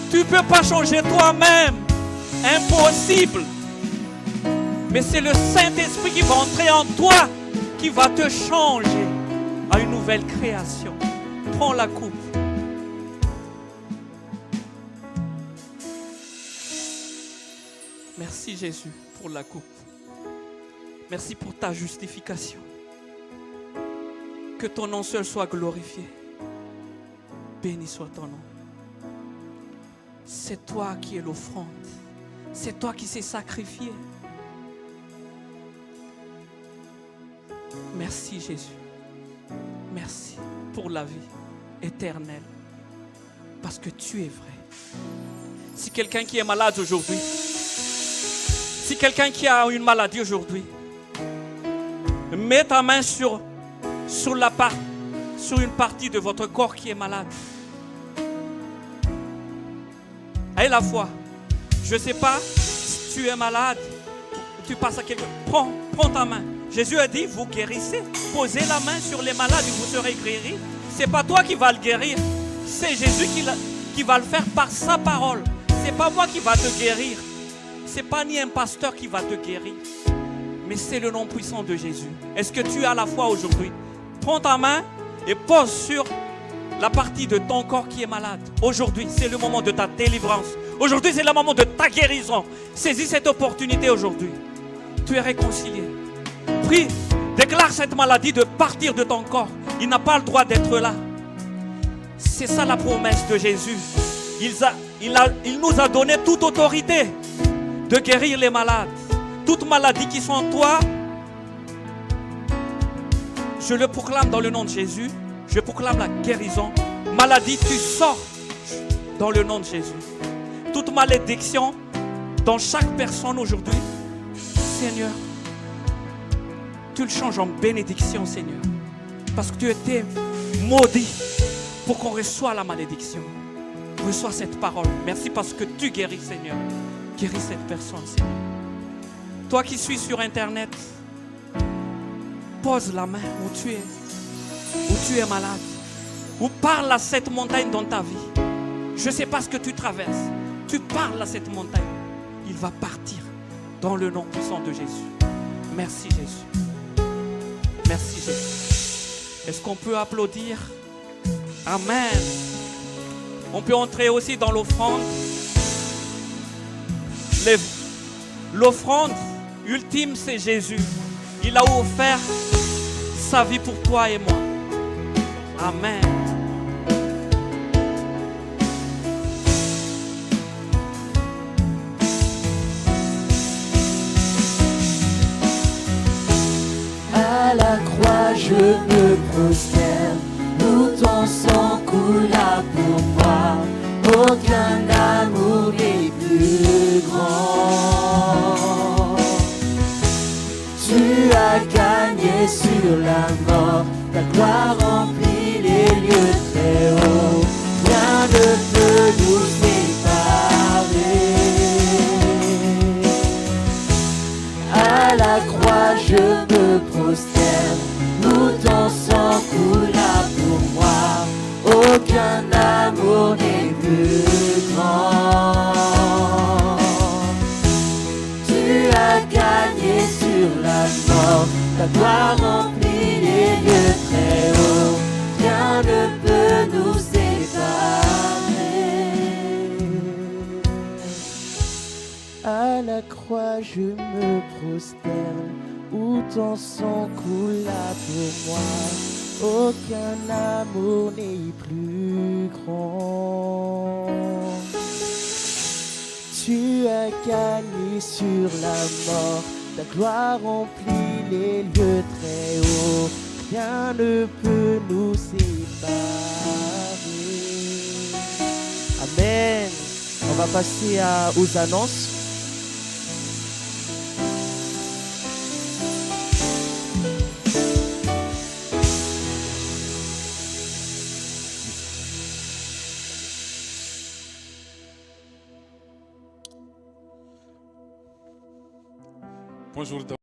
Tu ne peux pas changer toi-même, impossible. Mais c'est le Saint-Esprit qui va entrer en toi, qui va te changer à une nouvelle création. Prends la coupe. Merci Jésus pour la coupe. Merci pour ta justification. Que ton nom seul soit glorifié. Béni soit ton nom. C'est toi qui es l'offrande. C'est toi qui s'est sacrifié. Merci Jésus. Merci pour la vie éternelle. Parce que tu es vrai. Si quelqu'un qui est malade aujourd'hui, si quelqu'un qui a une maladie aujourd'hui, mets ta main sur une partie de votre corps qui est malade. Aie la foi. Je ne sais pas si tu es malade, tu passes à quelqu'un. Prends ta main. Jésus a dit, vous guérissez. Posez la main sur les malades et vous serez guéris. Ce n'est pas toi qui vas le guérir. C'est Jésus qui va le faire par sa parole. Ce n'est pas moi qui va te guérir. Ce n'est pas ni un pasteur qui va te guérir. Mais c'est le nom puissant de Jésus. Est-ce que tu as la foi aujourd'hui? Prends ta main et pose sur la partie de ton corps qui est malade. Aujourd'hui, c'est le moment de ta délivrance. Aujourd'hui, c'est le moment de ta guérison. Saisis cette opportunité aujourd'hui. Tu es réconcilié. Prie, déclare cette maladie de partir de ton corps. Il n'a pas le droit d'être là. C'est ça la promesse de Jésus. Il nous a donné toute autorité de guérir les malades. Toute maladie qui sont en toi, je le proclame dans le nom de Jésus. Je proclame la guérison. Maladie, tu sors dans le nom de Jésus. Toute malédiction dans chaque personne aujourd'hui, Seigneur, tu le changes en bénédiction, Seigneur. Parce que tu étais maudit pour qu'on reçoive la malédiction. Reçois cette parole. Merci parce que tu guéris, Seigneur. Guéris cette personne, Seigneur. Toi qui suis sur Internet, pose la main où tu es malade. Ou parle à cette montagne dans ta vie. Je ne sais pas ce que tu traverses. Tu parles à cette montagne. Il va partir dans le nom puissant de Jésus. Merci Jésus. Merci Jésus. Est-ce qu'on peut applaudir? Amen. On peut entrer aussi dans l'offrande. L'offrande ultime, c'est Jésus. Il a offert sa vie pour toi et moi. Amen. À la croix je me prosterne, où ton sang coula pour moi. Aucun amour n'est plus grand. Tu as gagné sur la mort, ta gloire remplit les lieux très hauts. Rien ne peut nous séparer. À la croix je me prosterne, ton sang coula pour moi, aucun amour n'est plus grand. Tu as gagné sur la mort, ta gloire remplit les lieux très hauts, rien ne peut nous séparer. Amen. On va passer aux annonces. Bonjour.